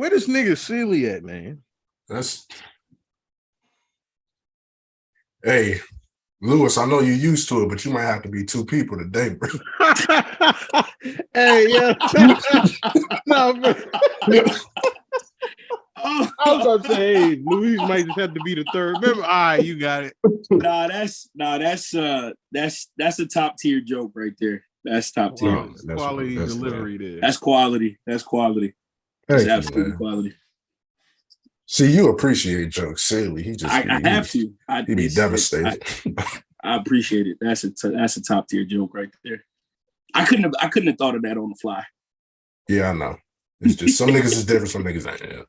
Where this nigga Sealy at, man? Hey, Lewis, I know you're used to it, but you might have to be two people today, bro. Hey, yeah. No, bro. I was about to say, hey, Louise might just have to be the third member. All right, you got it. That's a top tier joke right there. That's top tier. Wow, that's quality delivery there. That's quality. That's quality. That's absolutely quality. See, you appreciate jokes, silly. I have to. He'd be devastated. I appreciate it. That's a top tier joke right there. I couldn't have thought of that on the fly. Yeah, I know. It's just some niggas is different, some niggas ain't. Yeah.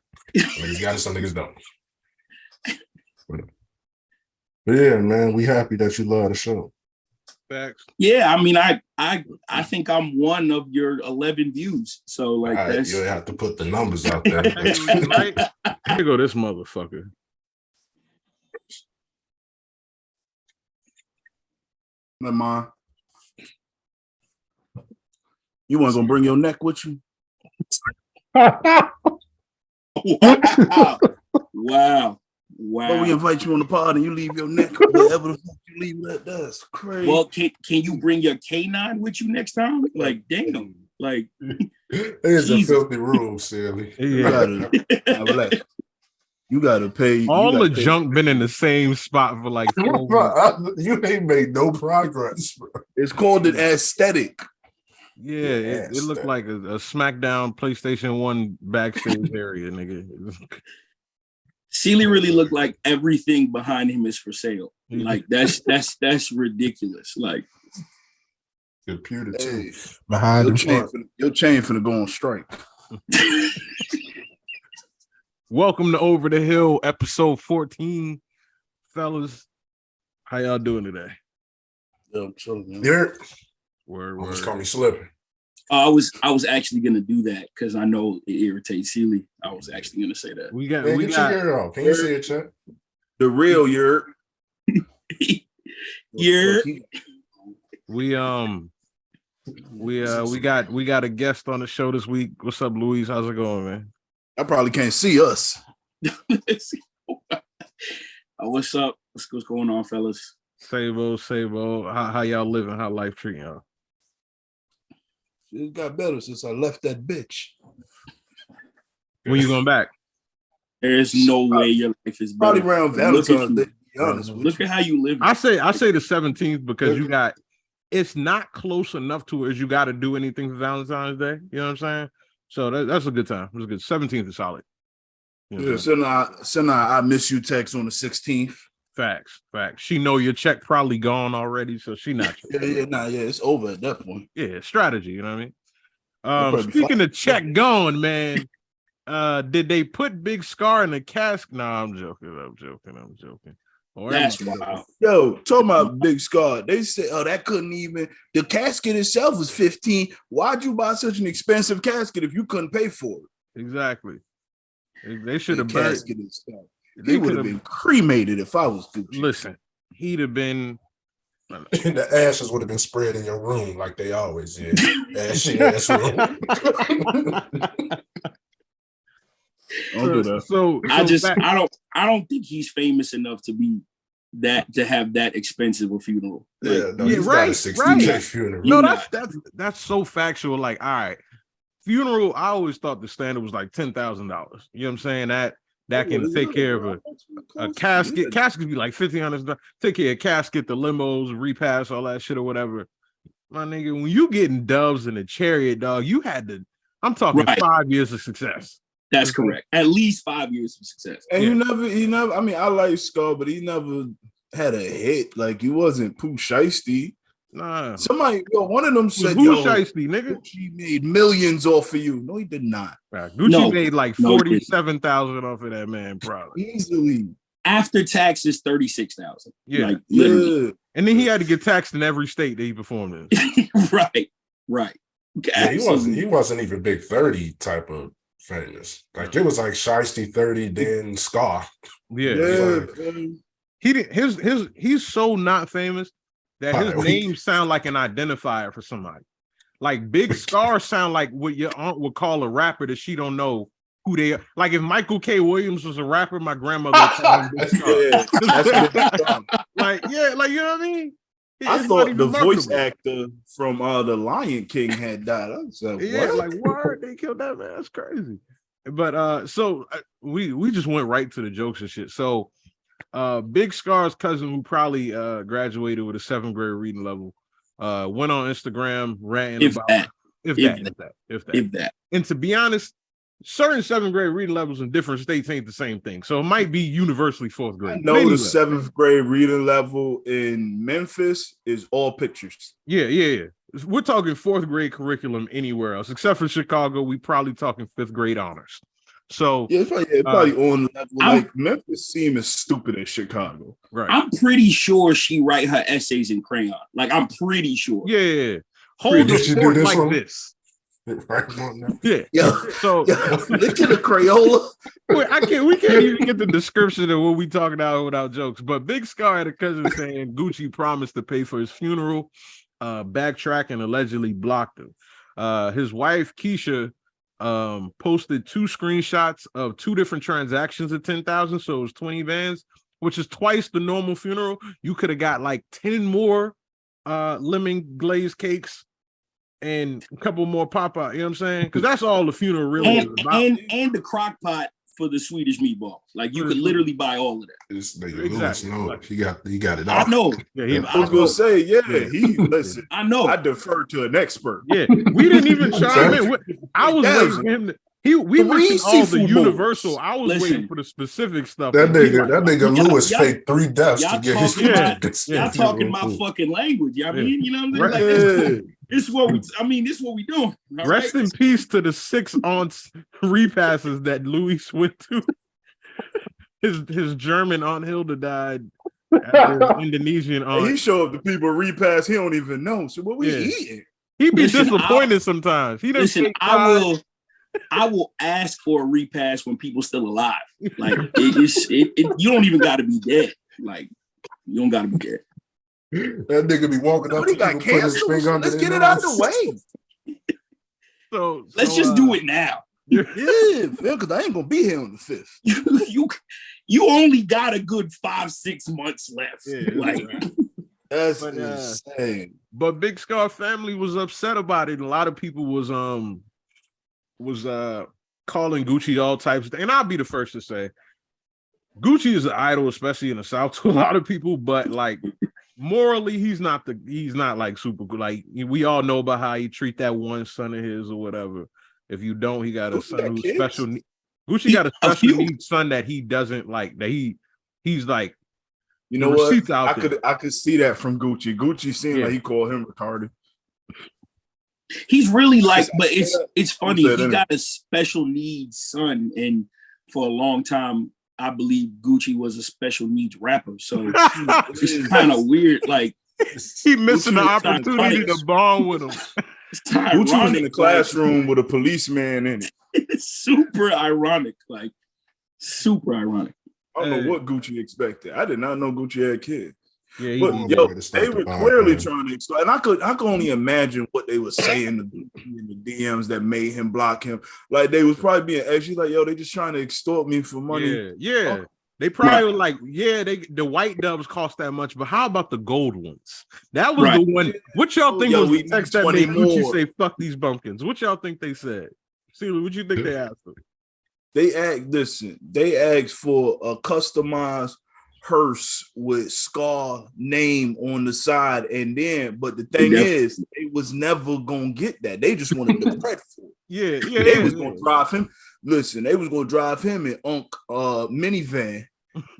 Some niggas got it, some niggas don't. But yeah, man, we happy that you love the show. Facts. Yeah, I mean, I think I'm one of your 11 views. So like that's you have to put the numbers out there. Right? Here go this motherfucker. Never mind. You weren't gonna bring your neck with you? Wow. But we invite you on the pod and you leave your neck wherever the fuck you leave that. That's crazy. Well, can you bring your canine with you next time? Like, damn. Like, it's a filthy rule, silly. You gotta pay. All the junk been in the same spot for like 4 weeks. You ain't made no progress, bro. It's called an aesthetic. Yeah, it looked like a SmackDown PlayStation 1 backstage area, nigga. Sealy really looked like everything behind him is for sale. Like that's ridiculous. Like computer too. Behind your chain finna go on strike. Welcome to Over the Hill, episode 14, fellas. How y'all doing today? I'm chilling, man. Word. Just call me slipping. I was actually gonna do that because I know it irritates Sealy. I was actually gonna say that. We got your hair off. Can you see it, Chuck? The real Yurt. We got a guest on the show this week. What's up, Louise? How's it going, man? I probably can't see us. What's up? What's going on, fellas? Sabo. How y'all living? How life treating y'all? It got better since I left that bitch. When you going back? There's no way your life is better. Probably around Valentine's Day. To be honest with you. Look at how you live. I say the 17th because it's not close enough to where you got to do anything for Valentine's Day. You know what I'm saying? So that's a good time. It's a good 17th is solid. You know send I miss you text on the 16th. Facts. She know your check probably gone already, so she not. It's over at that point. Yeah, strategy. You know what I mean? Speaking of check gone, man. Did they put Big Scar in the casket? No, I'm joking. That's wild. Yo, talking about Big Scar. They said, that couldn't even. The casket itself was $15. Why'd you buy such an expensive casket if you couldn't pay for it? Exactly. They should have burned. He would have been cremated if I was Gucci. Listen, he'd have been. And the ashes would have been spread in your room like they always did. Ashy ass room. So I don't think he's famous enough to have that expensive a funeral. Right. Got a 60K funeral. No, that's so factual. Like, all right, funeral. I always thought the standard was like $10,000. You know what I'm saying? That can take care of a casket. Casket be like $1,500. Take care of casket, the limos, repass, all that shit or whatever. My nigga, when you getting doves in a chariot, dog, you had to. I'm talking 5 years of success. That's correct. At least 5 years of success. And he never. I mean, I like Scar, but he never had a hit. Like he wasn't Pooh Shiesty. Nah. One of them said, Pooh Shiesty, nigga. Gucci made millions off of you. No, he did not. Right. Gucci made like 47,000 off of that man, probably easily. After taxes, 36,000. Yeah, like, literally. And then he had to get taxed in every state that he performed in. Right. Yeah, he wasn't even big 30 type of famous. Like it was like Shiesty 30, then Scar. Yeah. He's so not famous that his name sound like an identifier for somebody. Like Big Scar sound like what your aunt would call a rapper that she don't know who they are. Like if Michael K. Williams was a rapper, my grandmother would call him Big Scar. Yeah, that's like you know what I mean? I It's not thought even the voice marketable. actor from the Lion King had died. I was like, Yeah, what? like word, they killed that man. That's crazy. But so we just went right to the jokes and shit. So Big Scar's cousin, who probably graduated with a 7th grade reading level, went on Instagram ranting about if that. And to be honest, certain 7th grade reading levels in different states ain't the same thing. So it might be universally 4th grade. I know the 7th grade reading level in Memphis is all pictures. Yeah. We're talking 4th grade curriculum anywhere else, except for Chicago. We probably talking 5th grade honors. So yeah, it's probably on the level. Like Memphis seems as stupid as Chicago. Right. I'm pretty sure she write her essays in crayon. Like I'm pretty sure. Yeah. Hold the fort like this. Right. Yeah. So look at the Crayola. We can't even get the description of what we talking about without jokes. But Big Scar had a cousin saying Gucci promised to pay for his funeral, backtrack and allegedly blocked him. His wife Keisha posted 2 screenshots of 2 different transactions at 10,000, so it was 20 bands, which is twice the normal funeral. You could have got like 10 more lemon glazed cakes and a couple more pop-out, you know what I'm saying? Because that's all the funeral really is about. And the crock pot for the Swedish meatball. Like you could literally buy all of that. This nigga Lewis, no, he got it all. I know. Yeah, I was gonna say, he listen. I know. I defer to an expert. Yeah, we didn't even chime in. I was waiting for him to. We mentioned all the universal. I was waiting for the specific stuff. That nigga Lewis faked 3 deaths to get his tickets. Y'all talking my fucking language. Y'all mean, you know what I'm saying? Like, this is what we doing. Rest in peace to the 6 aunts repasses that Luis went to. His German Aunt Hilda died. Indonesian aunt. He showed up to people repass. He don't even know. So what we eating? He be disappointed sometimes. He doesn't. I will ask for a repass when people still alive. Like you don't even got to be dead. Like you don't got to be dead. That nigga be walking up. He got cancer. Let's get it out the way. So let's just do it now. Yeah, because I ain't gonna be here on the 5th. You only got a good 5-6 months left. Yeah, like that's insane. But Big Scar family was upset about it. A lot of people was calling Gucci all types of things. And I'll be the first to say Gucci is an idol, especially in the South, to a lot of people, but like morally, he's not like super good. Like we all know about how he treat that one son of his or whatever. If you don't, he got a son who's special. Gucci got a special needs son that he doesn't like. That he's like, you know what? I could see that from Gucci. Gucci seemed like he called him retarded. He's really like, but it's funny. He got a special needs son, and for a long time, I believe Gucci was a special needs rapper. So it's kind of weird. Like he missing the opportunity to bond with him. Gucci was in the classroom with a policeman in it. It's super ironic. Like super ironic. I don't know what Gucci expected. I did not know Gucci had kids. Yeah, but they were clearly trying to explain. And I could only imagine what they were saying in the DMs that made him block him. Like they was probably being actually like, yo, they just trying to extort me for money. Yeah. They probably were like, the white dubs cost that much, but how about the gold ones? That was the one. What y'all think was the text that made Gucci say "fuck these bumpkins"? What y'all think they said? See, what you think they asked them? They asked for a customized hearse with Scar name on the side, but the thing is, they was never gonna get that. They just wanted the credit for it. They was gonna drive him. Listen, they was gonna drive him in minivan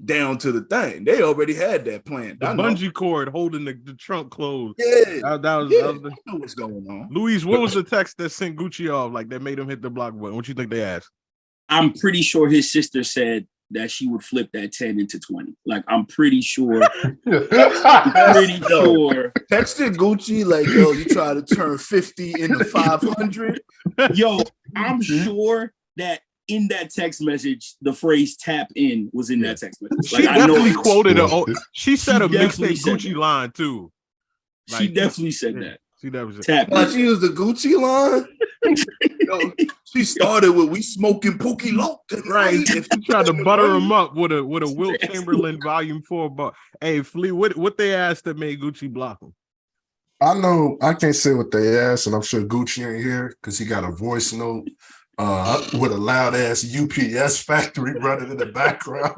down to the thing. They already had that plan. The bungee cord holding the trunk closed. Yeah, that was I know what's going on. Luis, what was the text that sent Gucci off? Like that made him hit the block button? What you think they asked? I'm pretty sure his sister said that she would flip that 10 into 20. Like I'm pretty sure. Texted Gucci like, yo, you try to turn 50 into 500. Yo, I'm sure that in that text message, the phrase "tap in" was in that text message. Like, she definitely quoted she said a mixtape Gucci line too. Like, she definitely said that. See, that was it. Tap. Like she was the Gucci line. Yo, she started with "We smoking Pookie Loc Right. tonight." If you tried to butter him up with a Wilt Chamberlain Volume 4 bar. Hey, Flea, what they asked that made Gucci block him? I know I can't say what they asked, and I'm sure Gucci ain't here because he got a voice note with a loud ass UPS factory running in the background.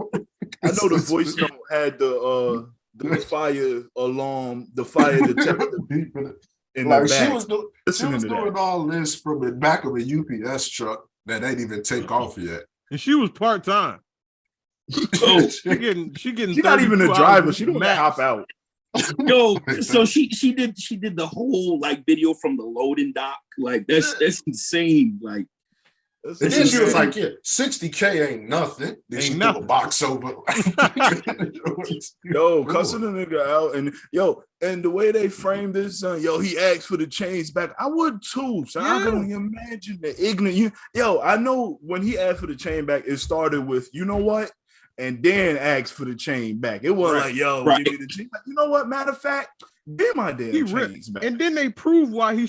I know the voice note had the fire alarm, the fire detector in like the back. she was doing all this from the back of a UPS truck that ain't even take off yet. And she was part-time. Oh, She getting She's not even a driver. She don't hop out. yo, so she did the whole like video from the loading dock. Like that's insane. Like, and then she was like, "Yeah, $60K ain't nothing." Then she threw a box over. Yo, cussing the nigga out, and and the way they framed this, he asked for the chains back. I would too. So I can only imagine the ignorant. I know when he asked for the chain back, it started with, you know what, and then asked for the chain back. It wasn't like, give me the chain back. You know what? Matter of fact, give my damn chains back. And then they proved why they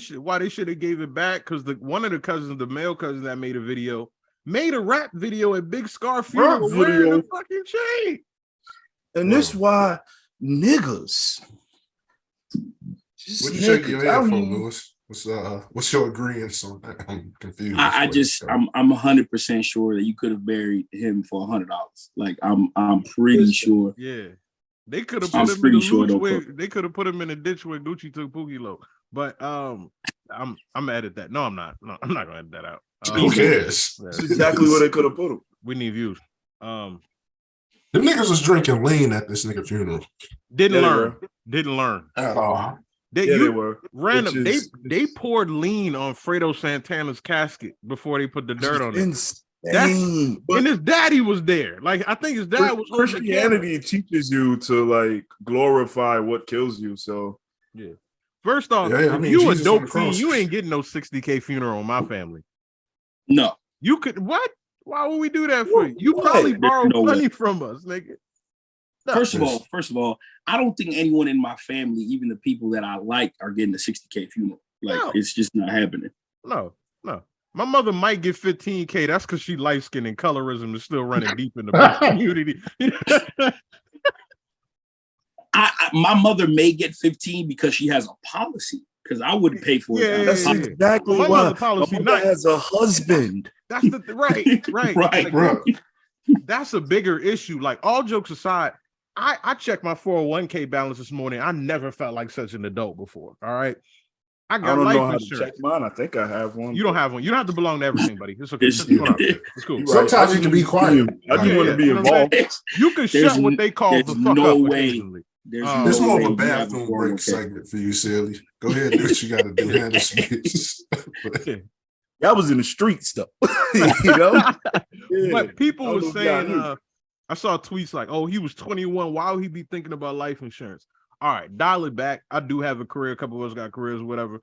should have gave it back, because one of the cousins, the male cousin that made a video, made a rap video at Big Scar funeral wearing the fucking chain. And this why niggas. What you shake your head for, Lewis? What's your agreement on that? I'm confused. I'm 100% sure that you could have buried him for $100. Like I'm pretty sure. Yeah, they could have put him in they could have put him in a ditch where Gucci took Pookie Loc. But I'm mad at that. No, I'm not. No, I'm not gonna edit that out. Who cares? That's exactly where they could have put him. We need views. The niggas was drinking lean at this nigga funeral. Didn't learn At all. They were random. They poured lean on Fredo Santana's casket before they put the dirt on it. And his daddy was there. Like, I think his dad was. Christianity teaches you to like glorify what kills you. So yeah. First off, if you Jesus a dope fiend, you ain't getting no $60K funeral in my family. No, you could. What? Why would we do that for you? You probably borrowed money from us, nigga. First of all, I don't think anyone in my family, even the people that I like, are getting a $60K funeral. Like, it's just not happening. No. My mother might get $15K. That's because she light skinned and colorism is still running deep in the black community. My mother may get 15 because she has a policy. Because I wouldn't pay for it. That's exactly why. My mother has a husband. That's right. Like, that's a bigger issue. Like, all jokes aside, I checked my 401k balance this morning. I never felt like such an adult before. All right. I don't know how to check mine. I think I have one. You don't have one. You don't have to belong to everything, buddy. It's okay. It's cool. Sometimes you can be quiet. I just want to be involved. You can shut what they call the fuck up occasionally. There's more of a bathroom break segment for you, Silly. Go ahead and do what you got to do. Handle space. Y'all was in the streets, though. You know? But people were saying, I saw tweets like, oh, he was 21. Why would he be thinking about life insurance? All right, dial it back. I do have a career. A couple of us got careers, whatever.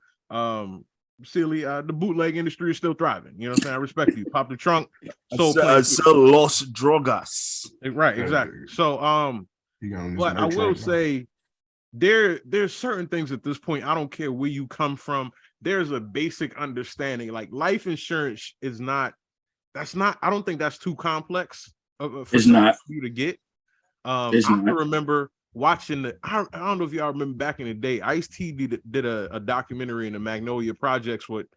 Silly, the bootleg industry is still thriving. You know what I'm saying? I respect you. Pop the trunk. Sell Los Drogas. Right, exactly. So, but I will say there's certain things at this point. I don't care where you come from. There's a basic understanding. Like, life insurance is not. I don't think that's too complex for you to get. I remember watching I don't know if y'all remember back in the day, Ice-T did a documentary in the Magnolia Projects with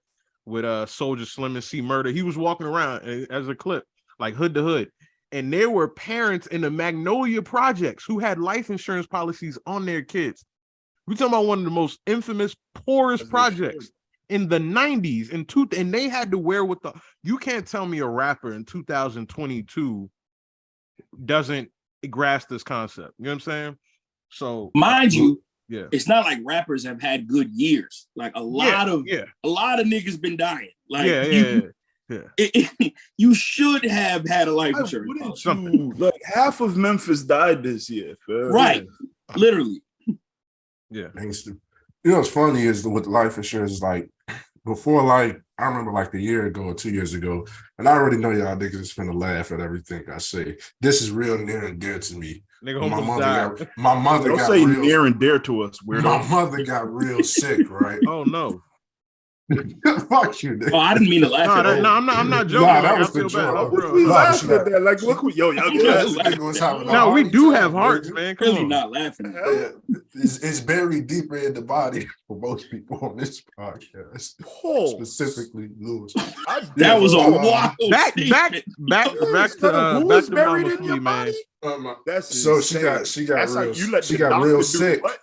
Soulja Slim and C Murder. He was walking around as a clip, like hood to hood. And there were parents in the Magnolia Projects who had life insurance policies on their kids. We're talking about one of the most infamous, poorest projects in the 90s. And they had to wear with you can't tell me a rapper in 2022 doesn't grasp this concept. You know what I'm saying? So mind you, it's not like rappers have had good years. Like a lot of niggas been dying. Like you should have had a life insurance. Like half of Memphis died this year. Right. Literally. Yeah. You know what's funny is with life insurance, like before like I remember like a year ago or 2 years ago, and I already know y'all niggas is finna laugh at everything I say. This is real near and dear to me. Nigga My almost mother died. got my mother Don't got say real near and dear to us, my weirdo. mother got real sick, right? Oh no. Fuck you, nigga. Oh, I didn't mean to laugh No, at that, that. no, I'm not joking. Nah, Like, that I was the feel bad. joke. For real. We No, laugh she got- at that. Like, look, yo, y'all Yeah, This guys. laugh. nigga was having a No, we hard do time, have hearts, nigga. man. Come Really on. not laughing. Yeah, it's buried deeper in the body for most people on this podcast, Pause. specifically Lewis. That was a Yeah, wild Back statement. to buried Mama in your Flea, man. body? That's So insane. she got That's real like you let she the got doctor real do sick, what?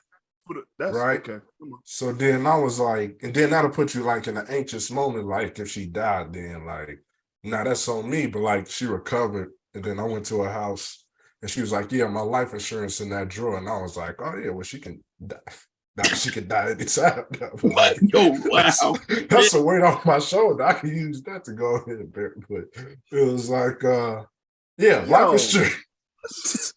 That's right? okay. Come on. So then I was like, and then that'll put you like in an anxious moment, like if she died, then like, nah, that's on me. But like she recovered, and then I went to her house, and she was like, "Yeah, my life insurance in that drawer," and I was like, "Oh yeah, well she can die. She could die anytime." What? Yo, wow. That's a weight off my shoulder. I can use that to go ahead and bear. But it was like, yeah, life insurance.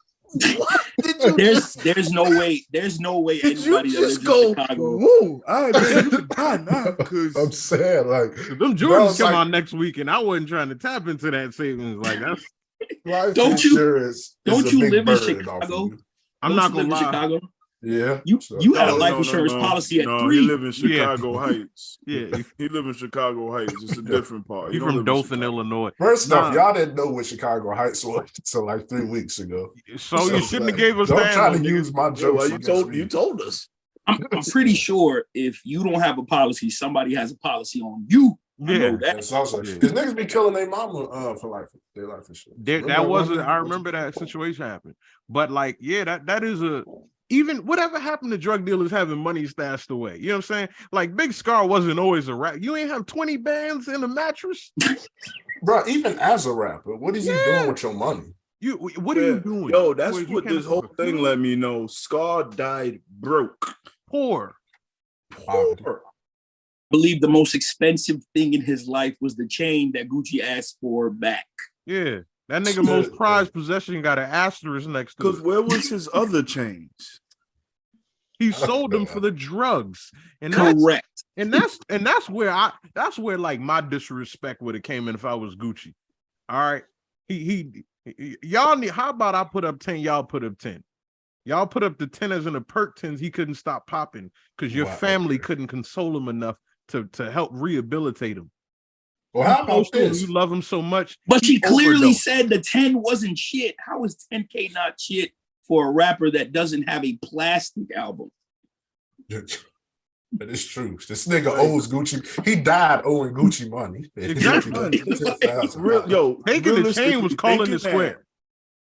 What did you There's no way. There's no way Did you anybody that just lives in go? Chicago. Whoa! All right, man, you can die now I'm because saying, like, Them Jordans come out next week, and I wasn't trying to tap into that savings. Like that's. life Don't you- insurance. Don't is a you big live in burden off of Chicago? you. I'm Don't not you gonna live in lie. Chicago? Yeah, You had a life insurance policy at no, 3. he live in Chicago Heights. Yeah, He live in Chicago Heights. It's a different part. he don't from live in Dothan, Chicago. Illinois. First off, Nah. y'all didn't know what Chicago Heights was until like 3 weeks ago. So you shouldn't have gave us. Don't the try to handle, nigga. use my Yeah, jokes. well, against me. you told us. I'm pretty sure if you don't have a policy, somebody has a policy on you. I Yeah. know that. That's also Yeah. because niggas be killing their mama for life. Their life insurance. That wasn't. I remember that situation happened. But like, yeah, that is a. Even whatever happened to drug dealers having money stashed away. You know what I'm saying? Like Big Scar wasn't always a rap. You ain't have 20 bands in a mattress. Bro, even as a rapper, what is he doing with your money? What are you doing? Yo, that's Wait, you what can't this whole afford thing food? let me know. Scar died broke. Poor. Poverty. I believe the most expensive thing in his life was the chain that Gucci asked for back. Yeah. That nigga most prized possession got an asterisk next to Because it. where was his other chains? He sold them for the drugs. And Correct. that's where like my disrespect would have came in if I was Gucci. All right. Y'all need, how about I put up 10, y'all put up 10. Y'all put up the 10 as in the perk 10s he couldn't stop popping because your family couldn't console him enough to help rehabilitate him. Well, how about this? You love him so much. But she clearly overdosed. said the 10 wasn't shit. How is 10K not shit for a rapper that doesn't have a plastic album? That is true. This nigga owes Gucci. He died owing Gucci money. Exactly. Yo, Taking the chain was calling thinking the square.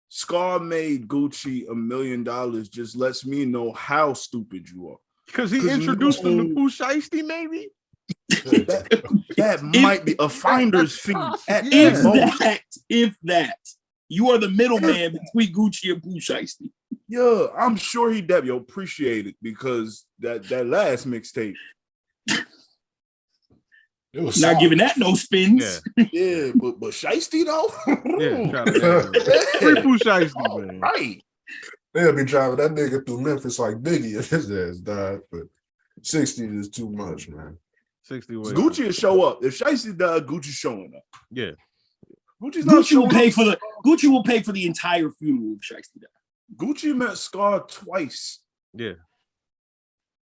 Scar made Gucci $1 million just lets me know how stupid you are. Because he introduced him to Pooh Shiesty, maybe? That might be a finder's fee at Yeah. If that, you are the middleman between Gucci and Pooh Shiesty. Yeah, I'm sure he did. Yo, appreciate it because that last mixtape. It was Not solid. giving that no spins. Yeah, but Shiesty though. Free Pooh Shiesty, man. Right. They'll be driving that nigga through Memphis like Biggie if his ass died, but 60 is too much, man. 60 ways. Gucci will show up. If Shiesty died, Gucci's showing up. Yeah. Gucci's not Gucci will showing pay up. for the entire funeral of Shiesty. Gucci met Scar twice. Yeah.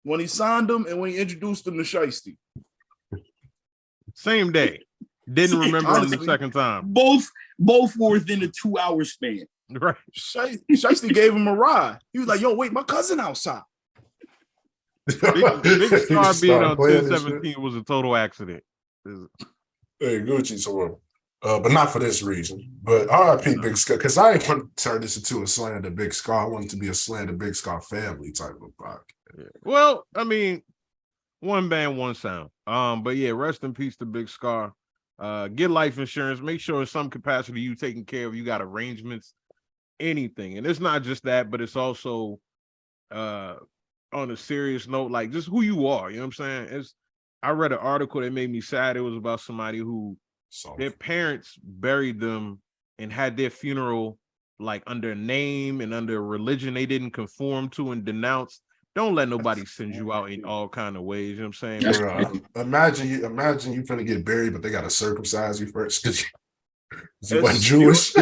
When he signed him and when he introduced him to Shiesty. Same day. Didn't remember him the Honestly, second time. Both were within a 2-hour span. Right. Shiesty gave him a ride. He was like, yo, wait, my cousin outside. Big Star being on Playing this 1017 was a total accident. Hey, Gucci's horrible. But not for this reason. But RIP Big Scar, because I ain't want to turn this into a slander Big Scar. I want it to be a slander Big Scar family type of podcast. Yeah. Well, I mean, one band, one sound. But yeah, rest in peace to Big Scar. Get life insurance. Make sure in some capacity you taking care of. You got arrangements, anything. And it's not just that, but it's also on a serious note, like just who you are. You know what I'm saying? I read an article that made me sad. It was about somebody who their parents buried them and had their funeral like under a name and under a religion they didn't conform to and denounced. don't let nobody send you out in all kind of ways. You know what I'm saying? That's Bruh, imagine you finna get buried, but they gotta circumcise you first because you wasn't Jewish.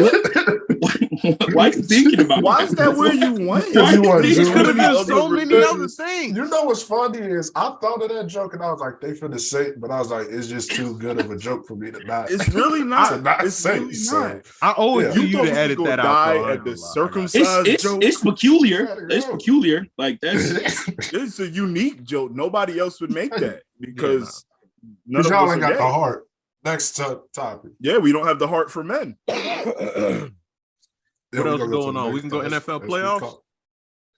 Why are you thinking about Why that? is that where you went? Because you weren't It Jewish. could have been Other so many religions. other things. You know what's funny is I thought of that joke and I was like, they finna say it, but I was like, it's just too good of a joke for me to not. It's really not. to not It's say. really So, not. I owe it Yeah. to You you thought to we was edit gonna that out. die so I at ain't the gonna lie. circumcised joke. It's peculiar. Let it It's go. peculiar. Like that's It's a unique joke. Nobody else would make that because none because of y'all us ain't are got the gay. heart. Next topic. Yeah, we don't have the heart for men. Then What we else gonna go to going the on? We next can go topic. NFL Let's keep playoffs? talking.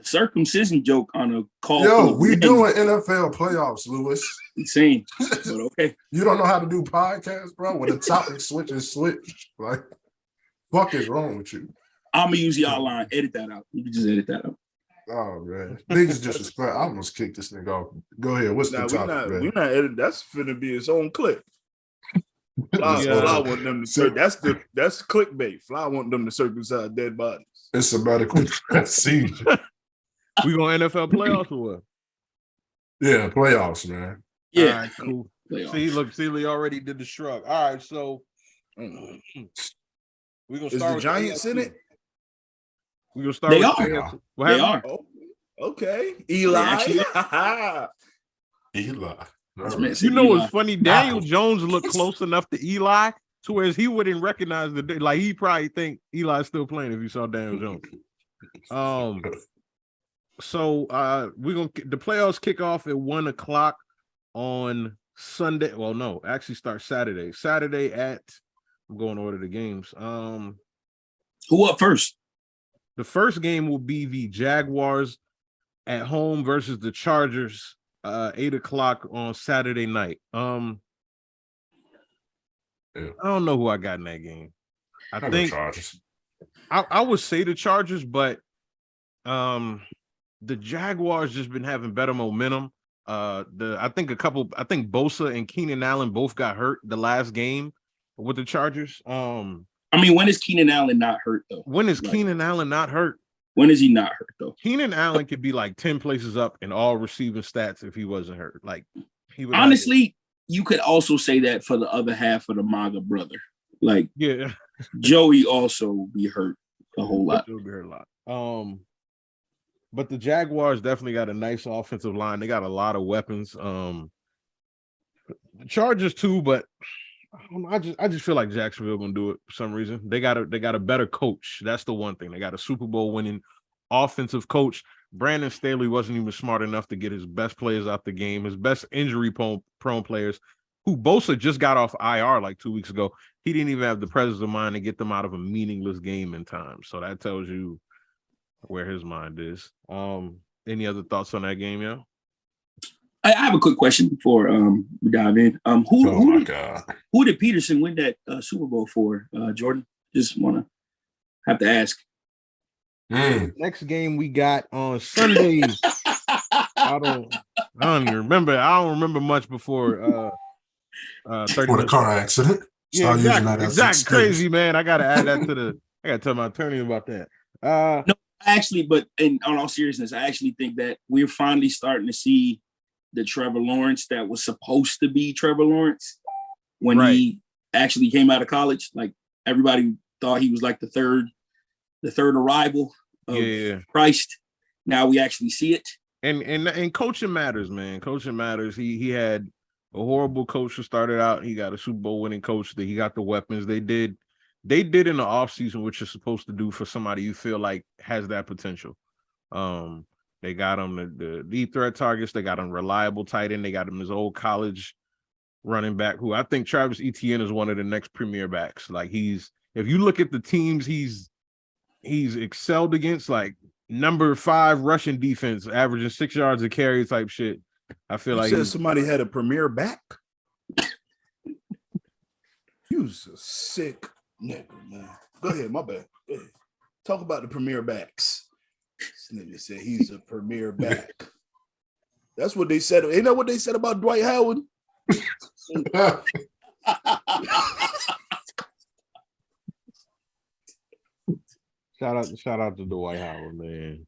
circumcision joke on a call. Yo, full of we men. doing NFL playoffs, Lewis. Insane. But okay. You don't know how to do podcasts, bro? When the topic switch. Like, fuck is wrong with you? I'm gonna use the outline. Edit that out. You can just edit that out. Oh man, niggas disrespect. I almost kicked this nigga off. Go ahead. What's Now the topic, man? we're not editing. That's finna be its own clip. Fly, Yeah. Fly want them to that's clickbait. Fly want them to circumcise dead bodies. It's a medical procedure. We going NFL playoffs or what? Yeah, playoffs, man. Yeah. All right, cool. Playoffs. See, look, Lee already did the shrug. All right, so we're gonna Is start the with Giants AFC. in it? We're gonna start They with are. the AFC. What They happened? are. Oh, okay. Eli. actually Eli. This All man right. said You know what's Eli. funny? Daniel Jones looked close enough to Eli to where he wouldn't recognize like he probably think Eli's still playing if he saw Daniel Jones. So we're gonna the playoffs kick off at 1:00 on Sunday. Well, no, actually start Saturday. Saturday at I'm going to order the games. Who up first? The first game will be the Jaguars at home versus the Chargers, 8:00 on Saturday night. Yeah. I don't know who I got in that game. I go think Chargers. I would say the Chargers, but the Jaguars just been having better momentum. I think Bosa and Keenan Allen both got hurt the last game with the Chargers. I mean, when is Keenan Allen not hurt though? When is Keenan Allen not hurt? When is he not hurt though? Keenan Allen could be like 10 places up in all receiving stats if he wasn't hurt. Like he would Honestly, you could also say that for the other half of the MAGA brother. Like yeah, Joey also be hurt a whole lot. He'll be hurt a lot. But the Jaguars definitely got a nice offensive line. They got a lot of weapons. The Chargers too, but I just feel like Jacksonville gonna do it for some reason. They got a better coach. That's the one thing. They got a Super Bowl winning offensive coach. Brandon Staley wasn't even smart enough to get his best players out the game, his best injury prone players, who Bosa just got off IR like 2 weeks ago. He didn't even have the presence of mind to get them out of a meaningless game in time. So that tells you where his mind is. Any other thoughts on that game, yo? I have a quick question before we dive in. Oh Who my God. did Peterson win that Super Bowl for, Jordan? Just want to have to ask. Next game we got on Sunday. I don't even remember. I don't remember much before 30 What a car accident. Yeah, Start using that as exactly. excuse. Crazy, man. I gotta add that to I gotta tell my attorney about that. No, actually, but on all seriousness, I actually think that we're finally starting to see the Trevor Lawrence that was supposed to be Trevor Lawrence when he actually came out of college. Like everybody thought he was like the third arrival of Christ. Now we actually see it. And coaching matters, man. Coaching matters. He had a horrible coach who started out. He got a Super Bowl winning coach that he got the weapons. They did in the offseason what you're supposed to do for somebody you feel like has that potential. They got him the deep threat targets. They got him reliable tight end. They got him his old college running back, who I think Travis Etienne is one of the next premier backs. Like if you look at the teams he's excelled against, like number 5 rushing defense, averaging 6 yards a carry type shit. I feel You like said somebody had a premier back. You was a sick nigga, man. Go ahead, my bad. Go ahead. Talk about the premier backs. This nigga said he's a premier back. That's what they said. Ain't that what they said about Dwight Howard? shout out to Dwight Howard, man.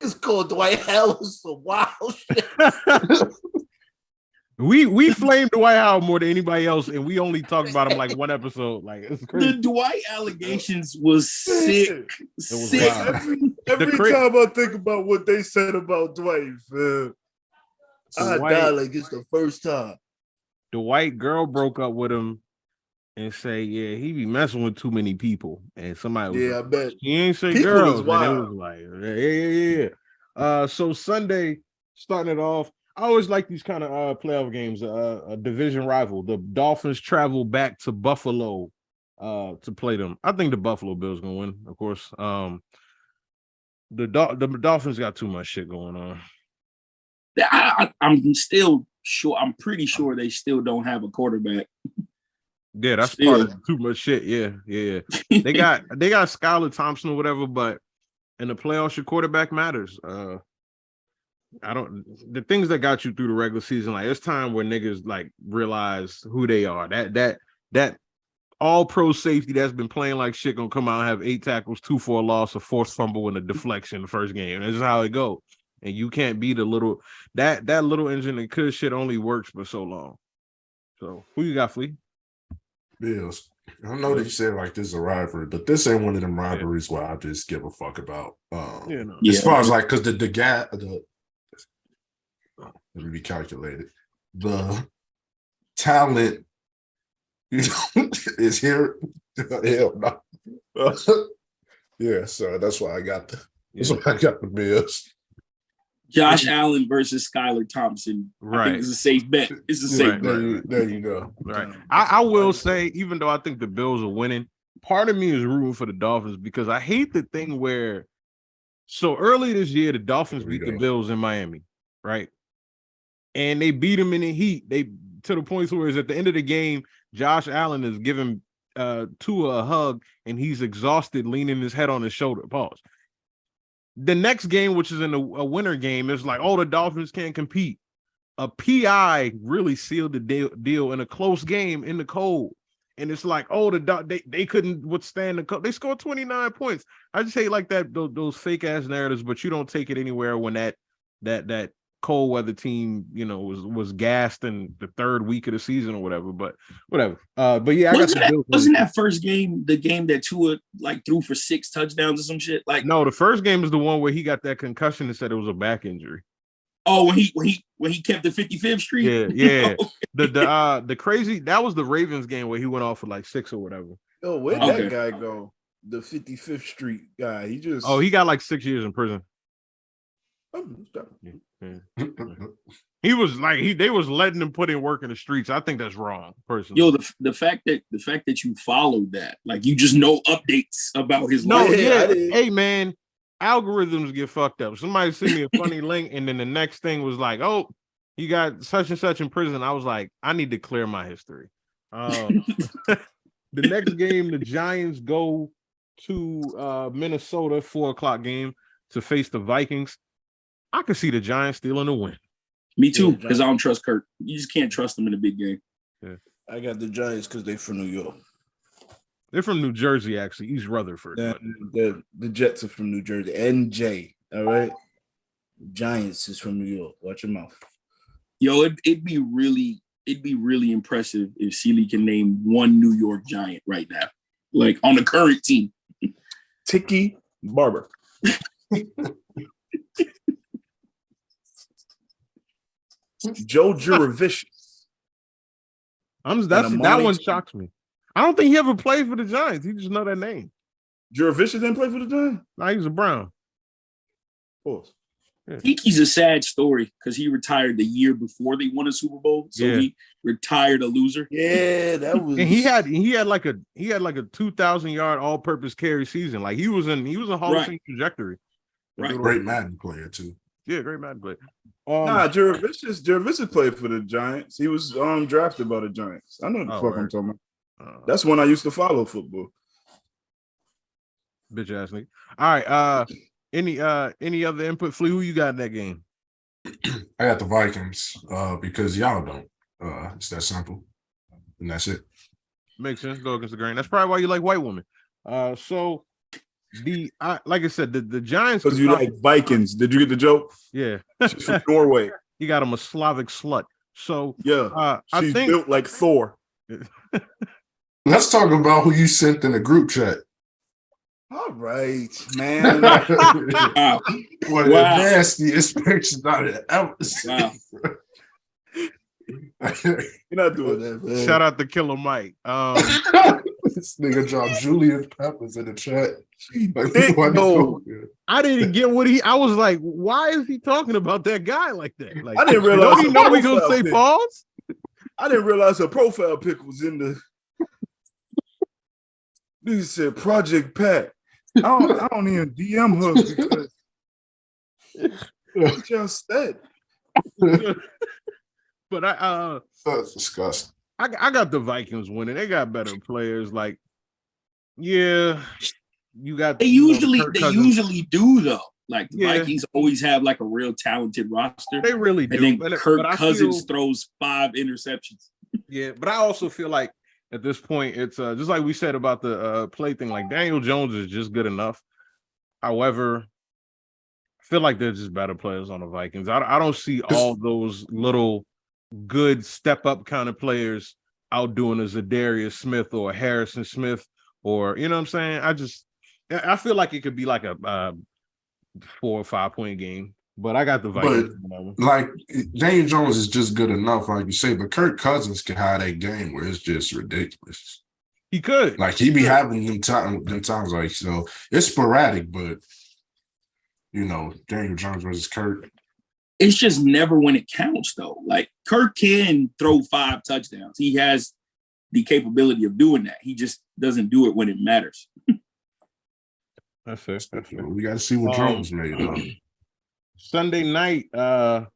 It's called Dwight Howard. Some wild shit. We flamed Dwight Howard more than anybody else, and we only talked about him like one episode. Like it's crazy. The Dwight allegations was sick. It was Sick. wild. Every time I think about what they said about Dwight, man, I die like it's the first time. The white girl broke up with him and say, yeah, he be messing with too many people. And somebody was I bet. He ain't say People girls. is And wild. it was like, yeah. So Sunday, starting it off, I always like these kind of playoff games, a division rival. The Dolphins travel back to Buffalo to play them. I think the Buffalo Bills gonna win, of course. The Dolphins got too much shit going on. I'm still sure. I'm pretty sure they still don't have a quarterback. Yeah, that's Still. part of too much shit. Yeah. They got Skylar Thompson or whatever, but in the playoffs, your quarterback matters. The things that got you through the regular season, like it's time where niggas like realize who they are. That all pro safety that's been playing like shit gonna come out and have 8 tackles, 2 for a loss, a forced fumble, and a deflection the first game. That's just how it goes. And you can't be the little that little engine that could shit only works for so long. So who you got, Flea? Bills. I know that you said like this is a rivalry, but this ain't one of them rivalries where I just give a fuck about. As far as like, because the guy, let me be calculated. The talent is here. Hell no. Yeah, so that's why I got the Bills. Josh Allen versus Skylar Thompson. Right. I think it's a safe bet. It's a safe bet. There you go. Right. I will say, even though I think the Bills are winning, part of me is rooting for the Dolphins because I hate the thing where so early this year the Dolphins beat the Bills in Miami, right? And they beat them in the heat. They to the point where it's at the end of the game, Josh Allen is giving Tua a hug and he's exhausted, leaning his head on his shoulder. Pause. The next game, which is in a winter game, is like, oh, the Dolphins can't compete. A PI really sealed the deal in a close game in the cold. And it's like, oh, they couldn't withstand the cold. They scored 29 points. I just hate like that those fake ass narratives, but you don't take it anywhere when that cold weather team, was gassed in the third week of the season or whatever. But whatever. But yeah, wasn't that first game the game that Tua like threw for 6 touchdowns or some shit? Like no, the first game is the one where he got that concussion and said it was a back injury. Oh, when he kept the 55th Street. Yeah. The crazy that was the Ravens game where he went off for like 6 or whatever. Yo, where'd that guy go? The 55th Street guy. He got like 6 years in prison. He was like they was letting him put in work in the streets. I think that's wrong, personally. Yo, the fact that you followed that, like you just know updates about his life. Hey man, algorithms get fucked up. Somebody sent me a funny link, and then the next thing was like, oh, you got such and such in prison. I was like, I need to clear my history. The next game, the Giants go to Minnesota, 4:00 game to face the Vikings. I could see the Giants stealing a win. Me too, because I don't trust Kirk. You just can't trust them in a big game. Yeah. I got the Giants because they're from New York. They're from New Jersey, actually, East Rutherford. The Jets are from New Jersey. NJ, all right? Giants is from New York. Watch your mouth. Yo, it'd be really impressive if Sealy can name one New York Giant right now, like on the current team. Tiki Barber. Joe Juravicious. That one shocks me. I don't think he ever played for the Giants. He just know that name. Juravicious didn't play for the Giants? No, he was a Brown. Of course. Yeah. Tiki's a sad story because he retired the year before they won a Super Bowl. So he retired a loser. Yeah, that was. And he had like a 2,000-yard all-purpose carry season. Like he was in Hall of Fame trajectory. Right. Great Madden player too. Yeah, great Madden player. Juravicious played for the Giants. He was drafted by the Giants. I know what the fuck I'm talking about. That's when I used to follow football. Bitch ass nigga. All right. Any other input? Flea, who you got in that game? I got the Vikings because y'all don't. It's that simple, and that's it. Makes sense. Go against the grain. That's probably why you like white women. So like I said, the Giants because you like Vikings. Did you get the joke? Yeah, she's from Norway. You got him a Slavic slut. So yeah, I think built like Thor. Let's talk about who you sent in the group chat. All right, man. One of the nastiest pictures I've ever seen. You're not doing that, man. Shout out to Killer Mike. This nigga dropped Julius Peppers in the chat. I didn't get what I was like, why is he talking about that guy like that? Like, I didn't realize. Don't he know we gonna say pause? I didn't realize her profile pic was in the. He said Project Pat. I don't even DM her because what y'all said. But that's disgusting. I got the Vikings winning. They got better players. Like, yeah, you got. They usually do though. Like the Vikings always have like a real talented roster. They really do. And then Kirk Cousins throws 5 interceptions. Yeah, but I also feel like at this point it's just like we said about the play thing. Like Daniel Jones is just good enough. However, I feel like they're just better players on the Vikings. I don't see all those little good step up kind of players outdoing a Zadarius Smith or a Harrison Smith or you know what I'm saying. I feel like it could be like a 4 or 5 point game. But I got the Vikings. But, like Daniel Jones is just good enough, like you say. But Kirk Cousins can have that game where it's just ridiculous. He could, like, he be having them times like so. It's sporadic, but you know, Daniel Jones versus Kirk. It's just never when it counts, though. Like Kirk can throw 5 touchdowns. He has the capability of doing that. He just doesn't do it when it matters. That's fair. We got to see what Jones made. Sunday night, the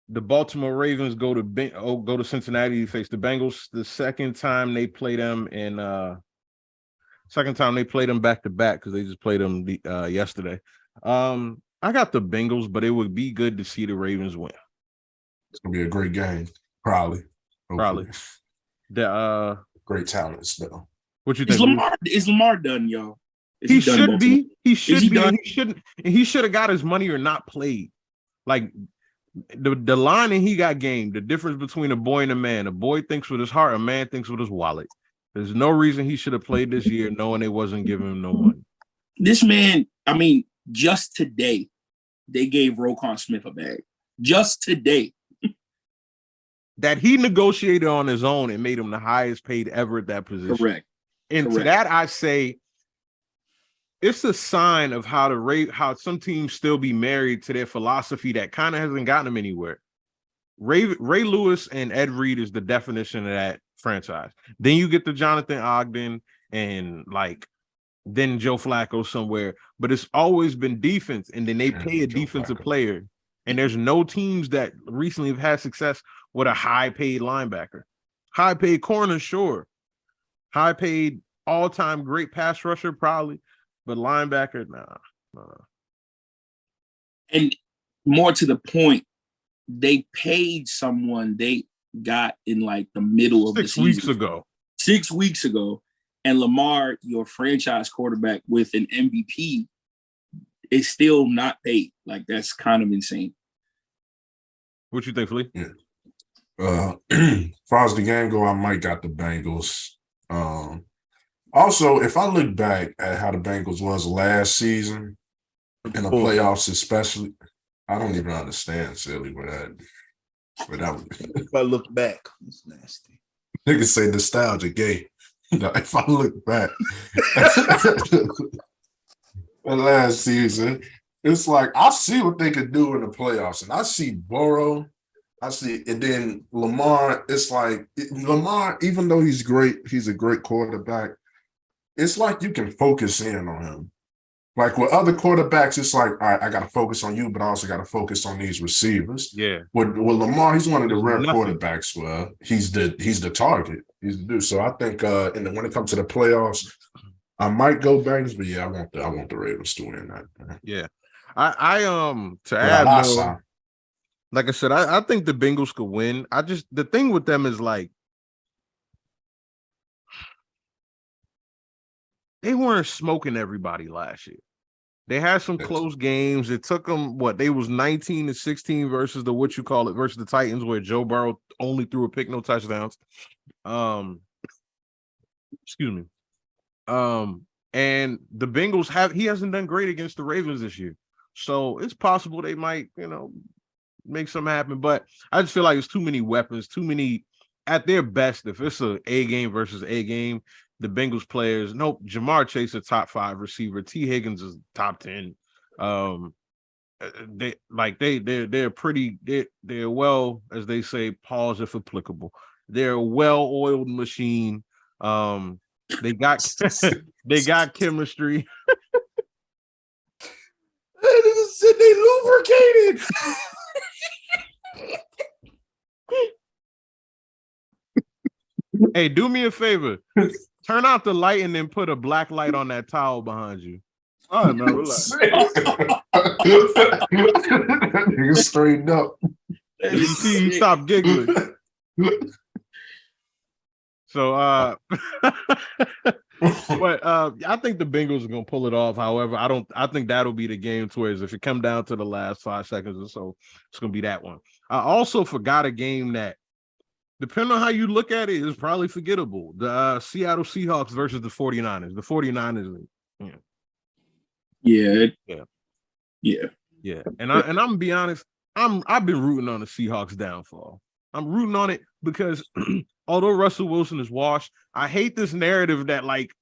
Baltimore Ravens go to Cincinnati to face the Bengals. The second time they play them back to back because they just played them yesterday. I got the Bengals, but it would be good to see the Ravens win. It's gonna be a great game, probably. Hopefully. The great talents though. What you think? Is Lamar done, y'all? He should be. He should be. He shouldn't. He should have got his money or not played. Like the line and he got game. The difference between a boy and a man. A boy thinks with his heart. A man thinks with his wallet. There's no reason he should have played this year, knowing they wasn't giving him no money. This man. I mean, just today, they gave Roquan Smith a bag. Just today. That he negotiated on his own and made him the highest paid ever at that position. Correct. And to that, I say. It's a sign of how some teams still be married to their philosophy that kind of hasn't gotten them anywhere. Ray Lewis and Ed Reed is the definition of that franchise. Then you get the Jonathan Ogden and then Joe Flacco somewhere, but it's always been defense, and then they pay a defensive player. And there's no teams that recently have had success with a high-paid linebacker. High-paid corner, sure. High-paid all-time great pass rusher, probably. But linebacker, nah. And more to the point, they paid someone they got in like the middle of the season. 6 weeks ago. And Lamar, your franchise quarterback with an MVP, is still not paid. Like, that's kind of insane. What you think, Flea? Yeah. As far as the game go, I might got the Bengals. Also, if I look back at how the Bengals was last season, in the playoffs especially, I don't even understand, silly, if I look back, it's nasty. Niggas say nostalgia gay. If I look back at last season, it's like I see what they could do in the playoffs, and I see Burrow. And then Lamar. It's like Lamar, even though he's great, he's a great quarterback. It's like you can focus in on him. Like with other quarterbacks, it's like, all right, I got to focus on you, but I also got to focus on these receivers. Yeah. With Lamar, he's one of the rare quarterbacks where he's the target. He's the dude. So I think when it comes to the playoffs, I might go Bengals, but yeah, I want the Ravens to win that. Yeah. Like I said, I think the Bengals could win. The thing with them is like, they weren't smoking everybody last year. They had some close games. It took them they was 19-16 versus versus the Titans, where Joe Burrow only threw a pick, no touchdowns. Excuse me. And the Bengals he hasn't done great against the Ravens this year. So it's possible they might, make something happen. But I just feel like it's too many weapons, too many at their best. If it's A game versus A game, the Bengals players, Jamar Chase, a top 5 receiver. T. Higgins is top 10. They're well, as they say, pause if applicable. They're a well-oiled machine. They got chemistry. They lubricated. Hey, do me a favor. Turn out the light and then put a black light on that towel behind you. All right, man, relax. Nigga straightened up. You see, you stop giggling. So, but I think the Bengals are gonna pull it off. However, I think that'll be the game. Towards if it come down to the last 5 seconds or so, it's gonna be that one. I also forgot a game that, depending on how you look at it, is probably forgettable. The Seattle Seahawks versus the 49ers. The 49ers. Yeah. And I'm gonna be honest. I've been rooting on the Seahawks downfall. I'm rooting on it because although Russell Wilson is washed, I hate this narrative that, like,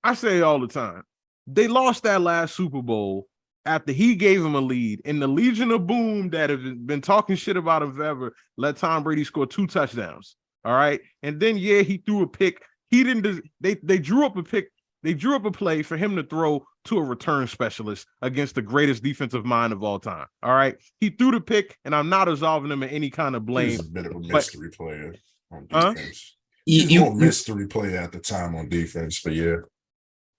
I say all the time, they lost that last Super Bowl after he gave him a lead, and the Legion of Boom that have been talking shit about him forever let Tom Brady score 2 touchdowns. All right. And then, he threw a pick. He didn't, they drew up a pick. They drew up a play for him to throw to a return specialist against the greatest defensive mind of all time. All right. He threw the pick, and I'm not absolving him of any kind of blame. He's a bit of a mystery player on defense. He's more mystery player at the time on defense, but yeah.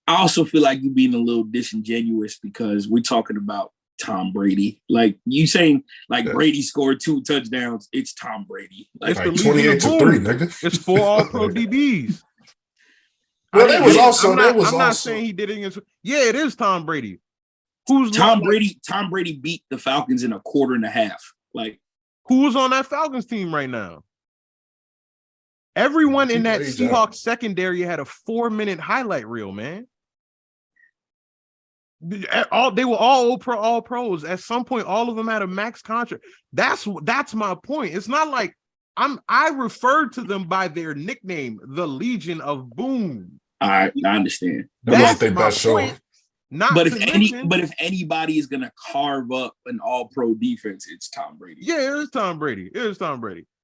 I also feel like you're being a little disingenuous because we're talking about Tom Brady. Like, you saying, Brady scored 2 touchdowns, it's Tom Brady. Like 28-3, nigga. It's 4 All-Pro DBs. Well, I'm not saying he did it against. Yeah, it is Tom Brady. Who's Tom Brady? Tom Brady beat the Falcons in a quarter and a half. Like, who's on that Falcons team right now? Everyone in that Seahawks secondary had a 4-minute highlight reel, man. They were all all pros. At some point, all of them had a max contract. That's my point. It's not like I referred to them by their nickname, the Legion of Boom. I understand. That's their best show. But if anybody is gonna carve up an all-pro defense, it's Tom Brady. Yeah, it is Tom Brady.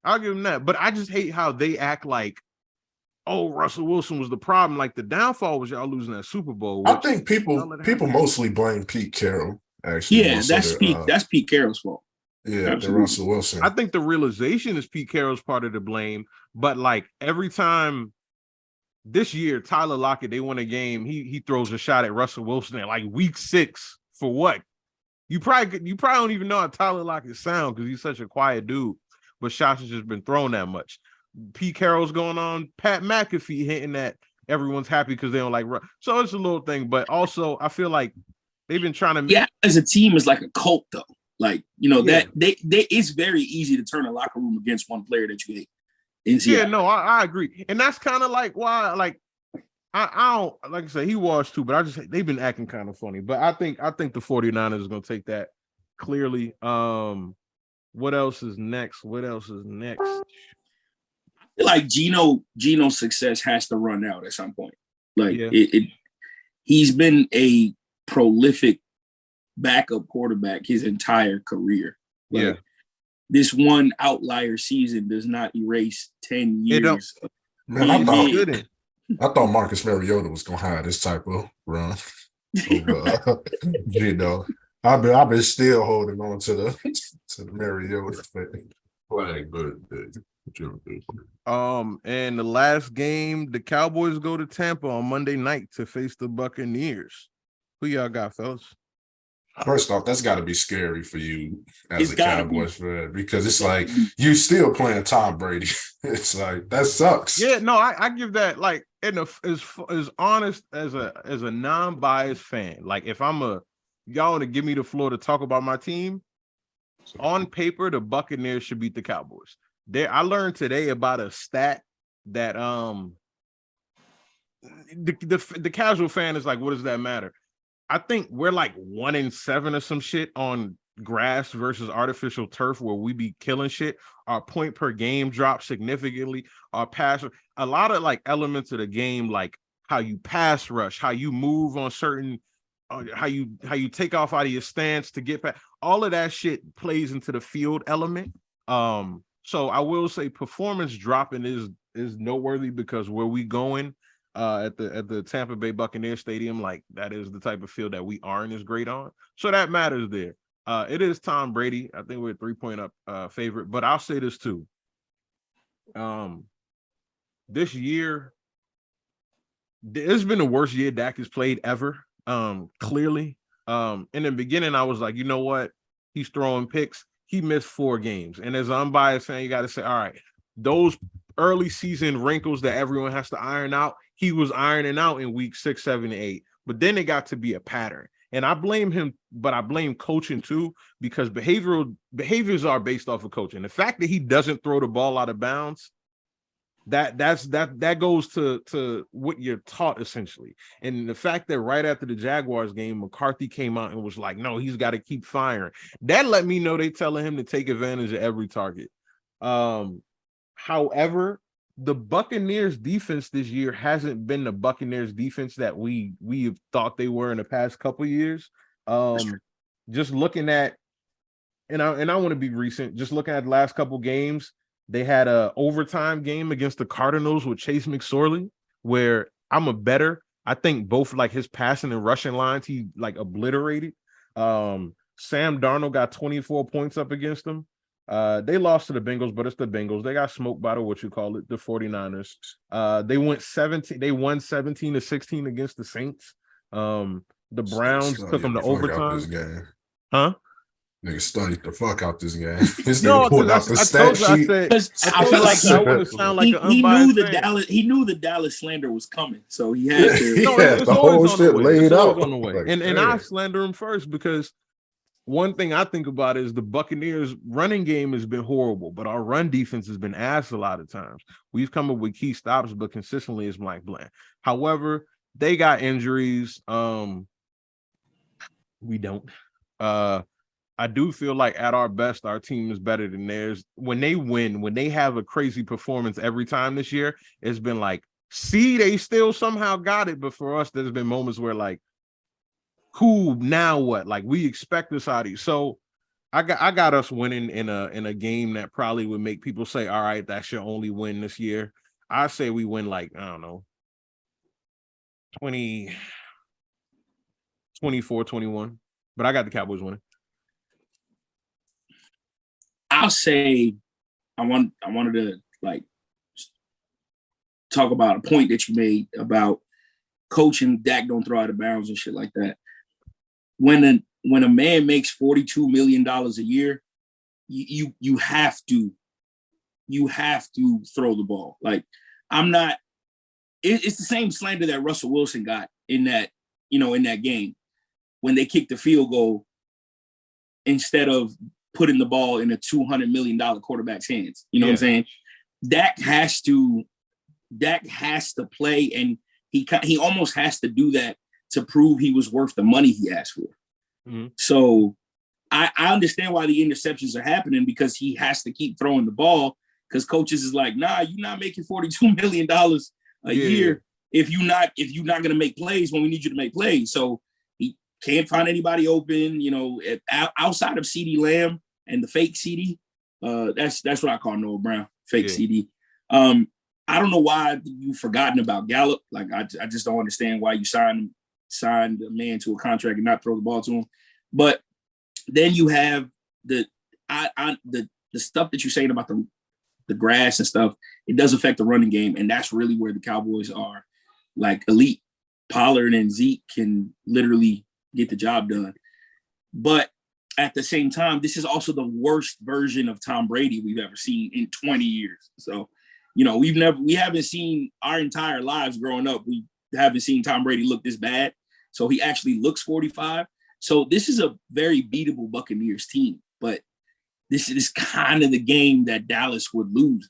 I'll give him that. But I just hate how they act like, oh, Russell Wilson was the problem. Like, the downfall was y'all losing that Super Bowl. I think people mostly blame Pete Carroll. Actually, yeah, that's Pete Carroll's fault. Yeah, the Russell Wilson. I think the realization is Pete Carroll's part of the blame. But, like, every time this year, Tyler Lockett, they won a game, he throws a shot at Russell Wilson at like week 6 for what? You probably don't even know how Tyler Lockett sounds because he's such a quiet dude. But shots have just been thrown that much. Pete Carroll's going on. Pat McAfee hitting that. Everyone's happy because they don't like run. So it's a little thing. But also, I feel like they've been trying to. Yeah, as a team, is like a cult though. Like, that it's very easy to turn a locker room against one player that you hate. Yeah, no, I agree, and that's kind of like why, like, I don't, like I said, he was too, but they've been acting kind of funny. But I think the 49ers is going to take that clearly. What else is next? I feel like Geno's success has to run out at some point. Like, he's been a prolific backup quarterback his entire career. Like, this one outlier season does not erase 10 years. Man, I thought Marcus Mariota was gonna have this type of run. I've been still holding on to the Mariota flag, but and the last game, the Cowboys go to Tampa on Monday night to face the Buccaneers. Who y'all got, fellas? First off, that's got to be scary for you as a gotta Cowboys fan because it's like you still playing Tom Brady. It's like that sucks. Yeah, no, I give that like as honest as a non-biased fan. Like if y'all want to give me the floor to talk about my team, on paper the Buccaneers should beat the Cowboys. I learned today about a stat that the casual fan is like, what does that matter? I think we're like 1-7 or some shit on grass versus artificial turf where we be killing shit. Our point per game drops significantly. Our pass, a lot of like elements of the game, like how you pass rush, how you move on certain, how you take off out of your stance to get past. All of that shit plays into the field element. So I will say performance dropping is noteworthy because where we going at the Tampa Bay Buccaneers Stadium, like that is the type of field that we aren't as great on. So that matters there. It is Tom Brady. I think we're a 3-point up favorite, but I'll say this too. This year, it's been the worst year Dak has played ever. Clearly. In the beginning, I was like, you know what? He's throwing picks. He missed 4 games. And as an unbiased fan, you got to say, all right, those early season wrinkles that everyone has to iron out, he was ironing out in week 6, 7, and 8. But then it got to be a pattern. And I blame him, but I blame coaching too, because behaviors are based off of coaching. The fact that he doesn't throw the ball out of bounds, that goes to what you're taught essentially. And the fact that right after the Jaguars game, McCarthy came out and was like, no, he's got to keep firing. That let me know they telling him to take advantage of every target. However, the Buccaneers defense this year hasn't been the Buccaneers defense that we have thought they were in the past couple of years. Just looking at, and I want to be recent, just looking at the last couple games, they had a overtime game against the Cardinals with Chase McSorley, where I'm a better. I think both like his passing and rushing lines, he like obliterated. Sam Darnold got 24 points up against them. They lost to the Bengals, but it's the Bengals. They got smoked by the 49ers. They won 17-16 against the Saints. The Browns took them to overtime. Huh? Nigga studied the fuck out this game. This nigga pulled out the stat sheet. I feel like I want to sound like he knew the Dallas slander was coming, so he had to. The whole shit laid out on the way. Like, and I slander him first because one thing I think about is the Buccaneers running game has been horrible, but our run defense has been ass a lot of times. We've come up with key stops, but consistently it's like bland. However, they got injuries. We don't. I do feel like at our best, our team is better than theirs. When they win, when they have a crazy performance every time this year, it's been like, see, they still somehow got it. But for us, there's been moments where like, who now what? Like we expect this out of you. So I got us winning in a game that probably would make people say, all right, that's your only win this year. I say we win like, I don't know, 24-21. But I got the Cowboys winning. I'll say I wanted to like talk about a point that you made about coaching Dak don't throw out of bounds and shit like that. When a man makes $42 million a year, you have to throw the ball. Like it's the same slander that Russell Wilson got in that game when they kicked the field goal instead of putting the ball in a $200 million quarterback's hands. You know what I'm saying? Dak has to play, and he almost has to do that to prove he was worth the money he asked for. Mm-hmm. So I understand why the interceptions are happening, because he has to keep throwing the ball, because coaches is like, nah, you're not making $42 million a year if you're not going to make plays when we need you to make plays. So he can't find anybody open, outside of CeeDee Lamb and the fake CD. That's what I call Noah Brown, fake CD. I don't know why you've forgotten about Gallup. Like I just don't understand why you signed a man to a contract and not throw the ball to him. But then you have the stuff that you're saying about the grass and stuff. It does affect the running game, and that's really where the Cowboys are like elite. Pollard and Zeke can literally get the job done. But at the same time, this is also the worst version of Tom Brady we've ever seen in 20 years. So, we haven't seen our entire lives growing up. We haven't seen Tom Brady look this bad. So he actually looks 45. So this is a very beatable Buccaneers team, but this is kind of the game that Dallas would lose,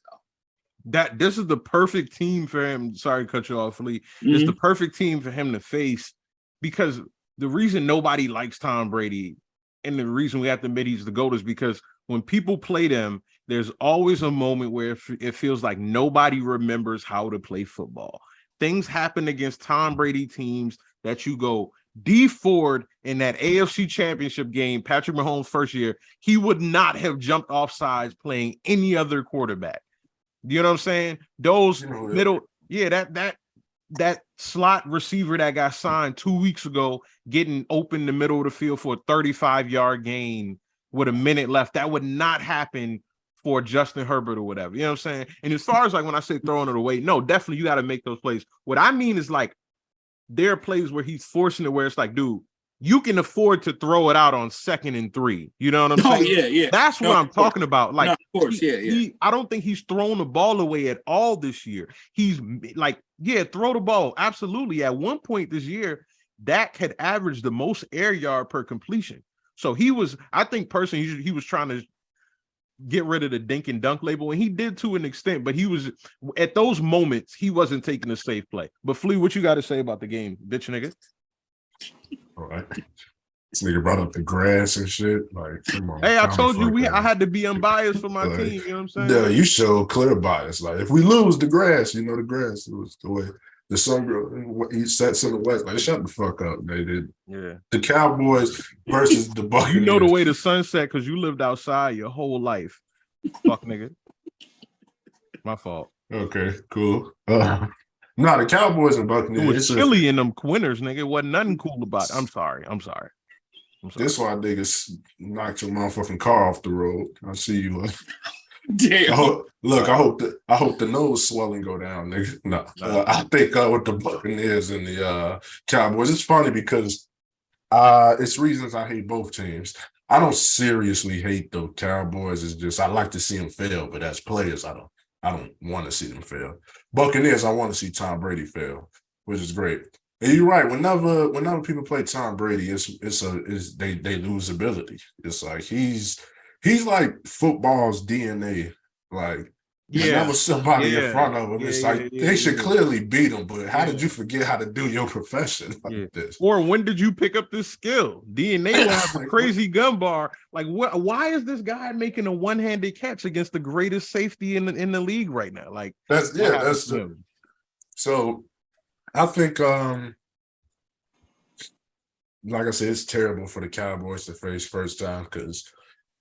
though. This is the perfect team for him. Sorry to cut you off, Lee. It's the perfect team for him to face, because the reason nobody likes Tom Brady and the reason we have to admit he's the GOAT is because when people play them, there's always a moment where it feels like nobody remembers how to play football. Things happen against Tom Brady teams that you go, D Ford in that AFC Championship game, Patrick Mahomes' first year, he would not have jumped off sides playing any other quarterback. You know what I'm saying? Those middle, that slot receiver that got signed 2 weeks ago, getting open in the middle of the field for a 35-yard gain with a minute left, that would not happen for Justin Herbert or whatever. You know what I'm saying? And as far as like when I say throwing it away, no, definitely you got to make those plays. What I mean is like there are plays where he's forcing it where it's like, dude, you can afford to throw it out on 2nd and 3. You know what I'm saying? Yeah. That's what I'm talking about. Like, of course, I don't think he's thrown the ball away at all this year. He's like, throw the ball. Absolutely. At one point this year, Dak had averaged the most air yard per completion. So I think personally, he was trying to get rid of the dink and dunk label, and he did to an extent, but he was at those moments, he wasn't taking a safe play. But Flea, what you got to say about the game, bitch nigga? All right. This nigga brought up the grass and shit. Like, come on. Hey, I told you I had to be be for my team. You know what I'm saying? Yeah, you show clear bias. Like, if we lose the grass, the grass was the way the sun he sets in the west. Like, shut the fuck up. They did. Yeah. The Cowboys versus the Buccaneers. You know the way the sun set because you lived outside your whole life. Fuck nigga. My fault. Okay, cool. No, the Cowboys and Buccaneers. It was chilly in them winters, nigga. It wasn't nothing cool about it. I'm sorry. This why niggas knocked your motherfucking car off the road. I see you. Damn. I hope the nose swelling go down, nigga. No. I think with the Buccaneers and the Cowboys, it's funny because it's reasons I hate both teams. I don't seriously hate the Cowboys. It's just I like to see them fail, but as players, I don't want to see them fail. Buccaneers, I want to see Tom Brady fail, which is great. And you're right. Whenever people play Tom Brady, they lose ability. It's like he's like football's DNA. Like whenever somebody in front of him, it's like they should clearly beat him. But how did you forget how to do your profession like this? Or when did you pick up this skill? DNA will have a crazy gun bar. Like what? Why is this guy making a one-handed catch against the greatest safety in the league right now? Like that's so. I think, like I said, it's terrible for the Cowboys to face first time because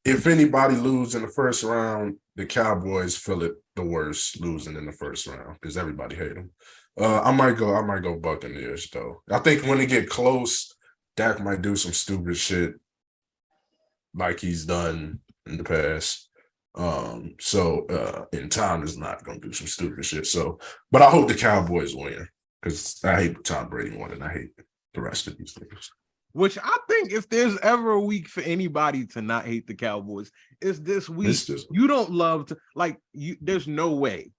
if anybody loses in the first round, the Cowboys feel it the worst losing in the first round because everybody hate them. I might go Buccaneers though. I think when they get close, Dak might do some stupid shit like he's done in the past. In time is not gonna do some stupid shit. So, but I hope the Cowboys win. Because I hate Tom Brady more than I hate the rest of these things. Which I think if there's ever a week for anybody to not hate the Cowboys, it's this week. You don't love to there's no way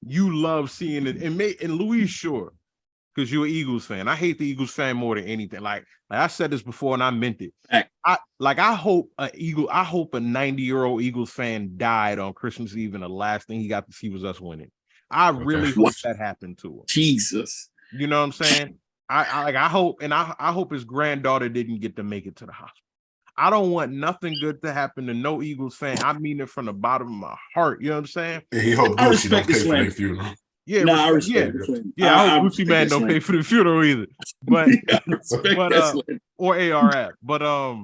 you love seeing it. And Louise, sure, because you're an Eagles fan. I hate the Eagles fan more than anything. Like I said this before and I meant it. I hope a 90-year-old Eagles fan died on Christmas Eve and the last thing he got to see was us winning. I really hope that happened to him. Jesus. You know what I'm saying? I hope his granddaughter didn't get to make it to the hospital. I don't want nothing good to happen to no Eagles fan. I mean it from the bottom of my heart. You know what I'm saying? And he hope Gucci don't pay for their funeral. Yeah, I respect it. Yeah, I hope Gucci man don't pay for the funeral either. But or ARF. But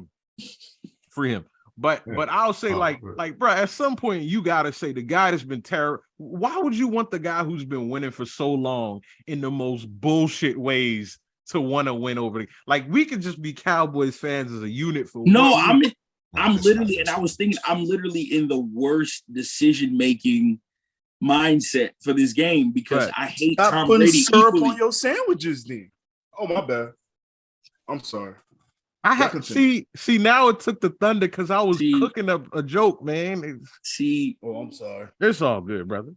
free him. But I'll say bro, at some point you gotta say the guy that's been terrible. Why would you want the guy who's been winning for so long in the most bullshit ways to want to win over? Like we could just be Cowboys fans as a unit for. No, I'm literally, and I was thinking I'm literally in the worst decision making mindset for this game because I hate Stop Tom putting Brady syrup equally. on your sandwiches then. Oh my bad. I'm sorry. I had see now it took the thunder because I was cooking up a joke, man. Oh, I'm sorry. It's all good, brother.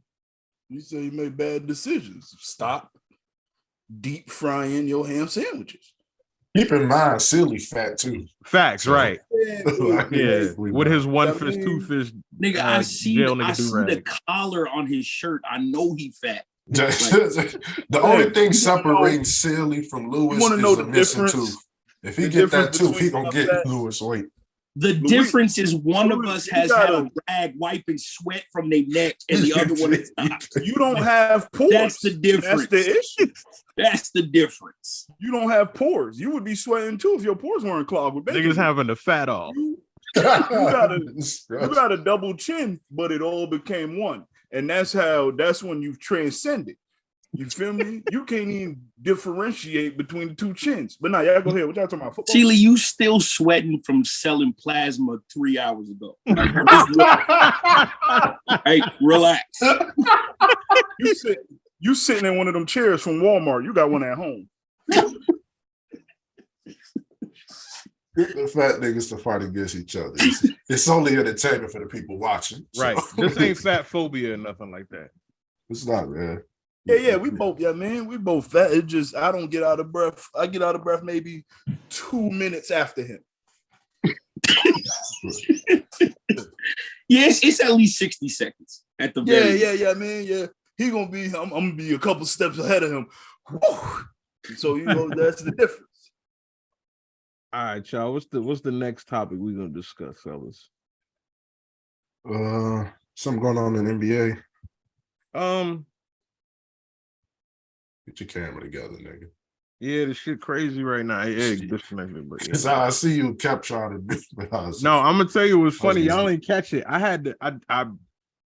You say you made bad decisions. Stop deep frying your ham sandwiches. Keep in mind, Silly fat too. Facts, So, right? like, Yeah, with his one fish, two fish. Nigga, I see the collar on his shirt. I know he fat. The only thing separating Silly from Lewis is a missing tooth. If he get that tooth, he gonna get Lewis weight. The difference is one of us has had a rag wiping sweat from their neck, and the other one is not. You don't have pores. That's the difference. That's the issue. That's the difference. You don't have pores. You would be sweating too if your pores weren't clogged with bacon. Niggas having the fat off. You got a double chin, but it all became one. And that's when you've transcended. You feel me? You can't even differentiate between the two chins. But now, y'all go ahead. What y'all talking about? Football? Chile, you still sweating from selling plasma 3 hours ago. Hey, relax. You sitting in one of them chairs from Walmart. You got one at home. The fat niggas to fight against each other. It's only entertainment for the people watching. Right. So. This ain't fat phobia or nothing like that. It's not, man. Yeah, we both fat. It just I don't get out of breath. I get out of breath maybe 2 minutes after him. Yes, it's at least 60 seconds at the very Yeah, man. Yeah. I'm gonna be a couple steps ahead of him. Woo! So that's the difference. All right, y'all. What's the next topic we're gonna discuss, fellas? Something going on in NBA. Get your camera together, nigga. Yeah, this shit crazy right now. Hey, disconnected, but yeah. I see you kept trying to. No, I'm gonna tell you what's funny. Y'all ain't catch it. I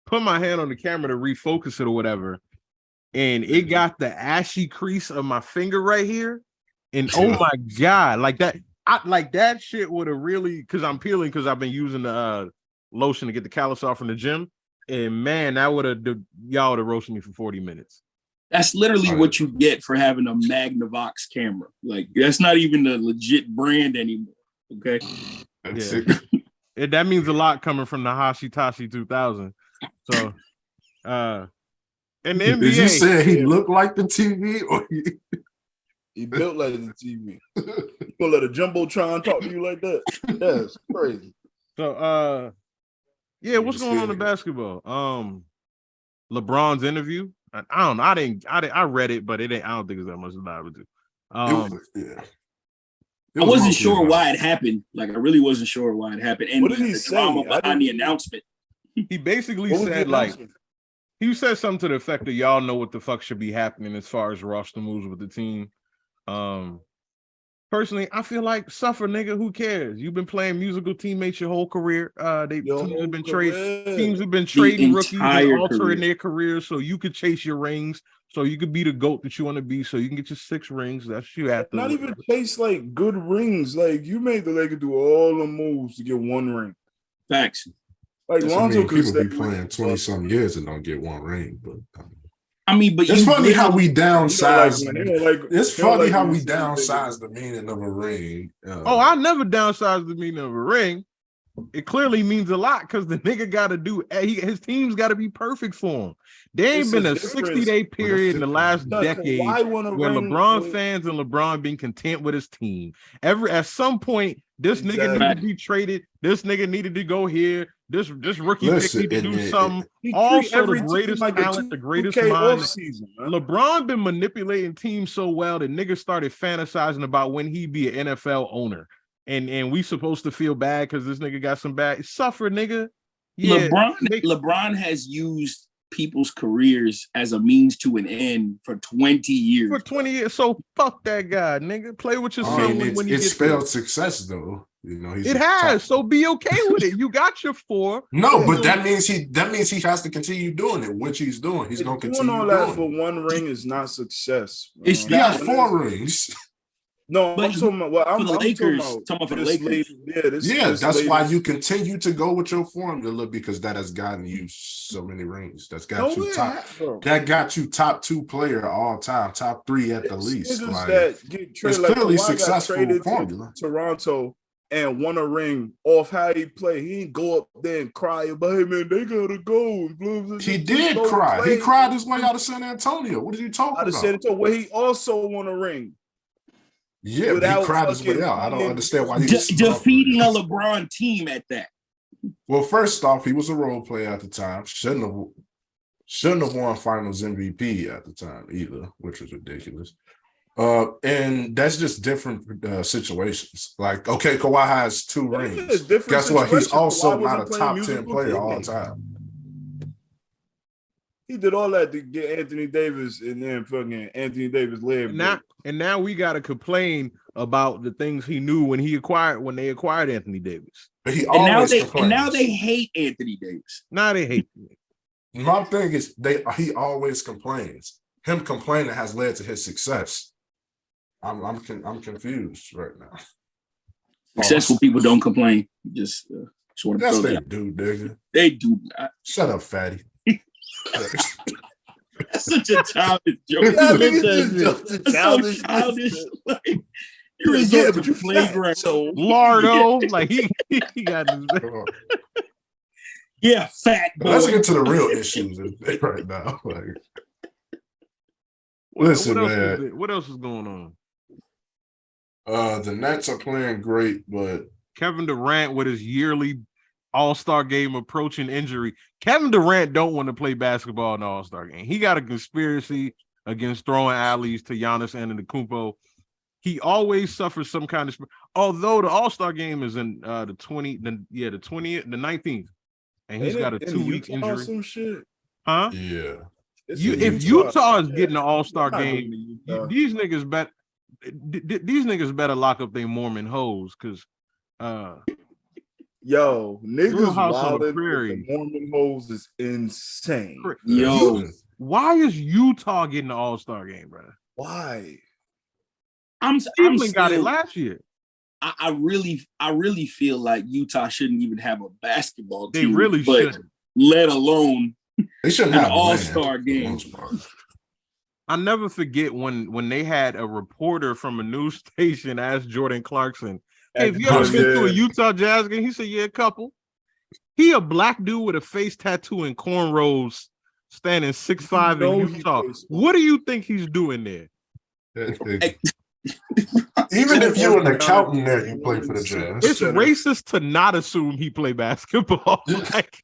put my hand on the camera to refocus it or whatever, and it got the ashy crease of my finger right here. And oh my god, like that. That shit would have really, because I'm peeling because I've been using the lotion to get the callus off from the gym, and man, that would have y'all would have roasted me for 40 minutes. That's literally what you get for having a Magnavox camera. Like that's not even a legit brand anymore. Okay. Yeah. That means a lot coming from the Hashitashi 2000. So, and the NBA. Did you say he looked like the TV or he built like the TV? You gonna let a jumbotron talk to you like that? That's crazy. So, yeah, what's going on in basketball? LeBron's interview. I don't know. I read it, but it ain't. I don't think it's that much to dive into. I wasn't sure why it happened. Like I really wasn't sure why it happened. And what did he say behind the announcement? He basically said like he said something to the effect that y'all know what the fuck should be happening as far as roster moves with the team. Personally, I feel like suffer, nigga. Who cares? You've been playing musical teammates your whole career. Teams have been trading rookies and altering their careers so you could chase your rings, so you could be the GOAT that you want to be, so you can get your 6 rings. That's you have to. Not even chase like good rings. Like you made the Lakers do all the moves to get 1 ring. Facts. Like Lonzo could be playing 20-some years and don't get 1 ring, but. I mean, but it's funny how we downsize. It's funny how we downsize the meaning of a ring. I never downsized the meaning of a ring. It clearly means a lot because the nigga got to do. His team's got to be perfect for him. There ain't been a 60-day period in the last decade where LeBron fans and LeBron being content with his team. At some point, this nigga needed to be traded. This nigga needed to go here. This rookie pick need to do something. Also, the greatest talent, the greatest mind. LeBron been manipulating teams so well that niggas started fantasizing about when he'd be an NFL owner. And we supposed to feel bad because this nigga got some bad suffer, nigga. Yeah, LeBron has used people's careers as a means to an end for 20 years. For 20 years. So fuck that guy, nigga. Play with your son when you get spelled success though. You know, it has. So be okay with it. You got your 4. No, but that means he has to continue doing it, which he's doing. He's gonna continue doing all that for 1 ring is not success. He has 4 rings. No, But I'm talking about. Well, for the Lakers, talking about for the Lakers. That's why you continue to go with your formula, because that has gotten you so many rings. That got you top 2 player all time, top 3 at the least. Like, that get traded, it's clearly Kawhi successful traded formula. To Toronto and won a ring off how he play. He didn't go up there and cry about, hey man, they gotta go. He did cry. He cried his way out of San Antonio. What are you talking about? San Antonio, where he also won a ring. Yeah, but he cried his way out. I don't understand why he defeating a LeBron team at that. Well, first off, he was a role player at the time. Shouldn't have won Finals MVP at the time either, which was ridiculous. And that's just different situations. Like, okay, Kawhi has 2 rings. Guess what? He's also not a top 10 player all time. He did all that to get Anthony Davis, and then fucking Anthony Davis led. Now we got to complain about the things he knew when they acquired Anthony Davis. But he always complains. And now they hate Anthony Davis. Now they hate him. My thing is he always complains. Him complaining has led to his success. I'm confused right now. Successful people don't complain. Just sort of. Yes, they do, nigga. They do not. Shut up, fatty. That's such a childish joke. Childish. Like, you resort to playground. Lardo, like he got his. Yeah, fat boy. Let's get to the real issues right now. Like, listen, man. What else is going on? The Nets are playing great, but Kevin Durant with his yearly All-Star game approaching injury. Kevin Durant don't want to play basketball in the All-Star game. He got a conspiracy against throwing alleys to Giannis Antetokounmpo. He always suffers some kind of. Although the All-Star game is in the 19th, and he's got a 2-week injury. Some shit. Yeah. If Utah is getting an All-Star game, these niggas better lock up their Mormon hoes, because yo, niggas wilding the Mormon hoes is insane. Yo, why is Utah getting the All-Star game, bro? Why? I'm got it last year. I really feel like Utah shouldn't even have a basketball team. They really shouldn't. Let alone they shouldn't an have All-Star game. I never forget when they had a reporter from a news station ask Jordan Clarkson, hey, have you ever been to a Utah Jazz game? He said, yeah, a couple. He a black dude with a face tattoo and cornrows standing 6'5" in Utah. What do you think he's doing there? Even if you're an accountant there, you play for the Jazz. It's racist to not assume he play basketball. Like,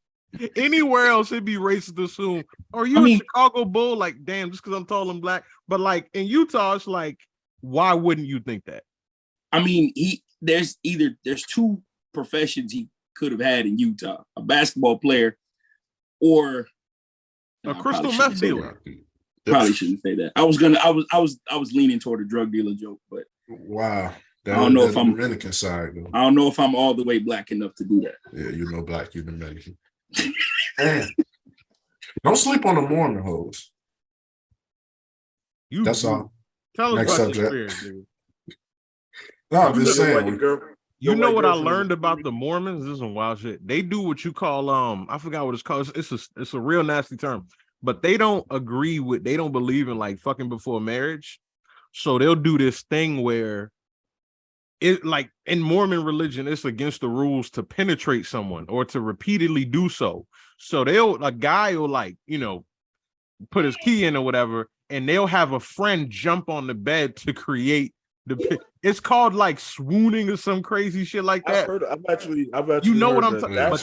anywhere else, it'd be racist to assume. Are you a Chicago Bull? Like, damn, just because I'm tall and black. But like in Utah, it's like, why wouldn't you think that? I mean, there's 2 professions he could have had in Utah: a basketball player or a crystal meth dealer. Probably shouldn't say that. I was leaning toward a drug dealer joke, but wow. I don't know if I'm Dominican side, though. I don't know if I'm all the way black enough to do that. Yeah, you know black, you Dominican. Don't sleep on the Mormon hoes. That's all. Tell us Next about subject. your experience, dude. No, I'm just saying. You know what I learned about the Mormons? This is some wild shit. They do what you call I forgot what it's called. It's a real nasty term, but they don't believe in like fucking before marriage. So they'll do this thing where it, like in Mormon religion, it's against the rules to penetrate someone or to repeatedly do so. So a guy will like, put his key in or whatever, and they'll have a friend jump on the bed to create it's called like swooning or some crazy shit like that. I've actually you know what I'm talking about. But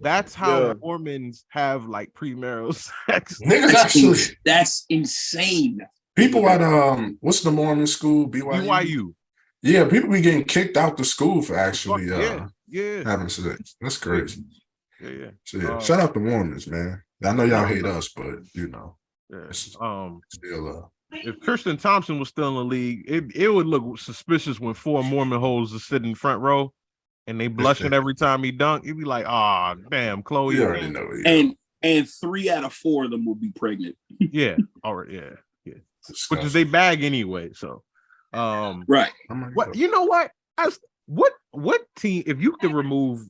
that's how Mormons have like premarital sex. Niggas actually, that's insane. People at what's the Mormon school? BYU. Yeah, people be getting kicked out the school for actually having sex. That's crazy. Yeah. So shout out to Mormons, man. I know y'all hate us, but still if Kirsten Thompson was still in the league, it would look suspicious when 4 Mormon hoes are sitting front row and they blushing every time he dunked. It'd be like, oh damn, Chloe. You already know. And 3 out of 4 of them will be pregnant. Yeah, already, yeah. Which is they bag anyway. So Right. What you know what? What team, if you could remove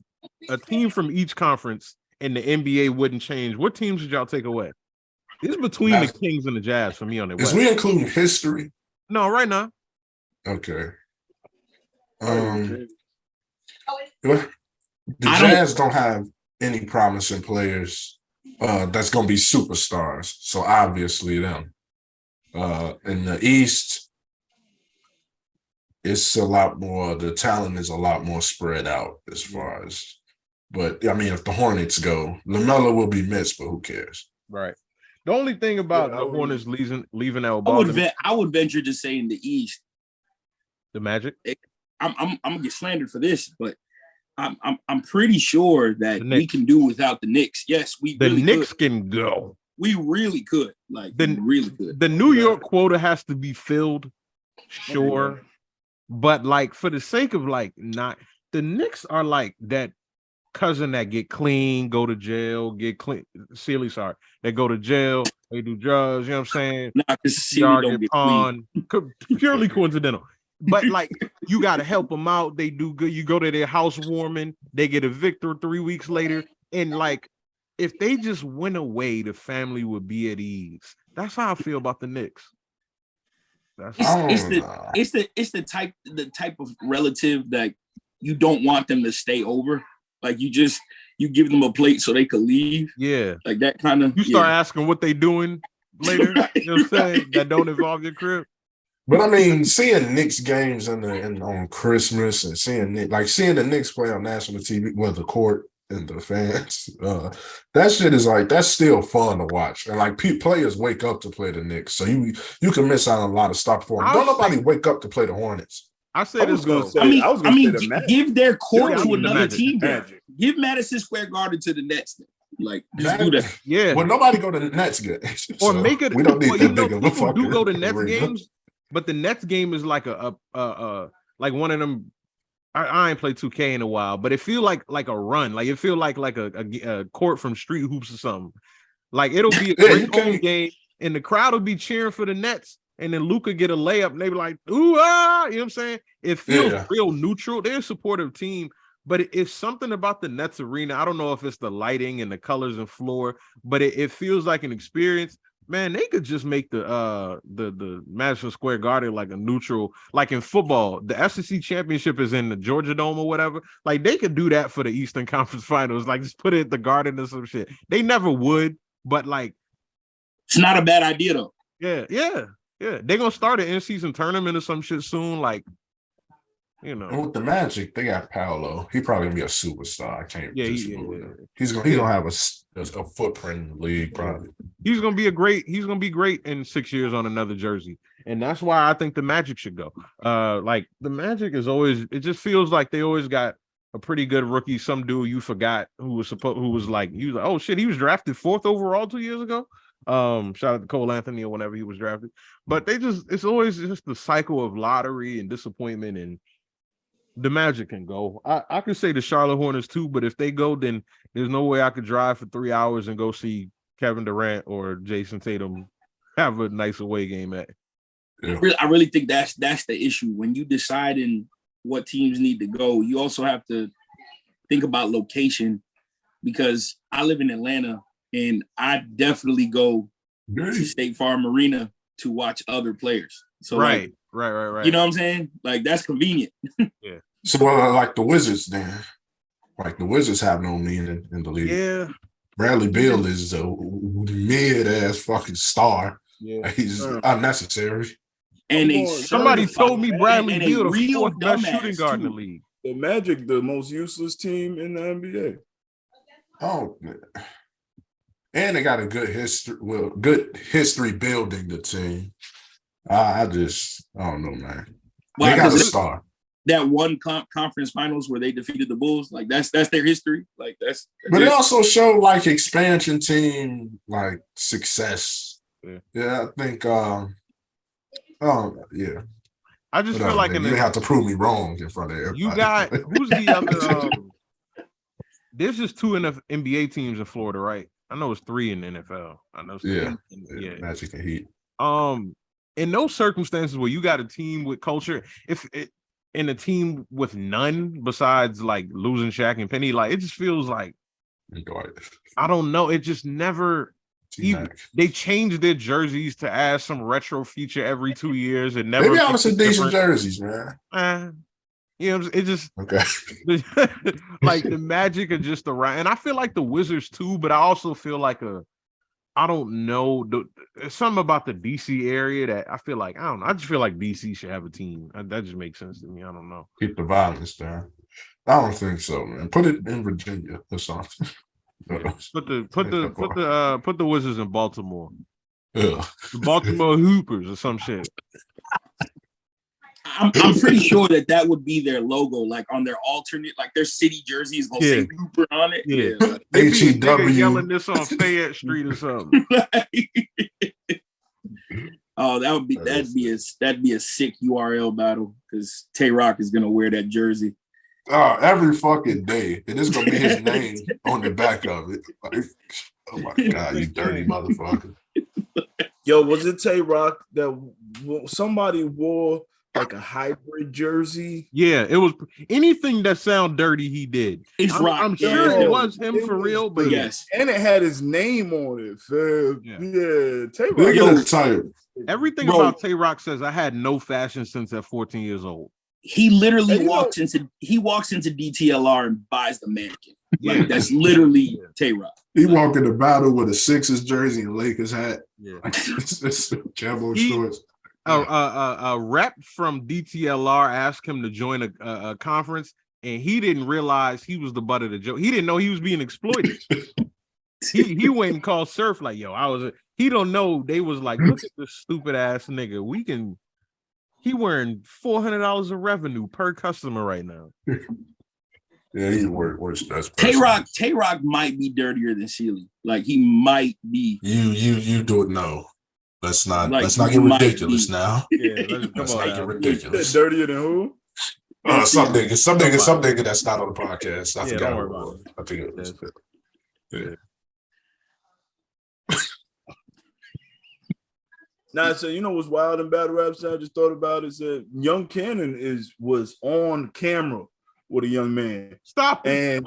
a team from each conference and the NBA wouldn't change, what teams would y'all take away? It's between the Kings and the Jazz for me on the West. Is we including history? No, right now. Okay. The Jazz don't have any promising players that's gonna be superstars. So obviously them. In the East, it's a lot more, the talent is a lot more spread out as far as, but I mean, if the Hornets go, LaMelo will be missed, but who cares? Right. The only thing about the Hornets leaving out, I would venture to say in the East, the Magic. I'm gonna get slandered for this, but I'm pretty sure that we can do without the Knicks. Yes, the really Knicks can go. We really could. Like really could. The New York quota has to be filled, sure. But like for the sake of like not, the Knicks are like that cousin that get clean, go to jail, get clean. Sealy, sorry, they go to jail, they do drugs. You know what I'm saying? Nah, because Sealy don't get clean. Purely coincidental. But like you got to help them out. They do good. You go to their housewarming, they get evicted 3 weeks later, and like if they just went away, the family would be at ease. That's how I feel about the Knicks. It's the type of relative that you don't want them to stay over. Like you give them a plate so they could leave. Yeah. Like that kind of. You start asking what they doing later. You know what I'm saying? That don't involve your crib. But I mean, seeing Knicks games on Christmas and seeing the Knicks play on national TV, well, the court and the fans, that shit is like, that's still fun to watch. And like players wake up to play the Knicks, so you can miss out on a lot of stuff for them. Don't nobody wake up to play the Hornets. I was going to say, I mean, give their court to another team. Give Madison Square Garden to the Nets. Like, just do that. Yeah. Well, nobody go to the Nets games. Or make it. We don't need that big of a fucking. Do go to Nets games, but the Nets game is like like one of them. I ain't played 2K in a while, but it feel like a run. Like it feel like a court from Street Hoops or something. Like it'll be a great home game, and the crowd will be cheering for the Nets, and then Luka get a layup, and they be like, "Ooh ah!" You know what I'm saying? It feels real neutral. They're a supportive team, but it's something about the Nets arena. I don't know if it's the lighting and the colors and floor, but it feels like an experience. Man, they could just make the Madison Square Garden like a neutral, like in football. The SEC championship is in the Georgia Dome or whatever. Like they could do that for the Eastern Conference Finals. Like just put it at the Garden or some shit. They never would, but like it's not a bad idea though. Yeah. They're gonna start an in-season tournament or some shit soon. Like, you know, and with the Magic, they got Paolo. He probably gonna be a superstar. I can't. Yeah, he's gonna have a footprint in the league. Probably. He's gonna be great in 6 years on another jersey, and that's why I think the Magic should go. Like the Magic is always. It just feels like they always got a pretty good rookie. Some dude you forgot who was like, oh shit, he was drafted 4th overall 2 years ago. Shout out to Cole Anthony or whenever he was drafted. But it's always just the cycle of lottery and disappointment, and the Magic can go. I could say the Charlotte Hornets too, but if they go, then there's no way I could drive for 3 hours and go see Kevin Durant or Jason Tatum have a nice away game at. Yeah. I really think that's the issue. When you deciding what teams need to go, you also have to think about location, because I live in Atlanta and I definitely go to State Farm Arena to watch other players. So right. You know what I'm saying? Like that's convenient. Yeah. So like the Wizards then. Like the Wizards have no meaning in the league. Yeah. Bradley Beal is a mid-ass fucking star. Yeah. He's unnecessary. And somebody told me Bradley Beal the 4th best shooting guard in the league. The Magic, the most useless team in the NBA. Oh, and they got a good history. Well, good history building the team. I don't know, man. Well, they got a star. That one conference finals where they defeated the Bulls, like that's their history. Like that's but it also showed like expansion team like success. Yeah, I think. Yeah. I just feel like you have to prove me wrong in front of everybody. You got who's the other? There's just 2 NBA teams in Florida, right? I know it's 3 in the NFL. I know. Yeah, Magic and Heat. in those circumstances where you got a team with culture, if it in a team with none besides like losing Shaq and Penny, like it just feels like I don't know. It just never. They changed their jerseys to add some retro feature every 2 years, and never. Maybe I was some decent jerseys, man. You know, it just okay. Like the Magic are just around, and I feel like the Wizards too. But I also feel like I don't know. There's something about the DC area that I feel like I don't know. I just feel like DC should have a team. That just makes sense to me. I don't know. Keep the violence down. I don't think so, man. Put it in Virginia or something. Yeah. Put the Wizards in Baltimore. Yeah. The Baltimore Hoopers or some shit. I'm pretty sure that would be their logo, like on their alternate, like their city jersey is gonna say Hooper on it. Yeah. HEW yelling this on Fayette Street or something. Oh, that'd be a sick URL battle because Tay Rock is gonna wear that jersey. Every fucking day, and it's gonna be his name on the back of it. Like, oh my god, you dirty motherfucker! Yo, was it Tay Rock that somebody wore like a hybrid jersey? Yeah, it was anything that sound dirty. He did. I'm sure it was him for real, but yes, and it had his name on it. Yeah, Tay Rock. Everything about Tay Rock says I had no fashion sense at 14 years old. He literally walks into DTLR and buys the mannequin. Like that's literally Tay Rock. He walked in the battle with a Sixers jersey and Lakers hat. Yeah, Jumbo shorts. A rep from DTLR asked him to join a conference, and he didn't realize he was the butt of the joke. He didn't know he was being exploited. he went and called Surf like, "Yo, he don't know." They was like, "Look at this stupid ass nigga. He wearing $400 of revenue per customer right now." Yeah, he's worse. Tay Rock might be dirtier than Sealy. Like he might be. You do it. No, let's not get ridiculous now. Yeah, let's not get ridiculous. Dirtier than who? Some nigga that's not on the podcast. I forgot. Don't worry about it. I think it was. Yeah. Now, so you know what's wild in battle rap? I just thought about is that Young Cannon was on camera with a young man. Stop and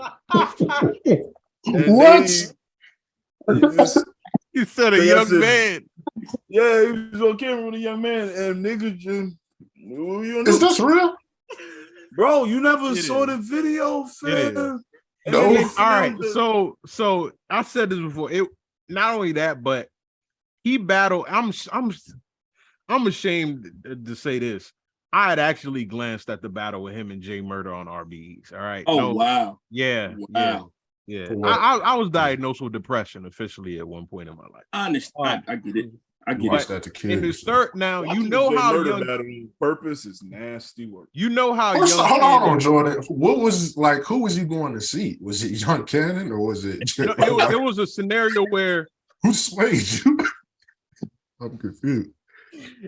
what? You said a young man. Yeah, he was on camera with a young man, and niggas just. Is this real, bro? You never saw the video, fam? No. All right. So I said this before. It not only that, but he battled. I'm ashamed to say this. I had actually glanced at the battle with him and Jay Murder on RBEs. All right. Oh, wow. Yeah. Wow. Yeah. I was diagnosed with depression officially at one point in my life. I understand. I get it. I get Watch it. that to kids. In the third, now you know Jay how Murder young battling purpose is nasty work. You know how Hold young. on, Jordan. What was like? Who was you going to see? Was it Young Cannon or was it? It was a scenario where who swayed you? I'm confused.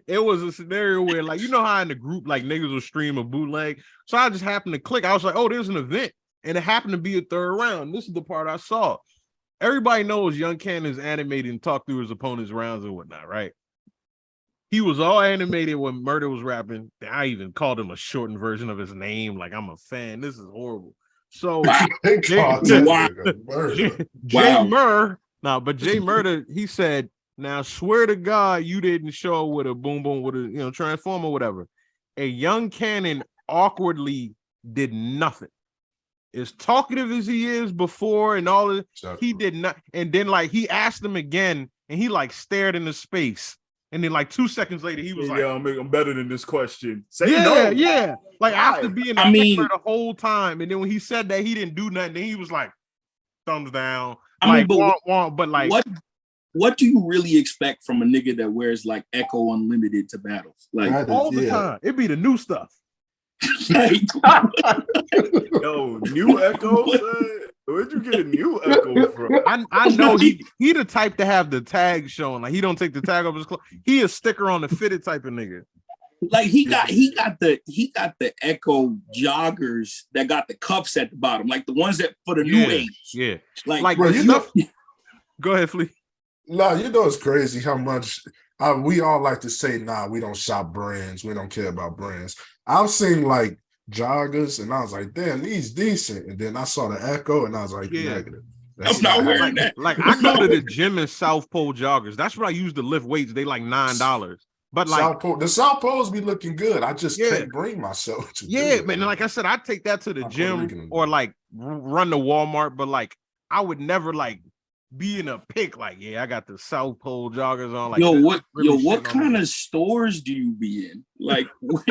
It was a scenario where, like, you know how in the group, like, niggas will stream a bootleg. So I just happened to click. I was like, oh, there's an event. And it happened to be a third round. This is the part I saw. Everybody knows Young Cannon's animated and talked through his opponent's rounds and whatnot, right? He was all animated when Murder was rapping. I even called him a shortened version of his name. Like, I'm a fan. This is horrible. So Jay Murder, he said, now swear to God you didn't show with a boom boom with a transformer or whatever. A Young Cannon awkwardly did nothing. As talkative as he is before and all of it, he did not. And then like he asked him again, and he like stared into space. And then like 2 seconds later, he was like, I'm better than this question. Say no. Yeah. Like after being the whole time, and then when he said that he didn't do nothing, then he was like, thumbs down. But like what do you really expect from a nigga that wears like Echo Unlimited to battles? Like all the time. It'd be the new stuff. Yo, new Echo? Where'd you get a new Echo from? I know he the type to have the tag showing. Like he don't take the tag off his clothes. He a sticker on the fitted type of nigga. Like he got the Echo joggers that got the cuffs at the bottom, like the ones that for the new age. Yeah. Like bro, go ahead, Flea. No, you know it's crazy how much we all like to say, nah, we don't shop brands. We don't care about brands. I've seen like joggers, and I was like, damn, these decent. And then I saw the Echo, and I was like, negative. I'm not wearing that. Like I go to the gym in South Pole joggers. That's what I use to lift weights. They like $9. But like the South Poles be looking good. I just can't bring myself to do it. Man. Like I said, I take that to the gym or like run to Walmart. But like I would never like be in a pic. Like I got the South Pole joggers on. Like what kind of stores do you be in? Like where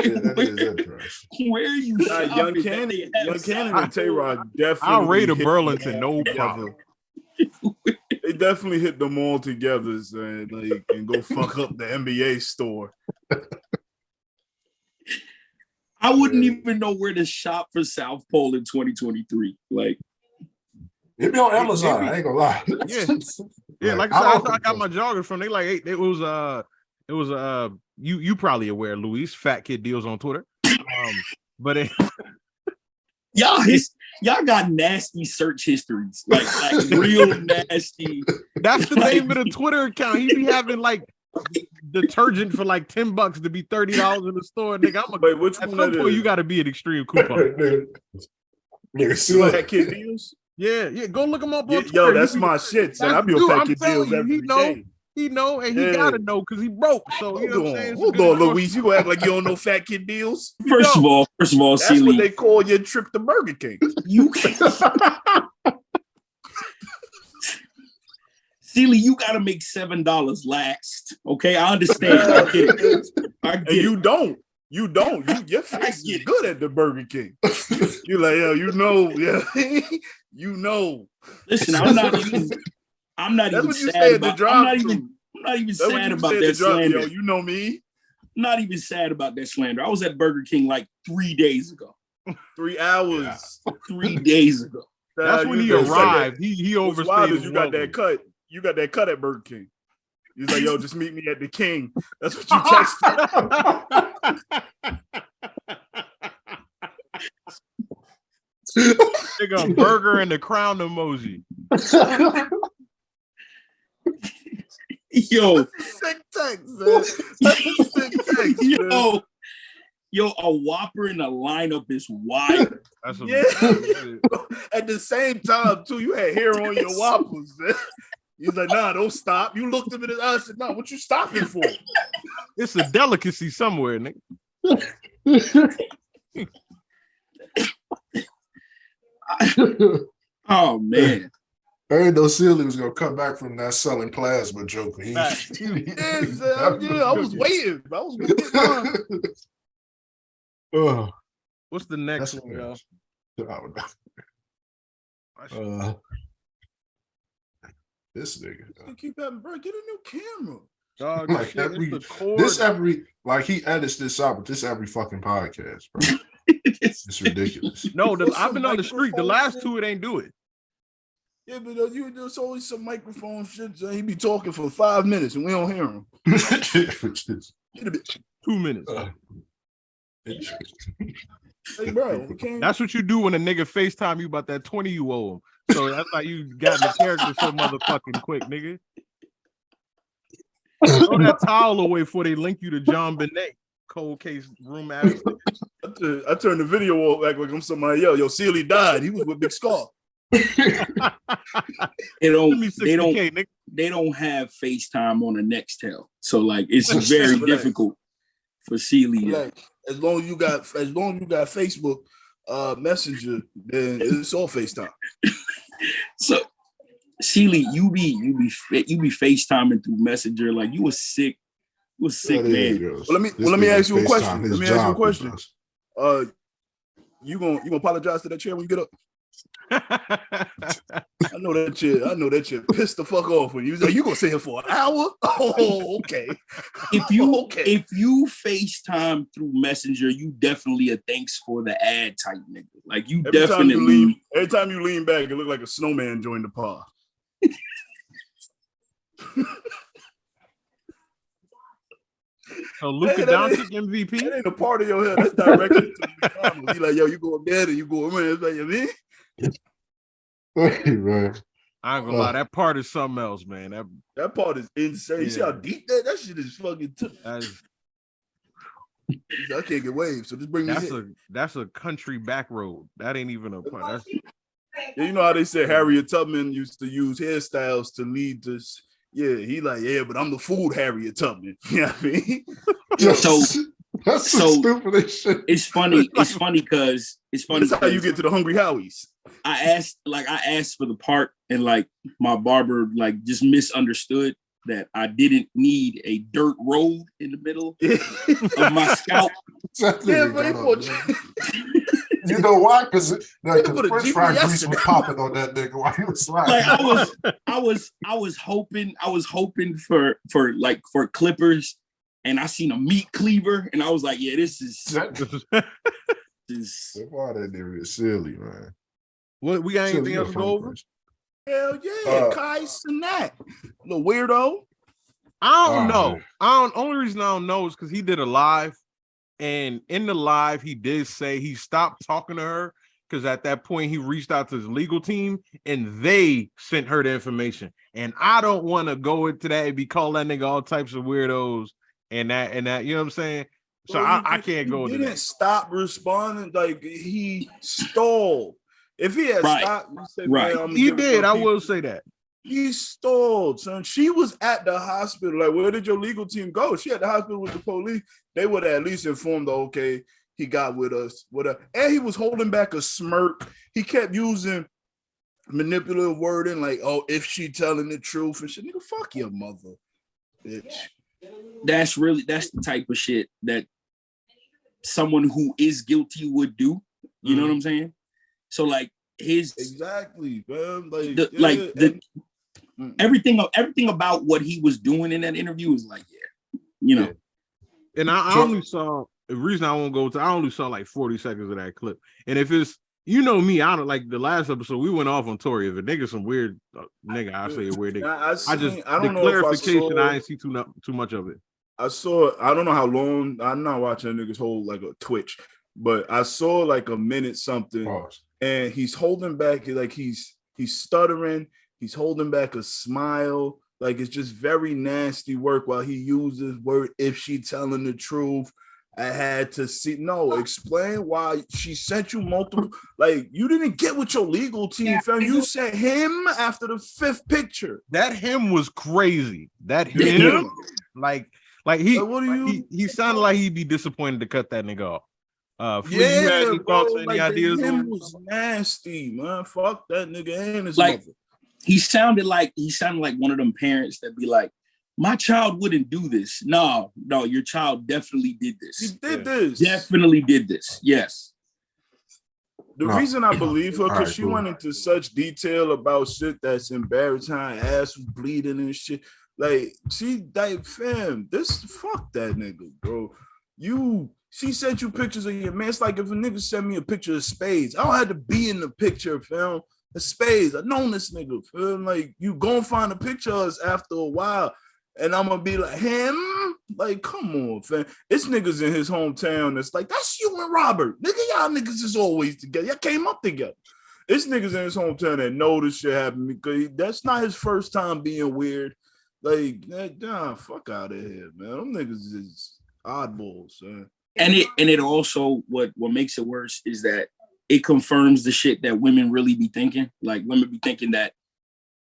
are you? Young Cannon and Tay-Rod definitely. I'll rate a Burlington, no problem. They definitely hit them all together and go fuck up the NBA store. I wouldn't even know where to shop for South Pole in 2023. Like, it be on Amazon. I ain't gonna lie. Like I said, I got my joggers from. They like it was you probably aware, Luis, Fat Kid Deals on Twitter. But y'all got nasty search histories, like real nasty. That's the name of the Twitter account. He be having like detergent for like $10 to be $30 in the store. Nigga, wait, which one of you got to be an extreme coupon. Fat Kid Deals. Yeah, go look him up on Twitter. Yo, that's my shit, son. I be on Fat Kid Deals every day. He know, and he gotta know because he broke. So you know what I'm saying? Hold on, Luis. You gonna act like you don't know Fat Kid Deals? First of all, that's Celie, what they call your trip to Burger King. You Celie, you gotta make $7 last. Okay, I understand. I get it. And you don't. Your face is good at the Burger King. You're like, you know. Listen, I'm not even sad about that slander. Yo, you know me. I'm not even sad about that slander. I was at Burger King like 3 days ago. 3 hours. 3 days ago. That's when he arrived. He overstayed. You got that cut. You got that cut at Burger King. He's like, yo, just meet me at the King. That's what you texted. Nigga, a burger and the crown emoji. Yo, sick text, man. That's a sick text, man. Yo, a Whopper in the lineup is wild. That's At the same time, too, you had hair on your Whoppers, man. He's like, nah, don't stop. You looked him in his eyes and said, nah, what you stopping for? It's a delicacy somewhere, nigga. Oh, man. I heard though Celie was gonna come back from that selling plasma joke. I was waiting. What's the next one, y'all? This nigga. Keep having, bro. Get a new camera. Dog, like he edits this out, but this every fucking podcast, bro. It's ridiculous. No, I've been on the street. The last two, it ain't do it. Yeah, but there's always some microphone shit. He be talking for 5 minutes and we don't hear him. 2 minutes. Hey, bro, that's what you do when a nigga FaceTime you about that 20 you owe him. So that's how you got the character so motherfucking quick, nigga. Throw that towel away before they link you to John Benet, cold case room ass. I turned the video off, act like I'm somebody else. Yo, Celie died. He was with Big Scar. They don't have FaceTime on a Nextel, so like it's very difficult for Celie. Like, as long as you got Facebook Messenger, then it's all FaceTime. So Celie, you be FaceTiming through Messenger like you was sick. You was sick, man. Let me ask you a question. You gonna apologize to that chair when you get up? I know that shit pissed the fuck off when you like, you gonna sit here for an hour? Oh, okay. If you FaceTime through Messenger, you definitely a thanks for the ad type nigga. Like you every time you lean back, it look like a snowman joined the pod. So Luka Doncic MVP? That ain't a part of your head. That's directly to the you like, yo, you go up there and you go, man. It's like, you mean? Right. I ain't gonna lie, that part is something else, man. That part is insane. You see how deep that shit is fucking I can't get waves, so just bring me in. That's a country back road. That ain't even a part. That's you know how they say Harriet Tubman used to use hairstyles to lead this. Yeah, he like, but I'm the food Harriet Tubman. You know what I mean? That's so stupid shit. It's funny. It's funny because That's how you get to the Hungry Howies. I asked for the part, and like my barber like just misunderstood that I didn't need a dirt road in the middle of my scalp. You know why? Because the French fry grease was popping on that nigga while he was sliding. Like I was hoping for clippers, and I seen a meat cleaver, and I was like, yeah, this is. Why that nigga is silly, man. What we got anything else to go over? Hell yeah, Kai Cenat, the weirdo. I don't know. Only reason I don't know is because he did a live, and in the live he did say he stopped talking to her because at that point he reached out to his legal team and they sent her the information. And I don't want to go into that and be calling that nigga all types of weirdos and that you know what I'm saying. So I can't go into that. He didn't stop responding, like he stalled. If he had stopped, he did. I will say that. He stalled, son. She was at the hospital. Like, where did your legal team go? She at the hospital with the police. They would have at least informed her, okay, he got with us. And he was holding back a smirk. He kept using manipulative wording, like, oh, if she telling the truth and shit. Nigga, fuck your mother, bitch. That's the type of shit that someone who is guilty would do. You know what I'm saying? So like exactly, man. Everything about what he was doing in that interview is like, you know. And I only saw the reason I won't go to. I only saw like 40 seconds of that clip. And if it's me, I don't like the last episode. We went off on Tori. If a nigga some weird nigga, I say a weird nigga. I don't know clarification. I ain't see too much of it. I don't know how long. I'm not watching niggas hold like a Twitch, but I saw like a minute something. Pause. And he's holding back, like he's stuttering. He's holding back a smile. Like it's just very nasty work while he uses word. If she telling the truth, I had to see. No, explain why she sent you multiple. Like you didn't get with your legal team, fam. You sent him after the 5th picture. That him was crazy. That him, like he sounded like he'd be disappointed to cut that nigga off. You had any thoughts, any ideas? Him was nasty, man. Fuck that nigga and his mother. He sounded like one of them parents that be like, my child wouldn't do this. No, your child definitely did this. He did this. Definitely did this. Yes. The reason I believe her, because she went into such detail about shit that's embarrassing. Her ass was bleeding and shit. Like, fam, fuck that nigga, bro. She sent you pictures of your man. It's like if a nigga sent me a picture of Spades. I don't have to be in the picture, fam. The Spades. I known this nigga, fam. Like, you gonna find a picture of us after a while. And I'm gonna be like, him? Like, come on, fam. It's niggas in his hometown that's like, that's you and Robert. Nigga, y'all niggas is always together. Y'all came up together. It's niggas in his hometown that know this shit happened because that's not his first time being weird. Like, fuck out of here, man. Them niggas is oddballs, man. And it also what makes it worse is that it confirms the shit that women really be thinking. Like women be thinking that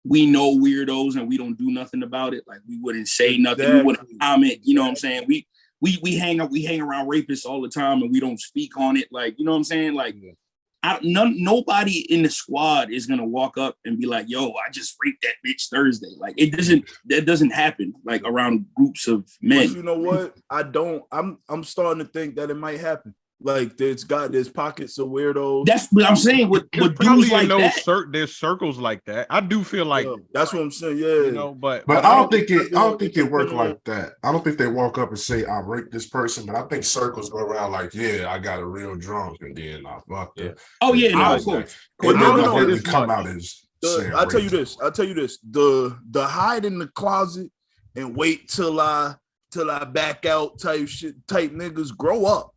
we know weirdos and we don't do nothing about it. Like we wouldn't say nothing, we wouldn't comment. You know what I'm saying? We hang around rapists all the time and we don't speak on it. Like, you know what I'm saying? Like nobody in the squad is gonna walk up and be like, yo, I just raped that bitch Thursday. Like that doesn't happen like around groups of men. But you know what? I'm starting to think that it might happen. Like there's pockets of weirdos. That's what I'm saying. With dudes like that, there's circles like that. I do feel like that's what I'm saying. Yeah, you know, but I don't think it worked like that. I don't think they walk up and say I raped this person, but I think circles go around like, yeah, I got a real drunk and then I fucked her. Oh yeah, no, of course. And then they'll really come out as I'll tell you this. The hide in the closet and wait till I back out type niggas grow up.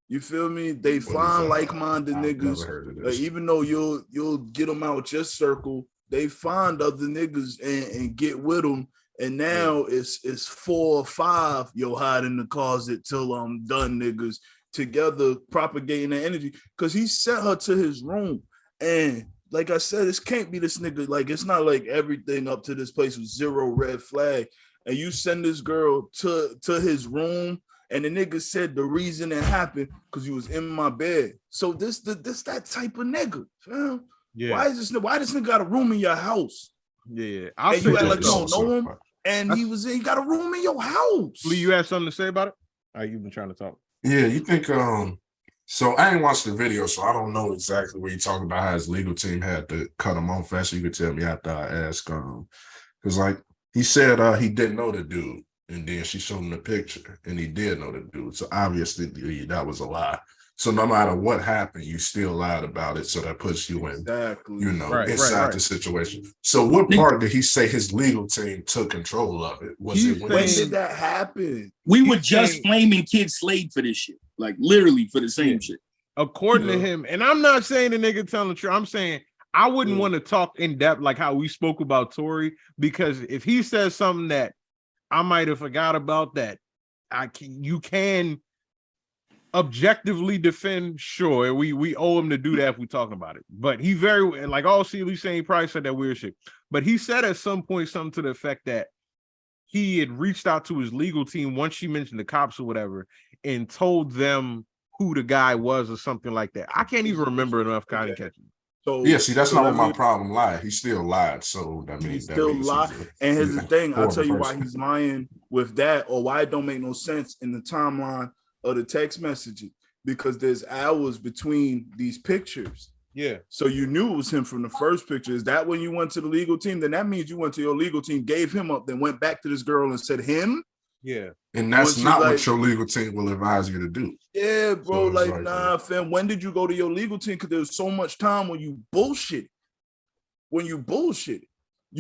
You feel me? They find like-minded niggas. Even though you'll get them out your circle, they find other niggas and get with them. And now it's 4 or 5 yo hide in the closet till I'm done niggas together propagating the energy. Cause he sent her to his room. And like I said, this can't be this nigga. Like, it's not like everything up to this place was 0 red flag. And you send this girl to his room, and the nigga said the reason it happened because you was in my bed. So this that type of nigga, fam. Yeah. Why this nigga got a room in your house? Yeah. And you act like you don't know him, and he got a room in your house. Lee, you have something to say about it? You've been trying to talk. Yeah, you think so I ain't watched the video, so I don't know exactly what you're talking about, how his legal team had to cut him off fast. So you could tell me after I ask because like he said he didn't know the dude, and then she showed him the picture, and he did know the dude. So obviously that was a lie. So no matter what happened, you still lied about it. So that puts you in, inside the situation. So what part did he say his legal team took control of it? When did that happen? We were just flaming Kid Slade for this shit. Like literally for the same shit. According to him, and I'm not saying the nigga telling the truth. I'm saying I wouldn't want to talk in depth like how we spoke about Tory, because if he says something that I might have forgot about that you can objectively defend, sure, we owe him to do that if we're talking about it. But he very, like all CLE saying, he probably said that weird shit. But he said at some point something to the effect that he had reached out to his legal team once she mentioned the cops or whatever and told them who the guy was or something like that. I can't even remember enough kind of catching. So yeah, see, that's not what my problem lied. He still lied. So that means he still lied. And here's the thing, I'll tell you why he's lying with that, or why it don't make no sense in the timeline of the text messages, because there's hours between these pictures. Yeah. So you knew it was him from the first picture. Is that when you went to the legal team? Then that means you went to your legal team, gave him up, then went back to this girl and said him. Yeah. And that's not what your legal team will advise you to do. Yeah, bro. So nah, fam. When did you go to your legal team? Because there was so much time when you bullshit. You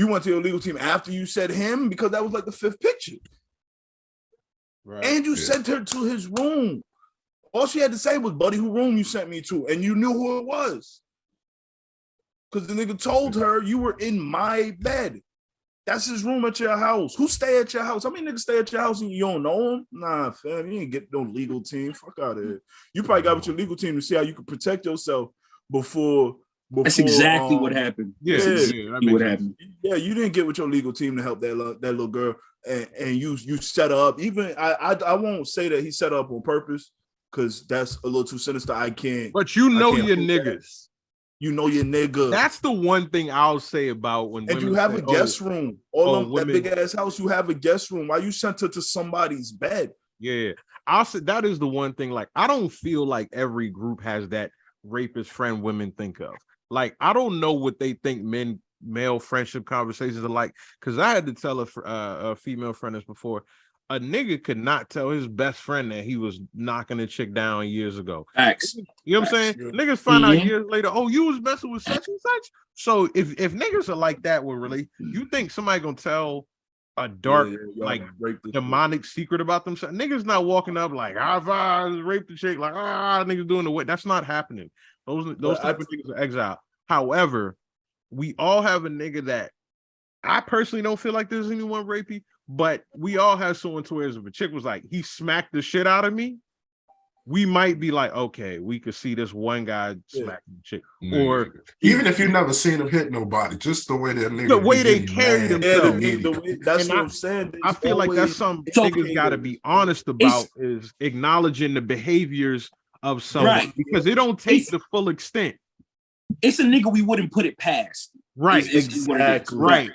went to your legal team after you said him, because that was like the 5th picture. Right. And you sent her to his room. All she had to say was, buddy, who room you sent me to? And you knew who it was. Because the nigga told her you were in my bed. That's his room at your house. Who stay at your house? How many niggas stay at your house and you don't know him? Nah, fam, you ain't get no legal team. Fuck out of here. You probably got with your legal team to see how you could protect yourself before that's exactly what happened. Yeah, what happened. Yeah, you didn't get with your legal team to help that little girl, and you set her up. Even I won't say that he set her up on purpose, because that's a little too sinister. I can't. But you know your niggas. You know your nigga. That's the one thing I'll say about when. And you have a guest room. That big ass house, you have a guest room. Why you sent her to somebody's bed? Yeah, I'll say that is the one thing. Like, I don't feel like every group has that rapist friend women think of. Like, I don't know what they think male friendship conversations are like, because I had to tell a female friend this before. A nigga could not tell his best friend that he was knocking a chick down years ago. Facts. You know what I'm saying? Yeah. Niggas find out years later, oh, you was messing with such and such. So if niggas are like that, you think somebody gonna tell a dark, demonic secret about themselves? Niggas not walking up like, I raped the chick, like, niggas doing the way. That's not happening. Those type of niggas are exiled. However, we all have a nigga that I personally don't feel like there's anyone rapey, but we all have someone to where if a chick was like, he smacked the shit out of me, we might be like, okay, we could see this one guy smacking the chick. Or even if you've never seen him hit nobody, just the way that nigga, the way they carry themselves. That's what I'm saying. I feel like that's something niggas got to be honest about, is acknowledging the behaviors of someone, because it don't take the full extent. It's a nigga we wouldn't put it past. Right, exactly. Right.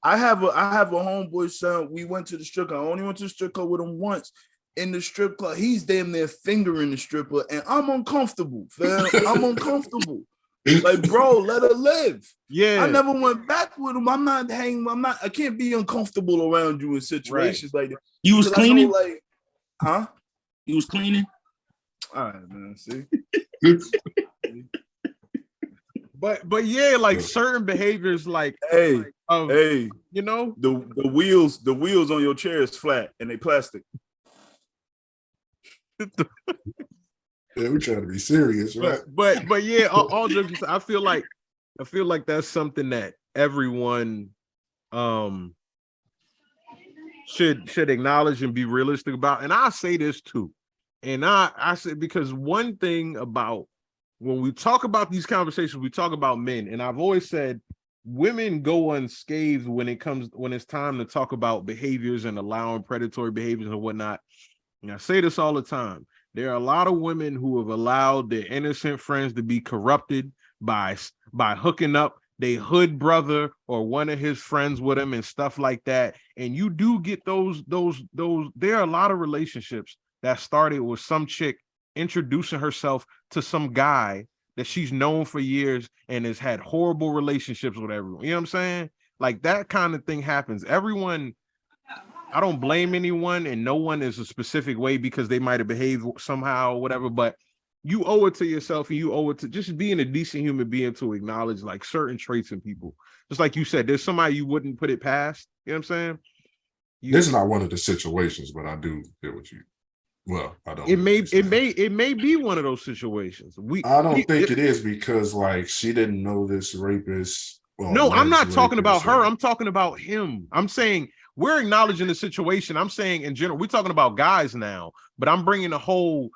I have a homeboy son. We went to the strip club. I only went to the strip club with him once. In the strip club, he's damn near fingering the stripper, and I'm uncomfortable, fam. I'm uncomfortable. Like, bro, let her live. Yeah. I never went back with him. I can't be uncomfortable around you in situations like that. You was cleaning? Huh? You was cleaning? All right, man. See? But yeah, like certain behaviors, like you know, the wheels on your chair is flat and they plastic. Yeah, we're trying to be serious, right? But yeah, all jokes aside, I feel like I feel like that's something that everyone should acknowledge and be realistic about. And I say this too. And I say, because one thing about when we talk about these conversations, we talk about men, and I've always said women go unscathed when it's time to talk about behaviors and allowing predatory behaviors and whatnot. And I say this all the time. There are a lot of women who have allowed their innocent friends to be corrupted by hooking up their hood brother or one of his friends with him and stuff like that. And you do get those. There are a lot of relationships that started with some chick introducing herself to some guy that she's known for years and has had horrible relationships with everyone. You know what I'm saying? Like that kind of thing happens. Everyone, I don't blame anyone, and no one is a specific way because they might have behaved somehow or whatever, but you owe it to yourself and you owe it to just being a decent human being to acknowledge like certain traits in people. Just like you said, there's somebody you wouldn't put it past. You know what I'm saying? This is not one of the situations, but I do get what you. Well, I don't. It may be one of those situations. I don't think it is because like she didn't know this rapist. No, I'm not talking about her. I'm talking about him. I'm saying we're acknowledging the situation. I'm saying in general, we're talking about guys now, but I'm bringing the whole.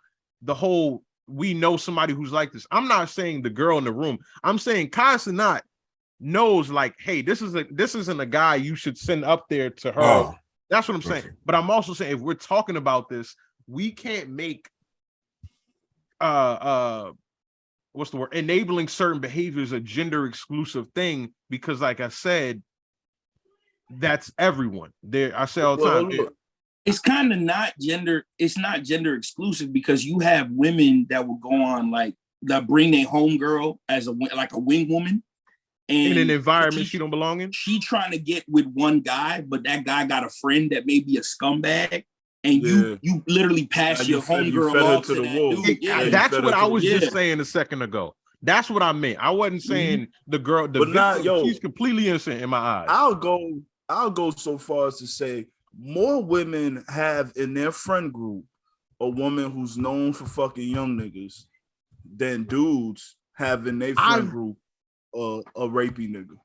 We know somebody who's like this. I'm not saying the girl in the room. I'm saying Kai Cenat knows like, hey, this isn't a guy you should send up there to her. Oh, that's what I'm saying. But I'm also saying if we're talking about this, we can't make what's the word? Enabling certain behaviors a gender exclusive thing because, like I said, that's everyone. There, I say all the time. It's kind of not gender. It's not gender exclusive because you have women that will go on like that bring their homegirl as a wing woman, and in an environment she don't belong in. She trying to get with one guy, but that guy got a friend that may be a scumbag. And you literally pass your homegirl off to the dude. Yeah, that's what I was just saying a second ago. That's what I meant. I wasn't saying the girl, she's completely innocent in my eyes. I'll go so far as to say more women have in their friend group a woman who's known for fucking young niggas than dudes have in their friend group a rapey nigga.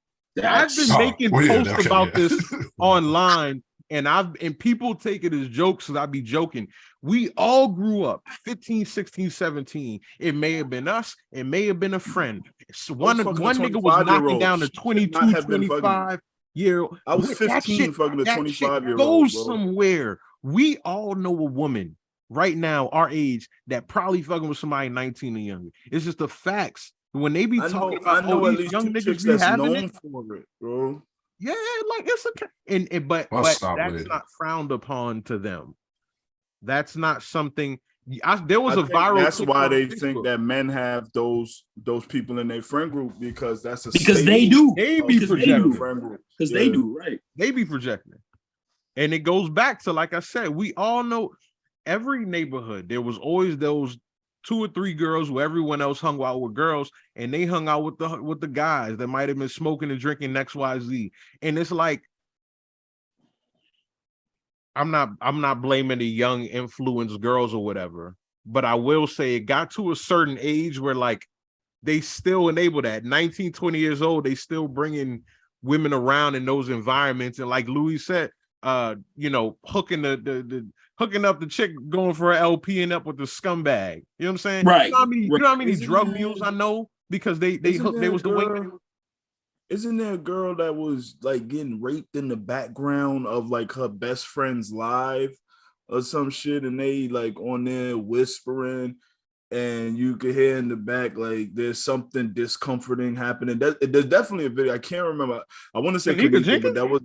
I've been making posts about this online. And people take it as jokes, because I be joking. We all grew up 15, 16, 17. It may have been us. It may have been a friend. One nigga was knocking down a 22, 25-year-old. I was 15 fucking a 25-year-old. Goes somewhere. We all know a woman right now, our age, that probably fucking with somebody 19 or younger. It's just the facts. When they be talking about these young niggas be having it, for it, bro. Yeah, like it's okay, but that's not frowned upon to them. That's not something. There was a viral. That's why they think that men have those people in their friend group because that's because they do. They be projecting because they do, right? They be projecting, and it goes back to, like I said, we all know every neighborhood there was always those 2 or 3 girls who everyone else hung out with girls, and they hung out with the guys that might have been smoking and drinking XYZ. And it's like, I'm not blaming the young influenced girls or whatever, but I will say it got to a certain age where like they still enable that 19, 20 years old, they still bringing women around in those environments. And like Louis said, hooking up the chick going for an LP and up with the scumbag. You know what I'm saying? Right. You know how many drug mules I know because they was the wing. Isn't there a girl that was like getting raped in the background of like her best friend's live or some shit, and they like on there whispering, and you could hear in the back like there's something discomforting happening. There's definitely a video. I can't remember. I want to say Kanika, but that was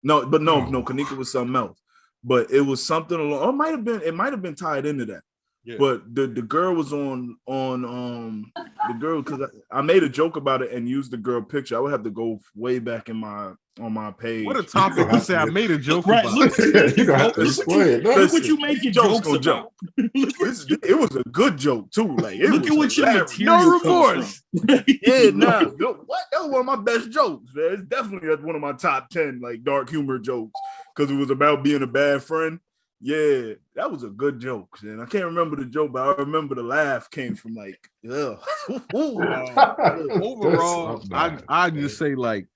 no, Kanika was something else. But it was something along. It might have been tied into that. Yeah. But the girl was on the girl, because I made a joke about it and used the girl picture. I would have to go way back on my page. What a topic to say! I made a joke right, about. Look what you make your jokes about. Joke. It was a good joke too. Like look at what your material. No remorse. Yeah, nah. What? That was one of my best jokes, man. It's definitely one of my top 10 like dark humor jokes because it was about being a bad friend. Yeah, that was a good joke, and I can't remember the joke, but I remember the laugh came from like, yeah. Overall, I just say like,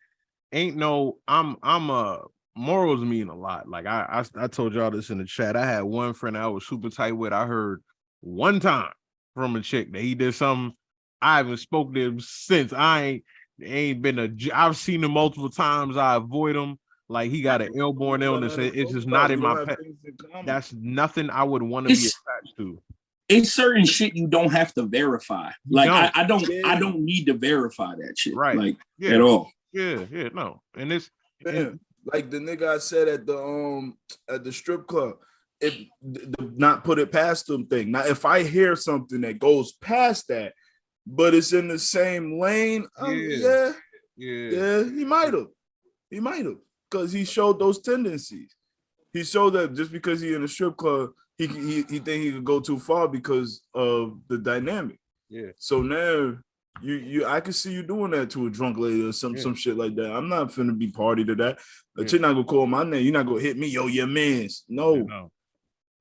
ain't no. I'm a morals mean a lot. Like I told y'all this in the chat. I had one friend I was super tight with. I heard one time from a chick that he did something. I haven't spoken to him since. Ain't been I've seen him multiple times. I avoid him. Like he got an airborne illness. It's just not in my pet. That's nothing I would want to be attached to. It's certain shit you don't have to verify. Like I don't need to verify that shit. Right. Like at all. Yeah, no. And it's like the nigga I said at the strip club, if not put it past them thing. Now, if I hear something that goes past that, but it's in the same lane, yeah, he might have. Because he showed those tendencies. He showed that just because he in a strip club, he think he could go too far because of the dynamic. Yeah. So now I can see you doing that to a drunk lady or some shit like that. I'm not finna be party to that. You're not gonna call my name. You're not gonna hit me, yo, your man's. No.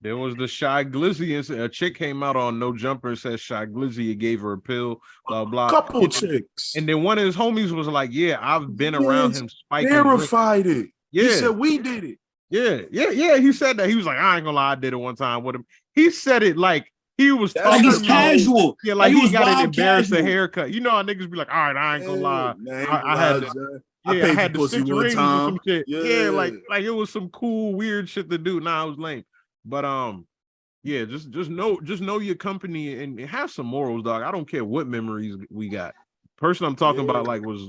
There was the Shy Glizzy incident. A chick came out on No Jumper and said Shy Glizzy gave her a pill, blah blah. Couple chicks. And then one of his homies was like, "Yeah, I've been around him spiking." Verified it. Yeah, he said we did it. Yeah. He said that. He was like, "I ain't gonna lie, I did it one time with him." He said it like he was like it's casual. Yeah, like he got an embarrassing haircut. You know how niggas be like, "All right, I ain't gonna lie, I had the 6 rings or some shit." Yeah, like it was some cool weird shit to do. Nah, it was lame. But just know your company and have some morals, dog. I don't care what memories we got. Person I'm talking about like was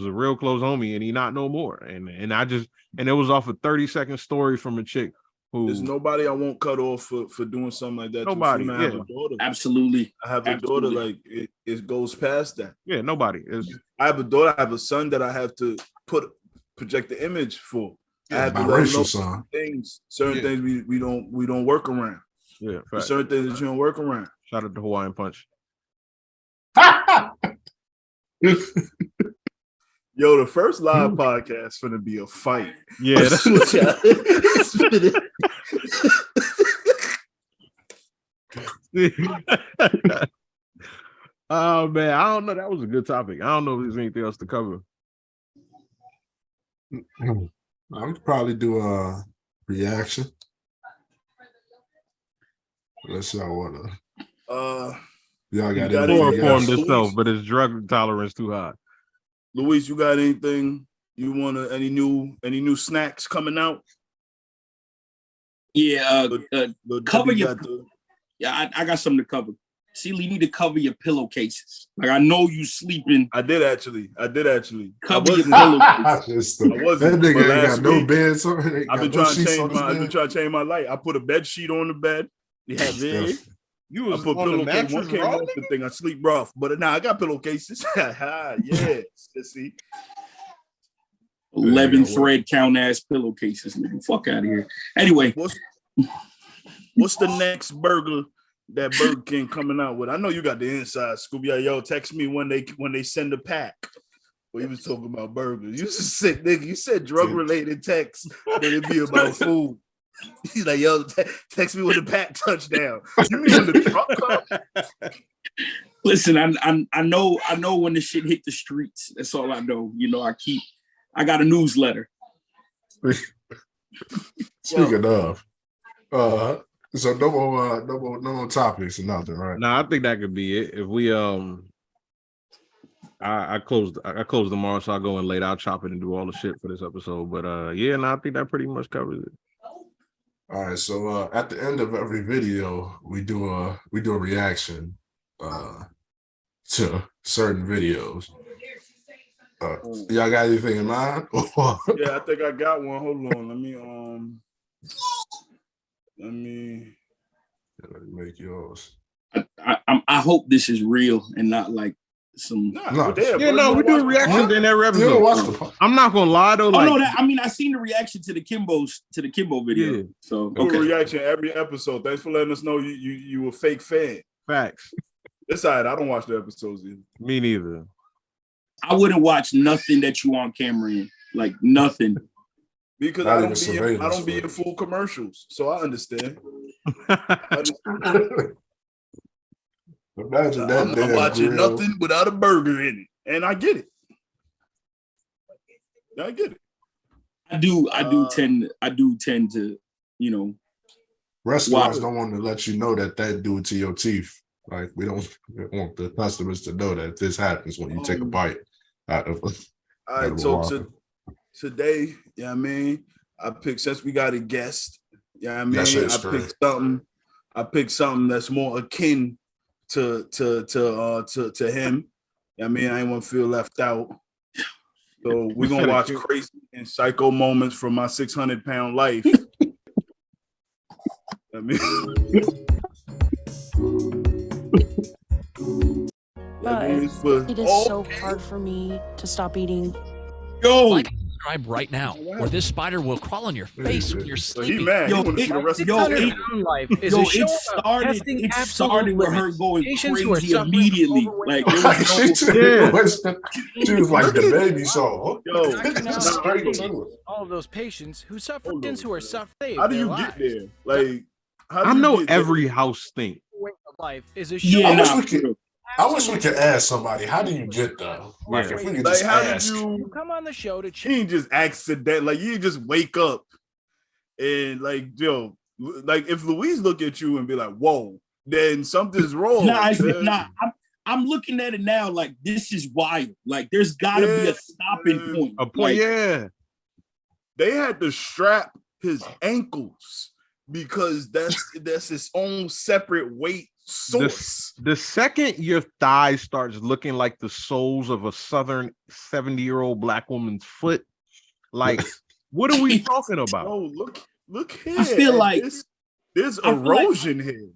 a real close homie, and he not no more. And it was off a 30-second story from a chick who there's nobody I won't cut off for doing something like that. Nobody. I have a daughter. Absolutely. I have a daughter. Like it goes past that. Yeah, nobody is. I have a daughter. I have a son that I have to project the image for. I have to let know certain things we don't work around. Yeah, certain things that you don't work around. Shout out to Hawaiian Punch. Yo, the first live podcast finna be a fight. Yeah, that's oh man, I don't know. That was a good topic. I don't know if there's anything else to cover. I would probably do a reaction. Unless y'all wanna. Y'all got anything informed itself, but his drug tolerance too high. Luis, you got anything you wanna? Any new snacks coming out? Yeah, cover your. Yeah, I got something to cover. See, you need to cover your pillowcases. Like I know you sleeping. I did actually. Cover your pillowcases. That nigga ain't got no bed. I've been trying to change my light. I put a bed sheet on the bed. Yeah, you was I put on the mattress. One came off the thing. I sleep rough, but now I got pillowcases. Yeah, see. 11 thread count ass pillowcases. Man, fuck out of here. Anyway, what's the next burger that Burger King coming out with? I know you got the inside scoop. Yo, text me when they send a pack. Well, he was talking about burgers. You just sick nigga. You said drug related text, but it'd be about food. He's like, yo, text me when the pack touchdown. You mean when the truck comes? Listen, I know when the shit hit the streets. That's all I know. You know, I got a newsletter. Speaking of, so no more topics or nothing, right? Nah, I think that could be it. If we I closed tomorrow, so I'll go in late. I'll chop it and do all the shit for this episode. But I think that pretty much covers it. All right, so at the end of every video, we do a reaction to certain videos. Y'all got anything in mind? Yeah, I think I got one. Hold on, let me make yours. I hope this is real and not like some. We do a reaction in every episode. I'm not gonna lie though. I seen the reaction to the Kimbo video. Yeah. So do a reaction every episode. Thanks for letting us know you a fake fan. Facts. This side, I don't watch the episodes either. Me neither. I wouldn't watch nothing that you on camera in. Like nothing. Because Not I even don't surveillance be in footage. full commercials, so I understand. Imagine I'm that not damn watching grill. nothing without a burger in it, and I get it. I get it. I do tend to, you know, Restaurants watch. don't want to let you know that do it to your teeth. Like we don't want the customers to know that this happens when you take a bite out of. All right, so today, I mean, I picked since we got a guest. I mean, I picked something that's more akin to him. I mean, I ain't want to feel left out. So we're gonna watch crazy and psycho moments from my 600-pound life. I mean, but it is so hard for me to stop eating. Yo, like and subscribe right now, or this spider will crawl on your face when you're sleeping. It started with her going crazy immediately. Like there was she was like the baby soul. All of those patients who suffer who are suffering. How do you get there? Like, I know every house thing. Life is a I wish we could ask somebody, how do you get there? Like, if we could just ask. You come on the show to you ain't just accident, like you just wake up and like, yo, like if Louise look at you and be like, whoa, then something's wrong. I'm looking at it now like this is wild. Like there's gotta be a stopping point. A point, yeah. They had to strap his ankles because that's his own separate weight source. The second your thigh starts looking like the soles of a southern 70-year-old black woman's foot, like what are we talking about? Oh, look here. I feel like there's erosion here.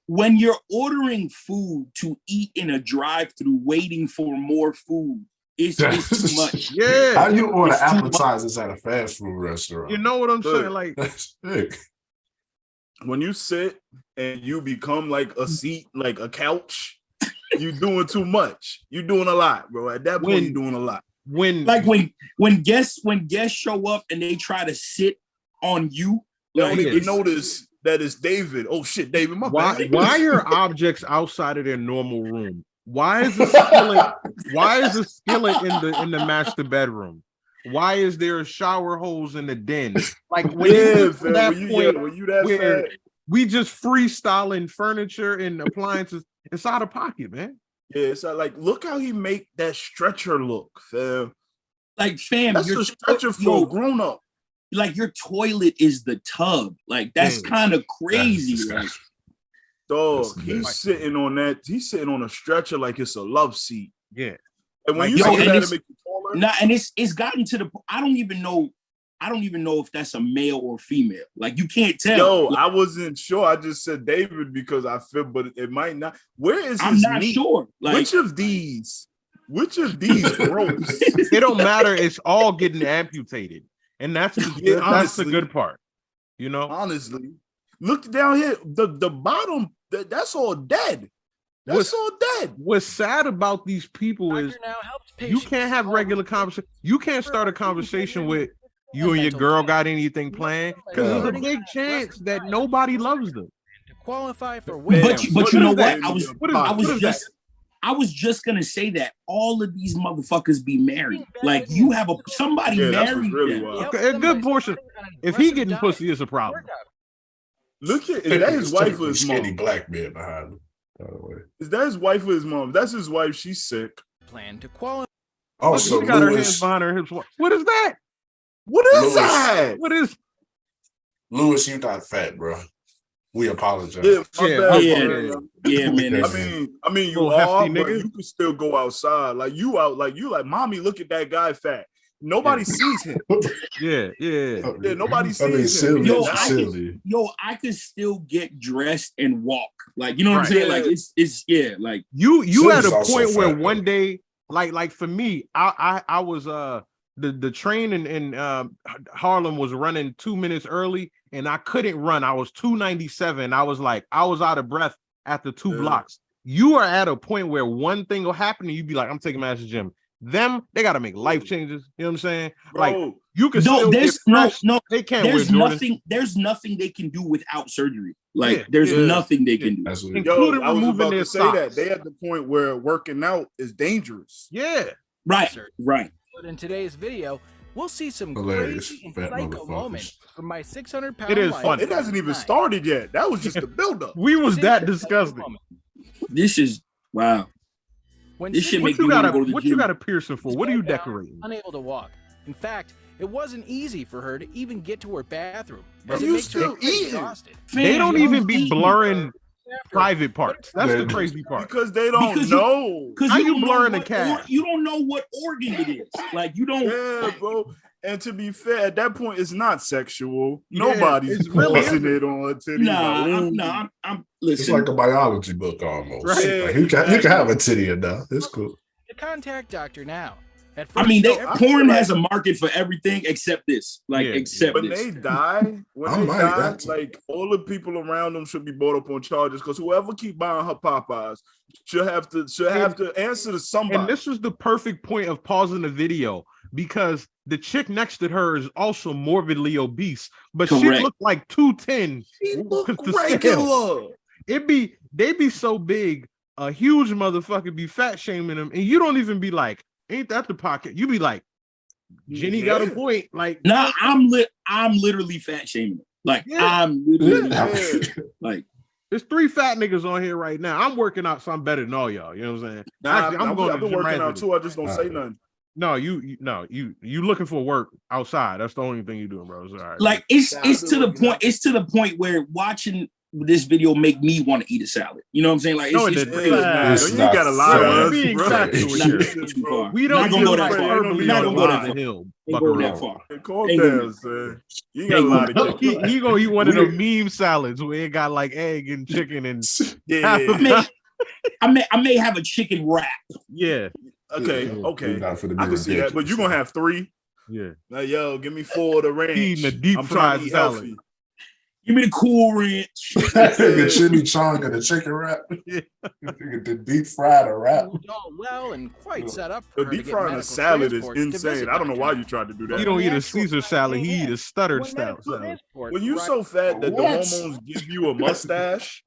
When you're ordering food to eat in a drive-through, waiting for more food, it's too much. Yeah. How you order appetizers at a fast food restaurant? You know what I'm saying? Like, when you sit and you become like a seat, like a couch, you doing too much. You doing a lot, bro. At that point, you're doing a lot. When guests show up and they try to sit on you, they don't even notice that it's David. Oh shit, David, my bad. Why are objects outside of their normal room? Why is the skillet? Why is the skillet in the master bedroom? Why is there a shower hose in the den? Like when we just freestyling furniture and appliances, it's out of pocket, man. Yeah, it's like look how he make that stretcher look, fam. Like fam, that's a stretcher for a grown up. Like your toilet is the tub. Like that's kind of crazy. Like, dog, he's sitting on that. He's sitting on a stretcher like it's a love seat. Yeah. And when you say that, it makes you taller. Nah, and it's gotten to the. I don't even know if that's a male or female. Like you can't tell. Yo, I wasn't sure. I just said David because I feel, but it might not. Where is his I'm not meat? sure. Like, which of these gross? It don't matter. It's all getting amputated, and that's the good part. You know, honestly, look down here. The bottom. That's all dead. That's all dead. What's sad about these people is you can't have regular conversation. You can't start a conversation with you and your girl got anything planned because there's a big chance that nobody loves them. To qualify for but you know what? I was just gonna say that all of these motherfuckers be married. Like you have somebody married. Really a good portion. If he getting pussy, it's a problem. Look at is that his wife or his mom? Skinny black man behind him. Is that his wife or his mom? That's his wife. She's sick. Plan to qualify. Oh, so she got her hands behind her hips. What is that? What is that? What is? Lewis, you not fat, bro. We apologize. Yeah, man. I mean, you are, but you can still go outside. Like you like, mommy, look at that guy fat. Nobody sees him. Yeah. Nobody sees him. I could still get dressed and walk. Like, you know what I'm saying? Like it's like you at a point where one day, like for me, I was the train in Harlem was running 2 minutes early and I couldn't run. I was 297. I was out of breath after 2 blocks. You are at a point where one thing will happen and you'd be like, I'm taking my ass to the gym. They got to make life changes. You know what I'm saying? Bro, like You can no, still there's get fresh. no. They can't There's wear Jordans. nothing. There's nothing they can do without surgery. Like Yeah, there's yeah. nothing they can do. That's what Including I was removing about their to say socks. that they at the point where working out is dangerous. Yeah. Right. Right. But in today's video, we'll see some Hilarious, crazy and fat psycho motherfuckers. moments from my 600-pound It is life. funny. It hasn't even started yet. That was just the buildup. We was Cindy that had a psycho disgusting. moment. This is wow. When This shit Cindy make What you me wanna got go to the what gym. you got a piercing for? was What are you bent down, decorating? Unable to walk. In fact, it wasn't easy for her to even get to her bathroom. Bro, As it you makes her still eating. exhausted. They don't even be blurring After- private parts. That's the Yeah. crazy part. Because they don't Because you- know. Because How you you don't know blurring the what cat? you don't know what organ it is. Like you don't. Yeah, bro. And to be fair, at that point, it's not sexual. Yeah, Nobody's it's really pausing isn't. it on titties. Nah, like, I'm, ooh. nah, I'm It's listen. like a biology book almost. Right. Like, you can have a titty enough. It's cool. To contact doctor now. At I first, mean, every- porn has a market for everything except this. Like, Yeah, except When this. they die, I might have to. like all the people around them should be brought up on charges because whoever keep buying her Popeyes should have to answer to somebody. And this is the perfect point of pausing the video because the chick next to her is also morbidly obese, but she Correct. looked like 210. She look to scale. regular. They be so big, a huge motherfucker be fat shaming them, and you don't even be like, ain't that the pocket? You be like, Jenny got a point. Like, Nah, I'm literally fat shaming it. Like, Yeah. I'm literally Yeah. like, there's 3 fat niggas on here right now. I'm working out, so I'm better than all y'all. You know what I'm saying? Nah, Actually, I'm going I've to been gym working out regularly. too. I just don't say nothing. No, you looking for work outside. That's the only thing you doing, bro. It's all right. like it's Nah, it's I've to been the working point. out. It's to the point where watching this video make me want to eat a salad. You know what I'm saying? Like, No, it's, it it's didn't. crazy. Nah, It's you not gotta lie to fair. We're us, being bro. factual Nah, here. it's too far. We don't Not gonna use go that far. hyperbole Not on gonna the go line that of far. hill. Ain't going that Buckaroo. far. Calm Ain't down, gonna- son. You Ain't got a lot gonna- of kick. He gonna eat one of Weird. them meme salads where it got like egg and chicken and Yeah. I may have a chicken wrap. yeah, Okay. You're Okay. not finna be I can see that, but you're gonna have 3. yeah. Like, yo, give me 4 of the ranch. Eating a deep I'm trying to fried eat salad. healthy. Give me the Cool Ranch. the chimichanga, the chicken wrap, Yeah. the deep fried wrap. moved all well and quite set up for The her to deep get frying a medical salad is transport to insane. visit I don't know Dr. why Now. you tried to do He that. don't When eat the a actual Caesar time salad. He came eat a in, stutter when style medical salad. transport When you arrived- so fat that the What? hormones give you a mustache,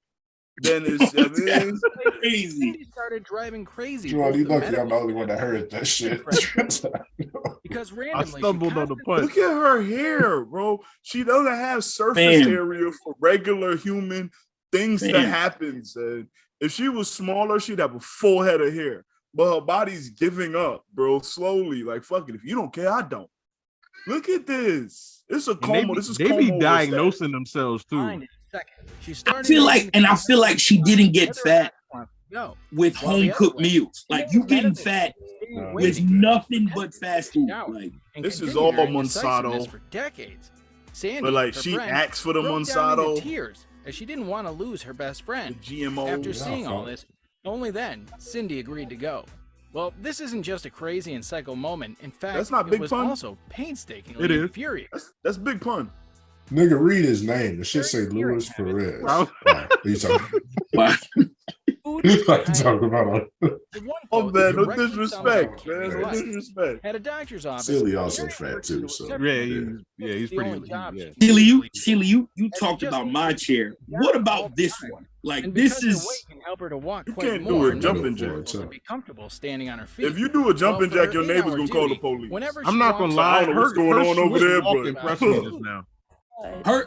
then it's I mean, Crazy. Cindy started driving crazy. Joel, both you the lucky I'm the medical only one that heard that shit. because I randomly she stumbled on the constantly- punch. look at her hair, bro. She doesn't have surface Fam. area for regular human things to Fam. happen. Son. If she was smaller, she'd have a full head of hair. But her body's giving up, bro, slowly. Like, fuck it. If you don't care, I don't. Look at this. It's a And coma. This is they coma be over diagnosing themselves too. Find it in a second. She I started feel like, using and I feel like she didn't get whether or fat not she wants to go. with Well, the home other cooked way, meals. Like you getting medical fat stayed with with waiting nothing but fast food. Like and This is continued all her indecisiveness Monsanto. for decades. Sandy, But like her she friend, asked for the broke down into Monsanto, tears as she didn't want to lose her best the friend. GMO. After yeah, seeing all fuck. this, only then Cindy agreed to go. Well, this isn't just a crazy and psycho moment. In fact, That's not it Big was Pun. also painstakingly It is. infuriating. That's big pun. Nigga, read his name. The shit say Luis Perez. Wow. Wow. You talking, wow. Food you behind talking about the one Oh quote man, that no directly sums disrespect, up man. Carrie's No life. disrespect. At a doctor's office, Silly also Carrie fat worked too, into a so separate Yeah, room. he's The pretty. only job Yeah. she usually Sheila, you And talked she just about my needed chair. to What all about the this time. one? Like And this because is her weight can help her to walk You quite can't do more, a jumping and jack. able to be comfortable standing on her feet. If you do a jumping Well, for jack, your her neighbor's 8-hour gonna call the duty, police. whenever I'm she not gonna walks lie. I don't know what's going on over there, walk but- impressed me just now. her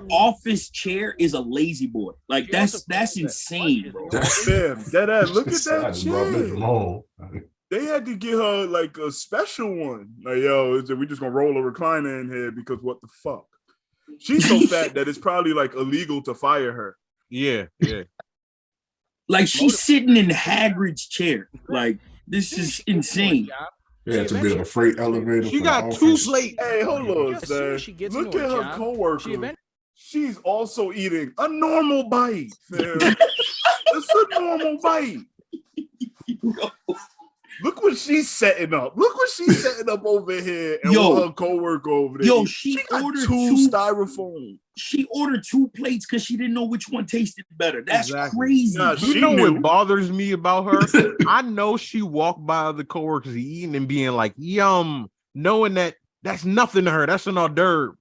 office chair is a lazy boy. Like She also that's said that insane, bro. Damn, that look at I that just brought Big chair. home. They had to get her like a special one. Like, yo, we just gonna roll a recliner in here because what the fuck? She's so fat that it's probably like illegal to fire her. Yeah. Like she's sitting in Hagrid's chair. Like this is insane. They had to build a freight elevator. She for got the 2 office. plates. Hey, hold on, Just as soon son. as she gets Look into at her her job, she coworker. eventually She's also eating a normal bite, fam. It's a normal bite. Look what she's setting up. Look what she's setting up over here and Yo. what her coworker over there. Yo, eat. she got ordered two two- styrofoam. She ordered 2 plates because she didn't know which one tasted better. That's Exactly. crazy. Nah, You She know knew. what bothers me about her? I know she walked by other coworkers eating and being like, "Yum, knowing that that's nothing to her. That's an hors d'oeuvre.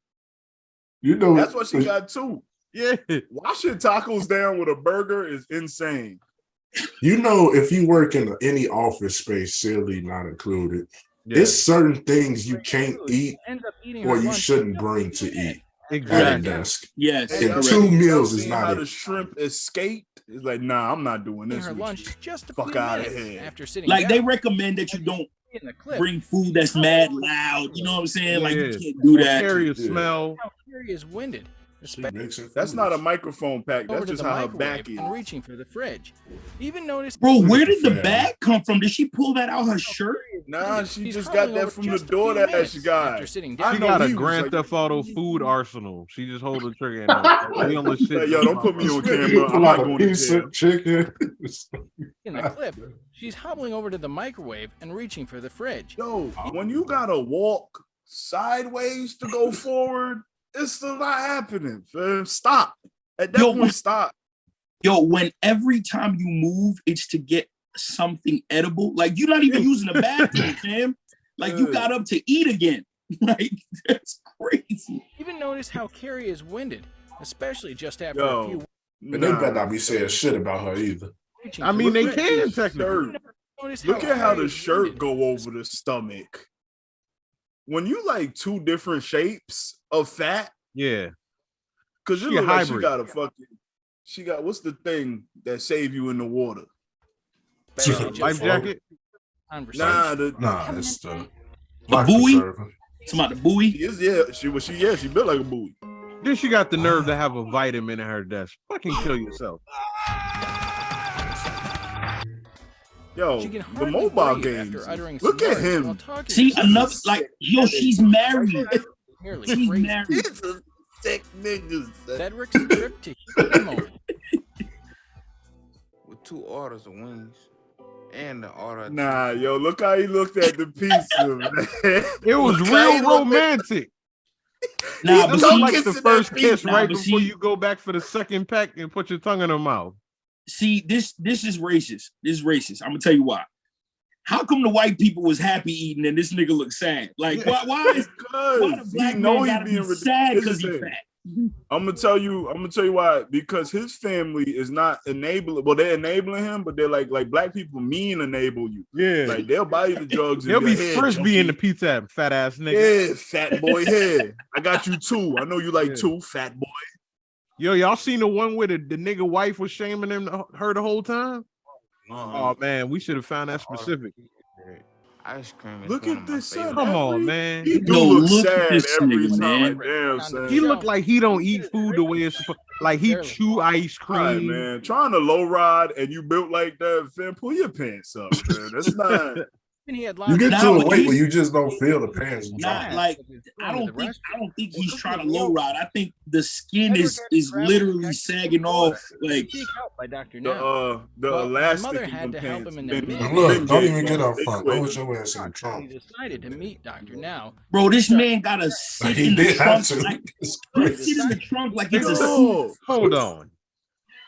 You know, That's what she got too. Yeah. Washing tacos down with a burger is insane. You know, if you work in any office space, silly not included, Yeah. it's certain things you can't eat Ends up eating or her you lunch shouldn't just bring a to few minutes eat after at a Exactly. sitting down. desk. Yes, Hey, And y'all correct. 2 seen- meals y'all is seen not how it. the shrimp escaped. It's like, nah, I'm not doing Eating this. her with lunch you. just a Fuck few outta minutes here. after sitting Like they down. recommend that you don't In the clip, bring food that's mad loud. You know what I'm saying? Like you Yeah. can't do Or that. carry a Yeah. smell. how Carrie is winded, She especially mixing That's not a foods. microphone pack. over That's to just the how her microwave back is. and reaching for the fridge. Even noticed Bro, Look where at the did the family. bag come from? Did she pull that out her shirt? Nah, she She's just hobbling got that over from the just a few DoorDash minutes guy. after sitting I down. She know got a he was Grand like, Theft Auto food arsenal. She just hold the trigger and we on the shit. Like, yo, don't put me on camera. A I'm lot not of going to pizza, jail. chicken. In the clip, she's hobbling over to the microwave and reaching for the fridge. Yo, when you gotta walk sideways to go forward, it's still not happening. Fam. Stop. At that Yo, point, stop. Yo, when every time you move, it's to get something edible. Like you're not even using the bathroom, fam. Like you got up to eat again. Like that's crazy. Even notice how Carrie is winded, especially just after Yo, a few And they better not be saying shit about her either. reaching I for mean, the they fridge. can technically. Shirt. Notice Look at how Carrie the is shirt winded. go over the stomach. When you like two different shapes of fat, Yeah. because you She a look like she hybrid. got a fucking, she got, what's the thing that save you in the water? Especially just Life after jacket. conversation. Nah, the Nah, it's the A life buoy? preserver. It's about the buoy. she is, yeah, she built like a buoy. Then she got the nerve to have a vitamin in her desk. Fucking kill yourself. Yo, She can the hardly mobile breathe games. after uttering Look some at words while him. talking See, to another someone. like yo, she's married. Nearly She's crazy. married. He's a sick nigga. Cedric's trip to Houston moment. With 2 orders of wings and the order of Nah, yo, look how he looked at the pizza, man. It was Look how he real looked at- romantic. Nah, It but looked see, like the kissing first that kiss pizza. right Nah, but before see- you go back for the second pack and put your tongue in her mouth. see, this is racist. This is racist. I'm gonna tell you why. How come the white people was happy eating and this nigga look sad? Like, why is why the Because black he know man he gotta be being sad Here's because the he thing. fat? I'm gonna tell you why. Because his family is not enabling. Well, they're enabling him, but they're like black people mean enable you. Yeah. Like they'll buy you the drugs. He'll And be be like, "Here, frisbee in the junkie." pizza Hut, fat ass nigga. Yeah, fat boy. Here, I got you 2. I know you like Yeah. 2, fat boy. Yo, y'all seen the one where the nigga wife was shaming her the whole time? Oh man, we should have found that specific. ice cream. Is Look one at of my this son. favorite. Come on, man. He do Yo, look look at sad this every nigga, time. man. Like, damn, son. He look like he don't eat food the way it's supposed. Like he chew ice All right, cream. man. Trying to low ride and you built like that, fam. Pull your pants up, man. That's not. And he had You lots get of Nah, to a but weight he- where you just don't feel the pants drop. Not like I don't think he's trying to low ride. I think the skin is literally sagging off. Like seek help by Dr. The Now. the Well, my elastic mother in had them to help pants him in been- the And minute. look, been don't getting even get gone. up They front. quit. Go with your ass in the He trunk. decided to meet Dr. Now. bro, this man gotta sit Like, he in the did have trunk. to. Like It's he crazy. sit in the trunk like it's a Yo, suit. Hold on.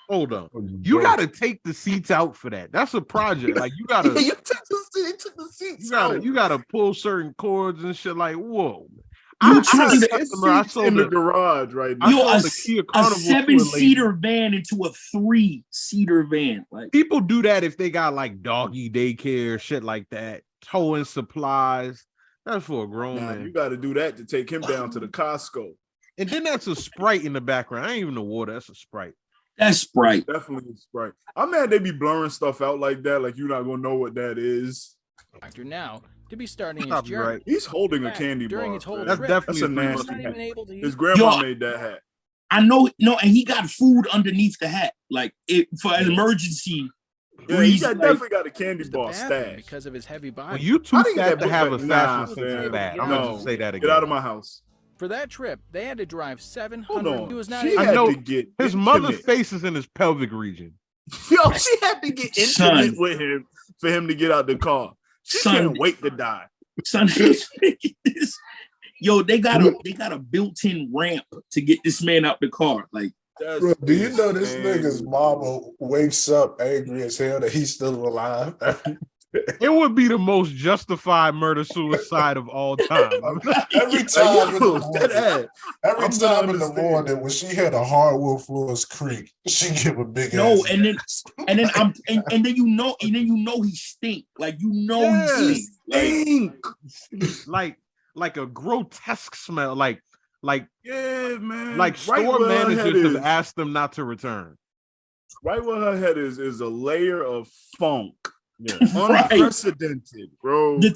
You gotta take the seats out for that. That's a project. Like you gotta you took the seats out. you gotta pull certain cords and shit. Like, whoa. You I trying had to- a customer, I Seats sold in the the garage right now. I Yo, sold a, the Kia a Carnival to a lady. 7-seater van into a 3-seater van. Like People do that if they got like doggy daycare, shit like that, towing supplies. That's for a grown Nah, man. you got to do that to take him down to the Costco. And then that's a Sprite in the background. I ain't even the water. That's a Sprite. that's Sprite. Definitely a Sprite. I'm mad they be blurring stuff out like that. Like you're not gonna know what that is. Dr. Now to be starting his Probably journey. right. He's holding a Fact, candy during bar. his whole fam. That's trip, definitely That's a a He's nasty not even hat. able to His use grandma Yo, made that hat. I know, no, and he got food underneath the hat, like it for an emergency. Yeah, he reason, got, like, definitely got a candy the bar bathroom stash. because of his heavy When body. you too I didn't get fat that to have a book, fashion nah, sense fam. is bad. I'm No. gonna just say that Get again. out of my house. For that trip, they had to drive Hold 700. on. He was not She able I had know to get His intimate. mother's face is in his pelvic region. Yo, she had to get Son. intimate with him for him to get out the car. She Son. can't wait to die. Son, yo, they got a built-in ramp to get this man out the car. Like, That's Bro, do you know this insane. nigga's mama wakes up angry as hell that he's still alive? It would be the most justified murder suicide of all time. Every time in the understand. morning when she had a hardwood floors creak, she give a big No, ass. and then you know he stink. Like he stink. Like a grotesque smell. Like yeah, man. Like store managers have asked them not to return. Right where her head is a layer of funk. Yeah. Unprecedented, bro. The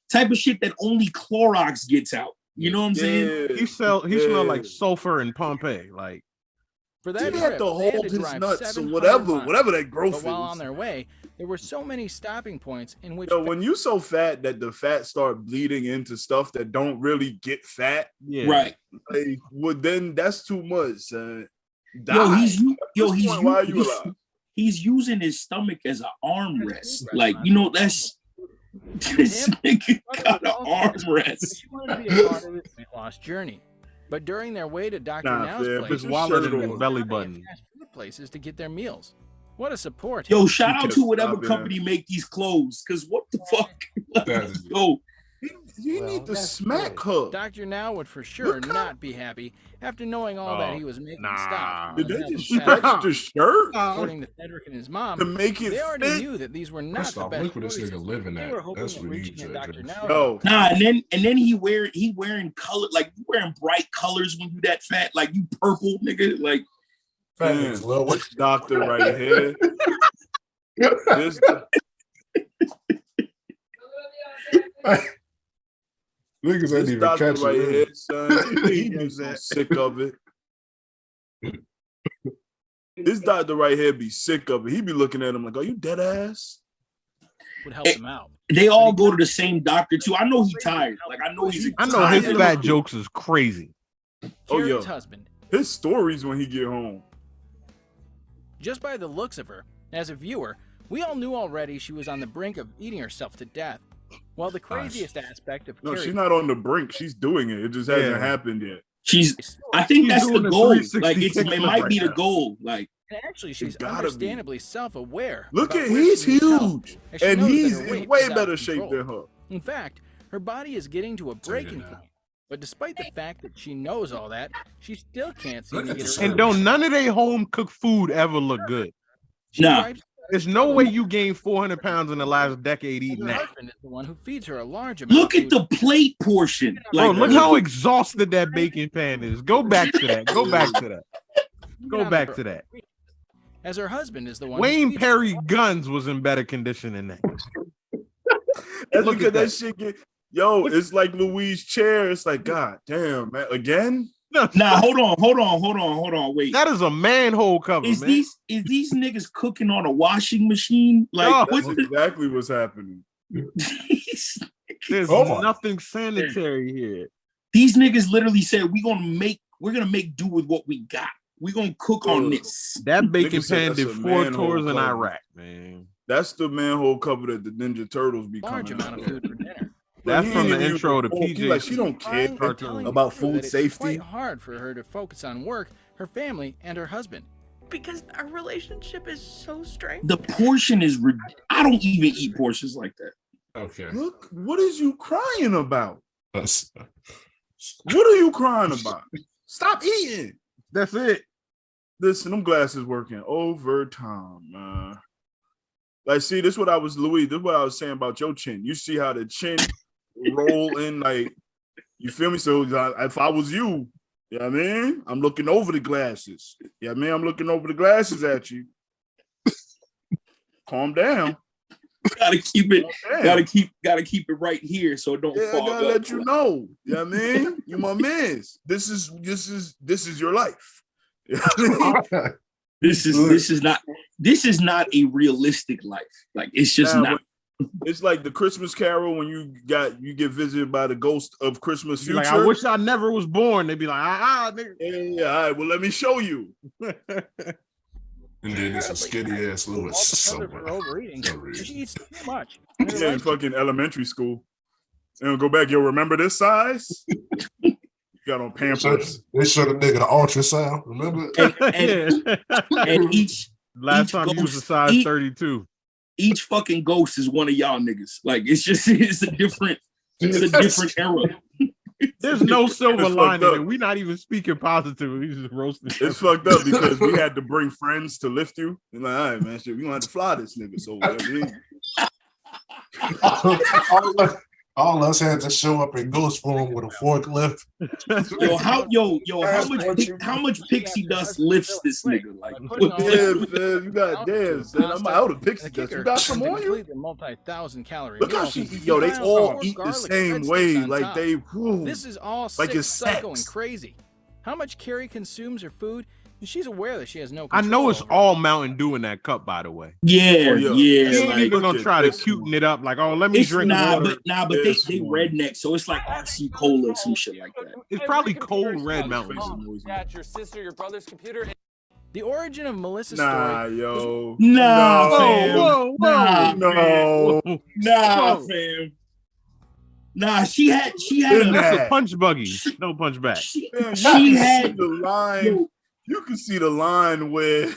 type of shit that only Clorox gets out. You know what I'm saying? He smelled like sulfur in Pompeii. Like For that he trip, had to they hold to his drive nuts or 700 whatever that miles. growth But is. while on their way, there were so many stopping points in which When you so fat that the fat start bleeding into stuff that don't really get fat, Right. Like, well, then that's too much, son. He's using his stomach as an armrest. Like, that's this nigga got an armrest. She wanted to be a part of his weight loss journey. But during their way to Dr. Now's place, his wallet in his they belly stopped button. at fast food places to get their meals. What a support. Yo, shout out to whatever company make these clothes, because what the fuck? Yo, you need to smack her. Dr. Now would for sure not be happy after knowing all that he was making stop. Did they just stretch the shirt? According to Cedric and his mom, to make it they already fit? knew that these were not the best. Look where this nigga living at. That's what he he wearing color, like you wearing bright colors when you that fat, like you purple nigga, like this doctor right here. This niggas ain't even doctor catching right it. here, son. He be so sick of it. This doctor right here be sick of it. He be looking at him like, "Are you dead ass?" Would help him out. They all go to the same doctor too. I know he's tired. Like I know his fat jokes is crazy. Carrie's husband. His stories when he get home. Just by the looks of her, as a viewer, we all knew already she was on the brink of eating herself to death. While the craziest aspect of No, Carrie, she's not on the brink. She's doing it. It just hasn't happened yet. I think that's the goal. Like it might right be the now. goal. Like and actually, she's understandably self-aware. Look about at where he's she needs help, huge, as she and knows that he's her in weight way is out of better shape control. than her. In fact, her body is getting to a breaking point. But despite the fact that she knows all that, she still can't seem to get her. And don't none of their home cooked food ever look good. Nah. There's no way you gained 400 pounds in the last decade eating Her that. husband is the one who feeds her a large amount. look at the plate portion. Bro, Like look how exhausted that bacon pan is. Go back to that. Go back to that. Go back to that. As her husband is the one. Wayne Perry Guns was in better condition than that. That's Look because at that that. shit get it's like Louise' chair. It's like, God damn, man, again? Nah, hold on. Wait. That is a manhole cover, Is man. these niggas cooking on a washing machine? Like That's what's exactly what's happening. There's nothing sanitary here. These niggas literally said we're gonna make do with what we got. We're gonna cook on this. That bacon Nigga said pan that's did a 4 manhole tours in cover. Iraq, man. That's the manhole cover that the Ninja Turtles be large coming amount out of food for dinner. That's He from ain't the even intro to use PJ. like she don't care Crying and telling about the crew food that safety. It's quite hard for her to focus on work, her family, and her husband. Because our relationship is so strained. The portion is I don't even eat portions like that. Okay. Look, what is you crying about? That's- What are you crying about? Stop eating. That's it. Listen, them glasses working overtime, man. Like, see, this is what I was saying about your chin. You see how the chin roll in, like, you feel me? So if I was you, you know what I mean? I'm looking over the glasses. You know what I mean? I'm looking over the glasses at you. Calm down. Gotta keep it. Damn. Gotta keep it right here so it don't Yeah, I fall. gotta let you know. You know what I mean? You my mans. This is your life. You know what I mean? This is not a realistic life. Like it's just not. It's like the Christmas Carol when you get visited by the ghost of Christmas future. Like, I wish I never was born. They'd be like, nigga. Yeah, all right. Well, let me show you. And then it's a skinny ass Lewis. Also for overeating. She eats too much. Yeah, in fucking elementary school. And go back. Yo, remember this size? You got on Pampers. They showed a nigga the ultrasound. Remember? And each Last time you was a size 32. each fucking ghost is one of y'all niggas. Like it's a different era. There's no silver lining, and we're not even speaking positive. We just roasting. It's fucked up because we had to bring friends to lift you. And like, all right, man, shit, we gonna have to fly this nigga. So all us had to show up in ghost form with a forklift. How much pixie dust lifts this nigga? Like, man, you got damn, man. I'm out of pixie dust. You got some on you? Multi-1,000-calorie. Look how she, they all eat the same way. Like they, this is all like it's psycho and sex. crazy. How much Carrie consumes her food, and she's aware that she has no I control know it's over all Mountain Dew in that cup, by the way. Yeah. She ain't Like, even gonna try to cuten it up. Like, oh, let me drink water. But they redneck, so it's like RC Cola or some shit like that. It's probably cold red Mountain Dew. Got your sister, your brother's computer. The origin of Melissa's Nah, story. yo. Nah, fam. Whoa, Nah, fam. Nah, she had That's a punch buggy. No punch back. She had the line. You can see the line where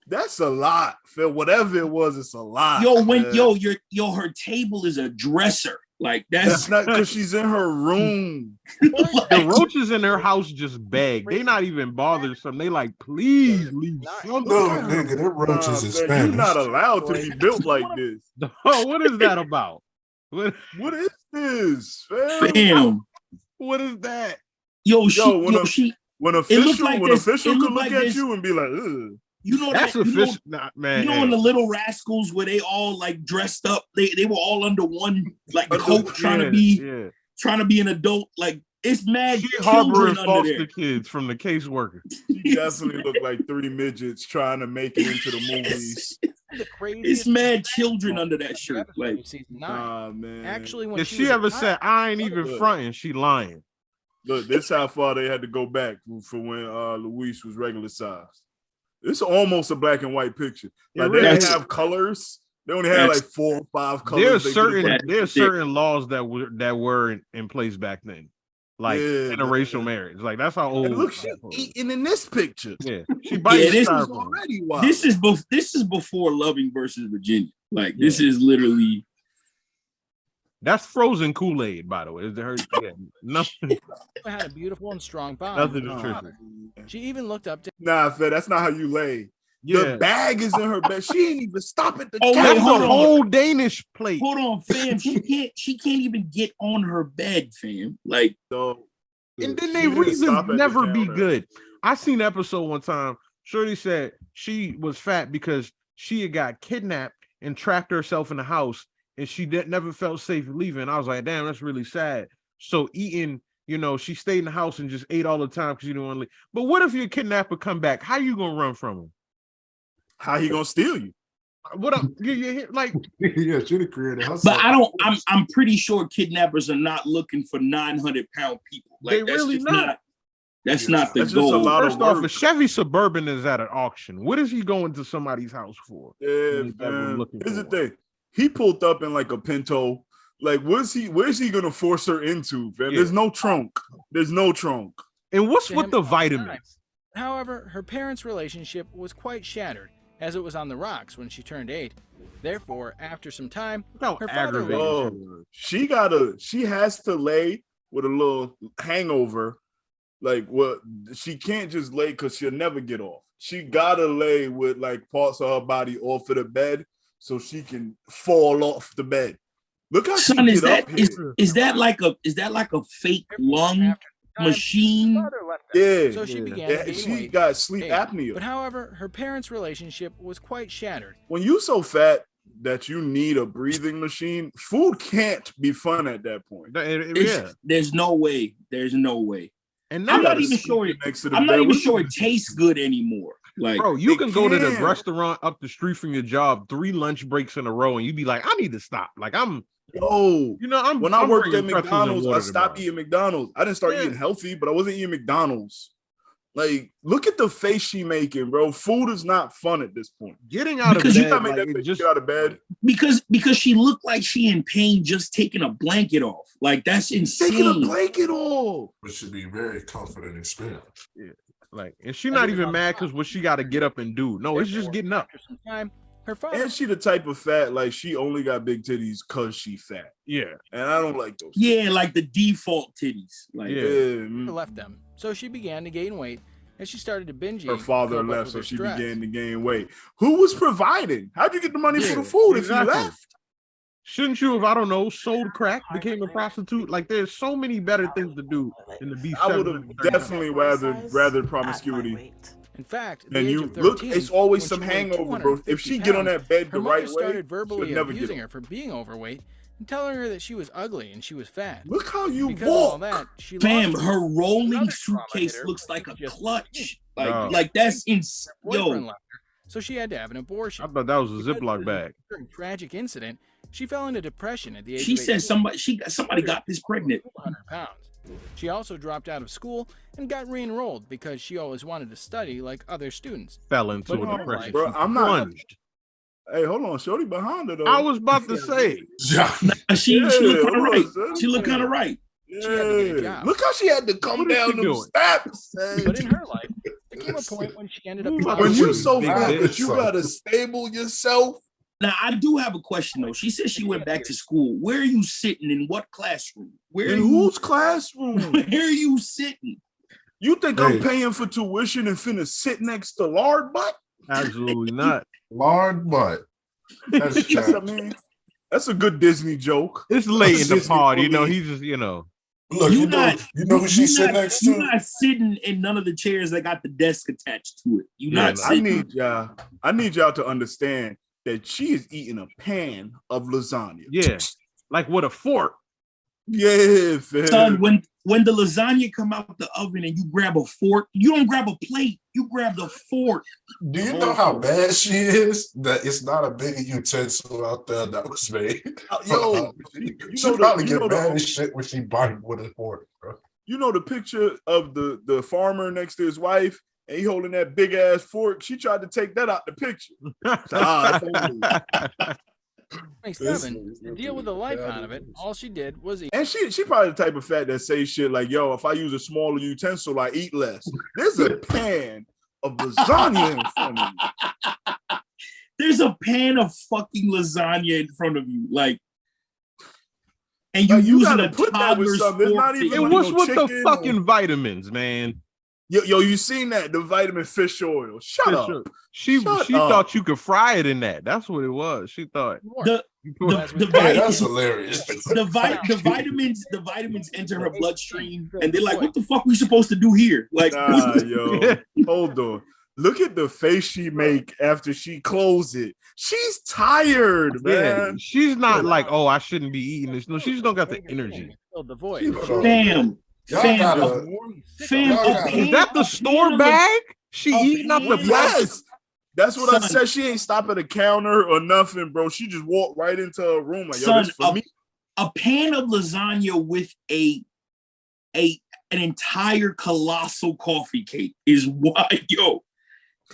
that's a lot. For whatever it was, it's a lot. Her table is a dresser. Like that's not because she's in her room. The roaches in her house just beg. They not even bothersome. They like, please leave something. No, nigga, them roaches is Spanish. You're not allowed to be built like this. Oh, what is that about? What is this, fam? What is that? When official could look at this, you and be like, ugh. You know that's that, official, man. You know, in the Little Rascals where they all like dressed up, they were all under one like coat, trying to be an adult. Like it's mad. She harboring foster kids from the caseworker. She definitely looked like three midgets trying to make it into the movies. It's mad children under that shirt. Like, nah, man. Actually, when if she ever said I ain't even fronting, she lying. Look, this how far they had to go back for when Luis was regular size. It's almost a black and white picture. Like they didn't have colors. They only had like 4 or 5 colors. There's certain laws that were in place back then, like interracial marriage. Like that's how old. And look, she's eating in this picture. Yeah, she bites. This is already wild. This is before Loving versus Virginia. Like this is literally. That's frozen Kool-Aid, by the way. Is there? Yeah, nothing. Had a beautiful and strong bond. Nothing nutritious. She even looked up to. Nah, Fed, that's not how you lay. Yeah. The bag is in her bed. She ain't even stop at the. That's the whole Danish plate. Hold on, fam. She can't even get on her bed, fam. Like, and then they reasons never be good. I seen an episode one time. Shirley said she was fat because she had got kidnapped and trapped herself in the house. And she never felt safe leaving. I was like, damn, that's really sad. So eating, she stayed in the house and just ate all the time because she didn't want to leave. But what if your kidnapper come back? How you gonna run from him? How he gonna steal you? What up? Like, yeah, should have created. But I'm pretty sure kidnappers are not looking for 900-pound people. Like they really not. That's not the goal. First off, a Chevy Suburban is at an auction. What is he going to somebody's house for? Yeah, man. Here's the thing. He pulled up in like a Pinto. Like, where's he gonna force her into? Man? Yeah. There's no trunk. And what's with the vitamins? However, her parents' relationship was quite shattered, as it was on the rocks when she turned 8. Therefore, after some time, her father she has to lay with a little hangover. Like, what? She can't just lay because she'll never get off. She gotta lay with like parts of her body off of the bed, so she can fall off the bed. Look how son, is that like a fake lung machine? Yeah. So she began. She got sleep apnea. But however, her parents' relationship was quite shattered. When you so fat that you need a breathing machine, food can't be fun at that point. There's no way. And I'm not even sure it tastes good anymore. Like, bro, you can go to the restaurant up the street from your job 3 lunch breaks in a row, and you be like, I need to stop. Like when I worked at McDonald's, I stopped eating McDonald's. I didn't start eating healthy, but I wasn't eating McDonald's. Like, look at the face she making, bro. Food is not fun at this point. Getting out of bed, get out of bed because she looked like she in pain just taking a blanket off. Like, that's insane. Taking a blanket off. It should be very comforting experience. Yeah. Like, and she's not even mad because what she got to get up and do. No, it's just getting up. After some time, Her father. And she the type of fat, like she only got big titties because she fat. Yeah. And I don't like those. Yeah, like the default titties. Like, left them, so she began to gain weight as she started to binge eat. Her father cope up left, with so her she stress. began to gain weight. Who was providing? How'd you get the money for the food if you left? Shouldn't you have, I don't know, sold crack, became a prostitute? Like, there's so many better things to do in the B7. I would have definitely rather promiscuity. In fact, And you look, it's always some hangover, bro. If she get on that bed the right way, started verbally she'll never abusing get her for being overweight and telling her that she was ugly and she was fat. Look how you because walk. Of all that, she Fam, lost her rolling suitcase looks like a clutch. Like that's insane. Yo. So she had to have an abortion. I thought that was a Ziploc bag. During a tragic incident, she fell into depression at the age she of 18. said somebody got this pregnant. 100 pounds. She also dropped out of school and got re-enrolled because she always wanted to study like other students. Fell into a depression. Bro, I'm not. Hey, hold on, shorty behind her though. I was about to say. She looked kind of right. She looked kind of right. Yeah. Look how she had to come down those steps. But in her life, there came a point when she ended up. When you so fat that you gotta stable yourself. Now I do have a question though. She said she went back to school. Where are you sitting? In what classroom? In whose classroom? Where are you sitting? You think I'm paying for tuition and finna sit next to Lard Butt? Absolutely not. Lard Butt. That's that's a good Disney joke. It's late in the pod, you know. He's just, you know. Look, you know who she's sitting next to? You're not sitting in none of the chairs that got the desk attached to it. You're not sitting. I need y'all to understand that she is eating a pan of lasagna. Yeah, like with a fork. Yeah, fam. Son, when the lasagna come out the oven and you grab a fork, you don't grab a plate. You grab the fork. Do you know how bad she is? That it's not a big utensil out there that was made. Yo, she probably get mad as shit when she bite with a fork, bro. You know the picture of the farmer next to his wife, and he holding that big ass fork. She tried to take that out the picture. To deal with the life out of it, all she did was eat. And she probably the type of fat that say shit like, yo, if I use a smaller utensil, I eat less. There's a pan of lasagna in front of you. There's a pan of fucking lasagna in front of you. Like, and you using a toddler's fork. And what's with the fucking vitamins, man? Yo, you seen that? The vitamin fish oil. Shut up. She thought you could fry it in that. That's what it was. She thought the that's hilarious. The vitamins enter her bloodstream, and they're like, "What the fuck we supposed to do here?" Like, yo, hold on. Look at the face she make after she close it. She's tired, man. Yeah, she's not like, oh, I shouldn't be eating this. No, she just don't got the energy. The voice. Fam. Is that the store bag? She eating up the plastic? That's what I said. She ain't stop at a counter or nothing, bro. She just walked right into a room. Like, yo, this for me. A pan of lasagna with an entire colossal coffee cake is what, yo.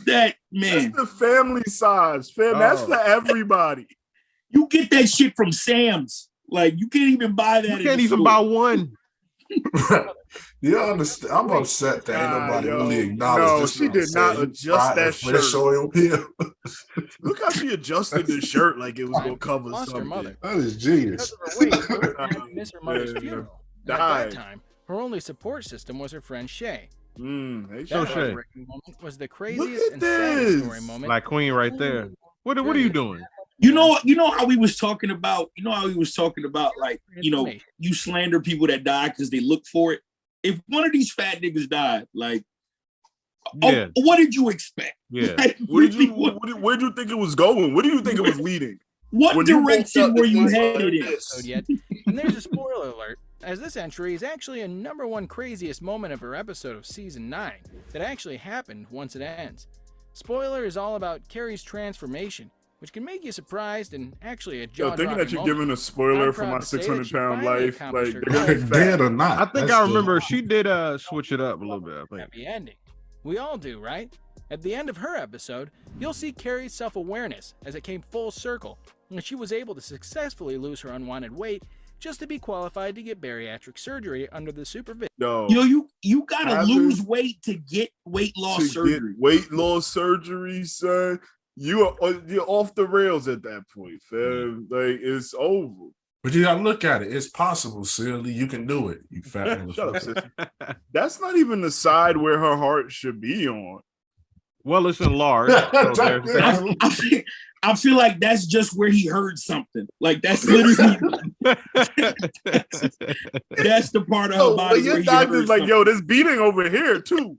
That man. That's the family size, fam. That's for everybody. You get that shit from Sam's. Like, you can't even buy that. You can't even buy one. You understand? I'm upset that ain't nobody really acknowledged this. She did not adjust that shirt. Oil pill. Look how she adjusted the shirt like it was gonna cover something. That is genius. Miss her mother's funeral. At that time, her only support system was her friend Shay. That heartbreaking moment was the craziest and saddest story moment. Like Queen right there. What are you doing? You know how we was talking about, like, you slander people that die because they look for it. If one of these fat niggas died, like, what did you expect? Yeah. Like, where'd you think it was going? What do you think it was leading? What direction were you headed in? Yet. And there's a spoiler alert, as this entry is actually a #1 craziest moment of her episode of season 9 that actually happened once it ends. Spoiler is all about Carrie's transformation, which can make you surprised and actually a jaw-dropping thinking that you're moment. giving a spoiler for my 600-pound life, like dead or not. I think I remember she did switch it up a little bit. I think. Happy ending. We all do, right? At the end of her episode, you'll see Carrie's self-awareness as it came full circle, and she was able to successfully lose her unwanted weight just to be qualified to get bariatric surgery under the supervision. You gotta lose weight to get weight loss surgery. Weight loss surgery, son. you're off the rails at that point, fam. Like it's over. But you gotta look at it. It's possible, silly. You can do it. You fat Shut up, motherfucker. sissy. That's not even the side where her heart should be on. Well, it's enlarged. So there's that. I feel like that's just where he heard something. Like that's literally that's the part of her body your where he doctor's heard like, something. yo, there's beating over here too.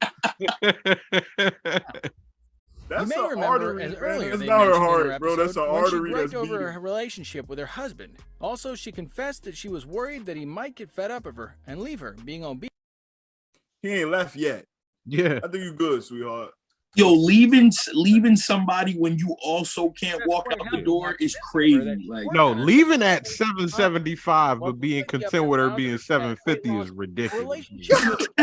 That's You may an remember artery, as man. earlier That's they not her mentioned in her heart, bro. That's an episode when artery she that's griped over beating. her relationship with her husband. Also, she confessed that she was worried that he might get fed up of her and leave her, being obese. He ain't left yet. Yeah. I think you good, sweetheart. Yo, leaving somebody when you also can't walk out the door is crazy. Like No, leaving at 775 but being content with her being 750 is ridiculous.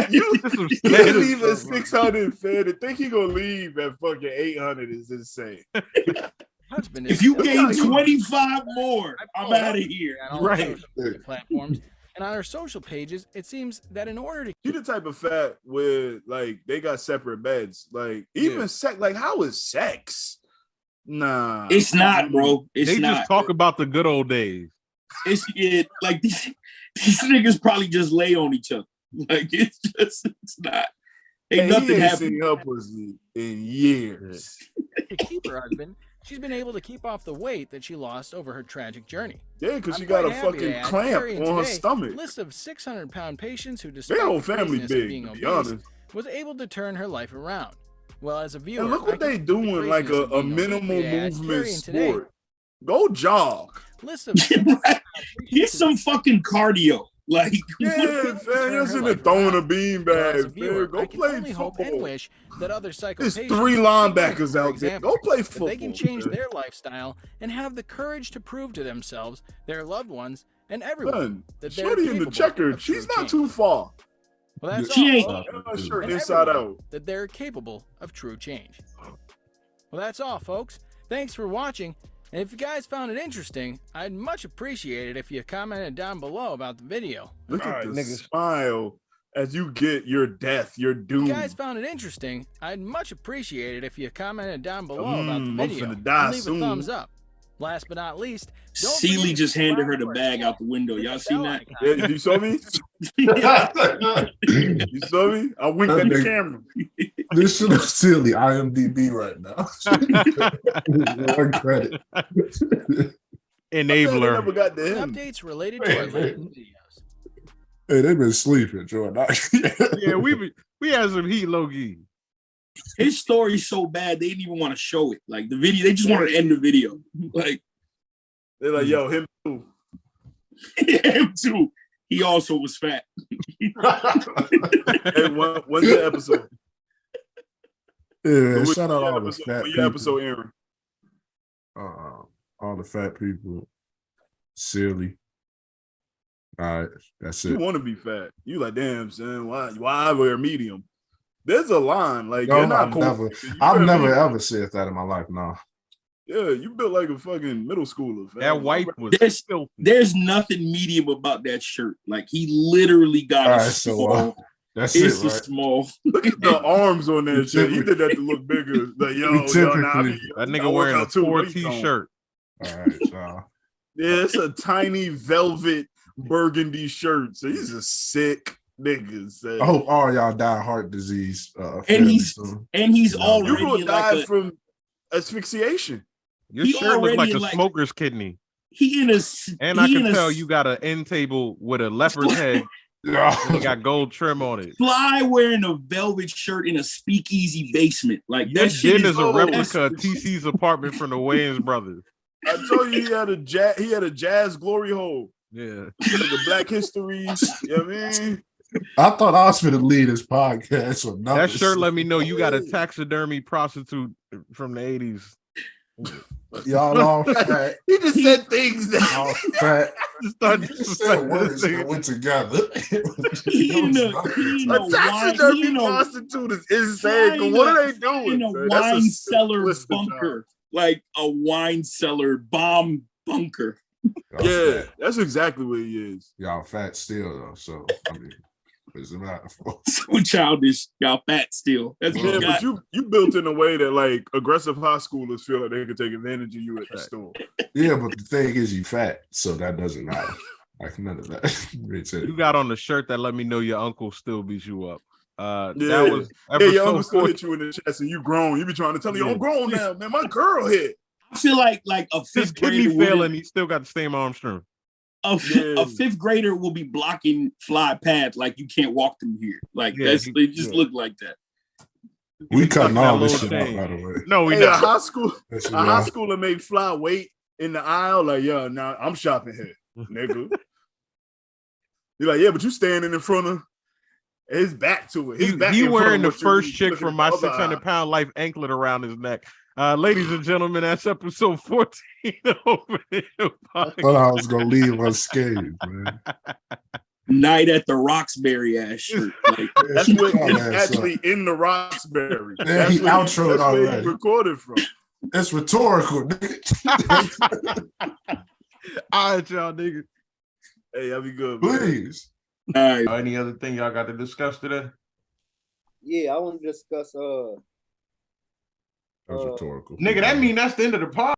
You leave at 600, fam. To think he gonna leave at fucking 800 is insane. Husband if you gain 25 more, I'm out of here. Right. Platforms. And on her social pages, it seems that in order to She the type of fat where like they got separate beds. Like even sex, like how is sex? Nah, it's not, bro. It's they not. just talk about the good old days. It's like these niggas probably just lay on each other. Like it's not. Ain't nothing happening. Her pussy in years. to keep her husband, she's been able to keep off the weight that she lost over her tragic journey. Yeah, because she got a fucking clamp on her stomach. A list of 600-pound patients who, Their despite whole the family craziness big, of being to be obese, honest. was able to turn her life around. Well, as a viewer, And look what they doing, like a minimal movement sport. Go jog. List of here's some fucking cardio. Like yeah, fam, you're sitting there throwing a beanbag. Viewer, Go play hope and football. wish that other There's psycho 3 linebackers out there. Go play football. They can change their lifestyle and have the courage to prove to themselves, their loved ones, and everyone that they're Shorty in the checkered. She's not too far. Well, that's she all. ain't. Sure, inside out. That they're capable of true change. Well, that's all, folks. Thanks for watching. And if you guys found it interesting, I'd much appreciate it if you commented down below about the video. Look at the smile as you get your death, your doom. If you guys found it interesting, I'd much appreciate it if you commented down below about the I'm video. finna die And leave soon. a thumbs up. Last but not least, Seeley just handed her the bag out the window. Y'all seen that? Yeah, you saw me? You saw me? I winked at the camera. This shit is silly. IMDb right now. One credit. Enabler. Never got to him. Updates related to our latest videos. Hey, they've been sleeping, Jordan. Yeah, we had some heat, low-key. His story's so bad they didn't even want to show it. Like the video, they just wanted to end the video. Like they're like, yo, him too. Him too. He also was fat. Hey, when's the episode? Yeah, shout out all the fat When your people. episode airing? All the fat people. Silly. All right, that's it. You want to be fat. You like, damn, son, why I wear medium? There's a line. Like, No, you're not I've cool. never, You I've wear never medium. ever said that in my life. No. Yeah, you built like a fucking middle schooler. Fam. That wife was There's nothing medium about that shirt. Like he literally got All a right, small. That's it's it, a right? small. Look at the arms on that shit. He did that to look bigger. Like, yo, nah, that nigga wearing a 4T shirt. All right, so. Yeah, it's a tiny velvet burgundy shirt. So he's a sick nigga. So. I hope all y'all die of heart disease. And he's you already will die like from asphyxiation. Your shirt looks like a smoker's kidney. He in a and I can tell you got an end table with a leopard's head. And you got gold trim on it. Fly wearing a velvet shirt in a speakeasy basement. Like that shit is a replica of TC's apartment from the Wayans brothers. I told you he had a jazz glory hole. Yeah. Like a Black History. You know what I mean? I thought I was going to lead this podcast. Or that shirt let me know you got a taxidermy prostitute from the 80s. Y'all all fat. He just said things that all fat. Said words that went together. A taxidermy prostitute is insane. What are they doing? In a wine cellar bunker. Like a wine cellar bomb bunker. Yeah, that's exactly what he is. Y'all fat still though, so I mean. It's not. So childish. Y'all fat still. That's what Yeah, you but got. you built in a way that like aggressive high schoolers feel like they could take advantage of you at the store. Yeah, but the thing is, you fat, so that doesn't matter. Like none of that. You got on the shirt that let me know your uncle still beats you up. Yeah. That was your uncle episode still 14. hit you in the chest and you grown. You be trying to tell you, Yeah. I'm grown now, man. My girl hit. I feel like a His fifth kidney grader failing, he still got the same arm strength. a fifth grader will be blocking fly paths like you can't walk through here. Like Yeah, they just look like that. We cutting all this little shit out, thing. by the way. No, we Hey, not. a high That's schooler made Fly wait in the aisle. Like, yo, now I'm shopping here, nigga. You're like, yeah, but you standing in front of his back to it. His back He in front wearing of the what first you chick looking from at my the other eye. 600-pound life anklet around his neck. Ladies and gentlemen, that's episode 14 over the I thought I was gonna leave unscathed, man. Night at the Roxbury ass shirt. Like That's what he's actually in the Roxbury. Yeah, That's he where outroed that's where he already. recorded from. It's rhetorical, nigga. All right, y'all niggas. Hey, that'll be good, man. Please. Any other thing y'all got to discuss today? Yeah, I want to discuss That's rhetorical. Nigga, that mean that's the end of the pod.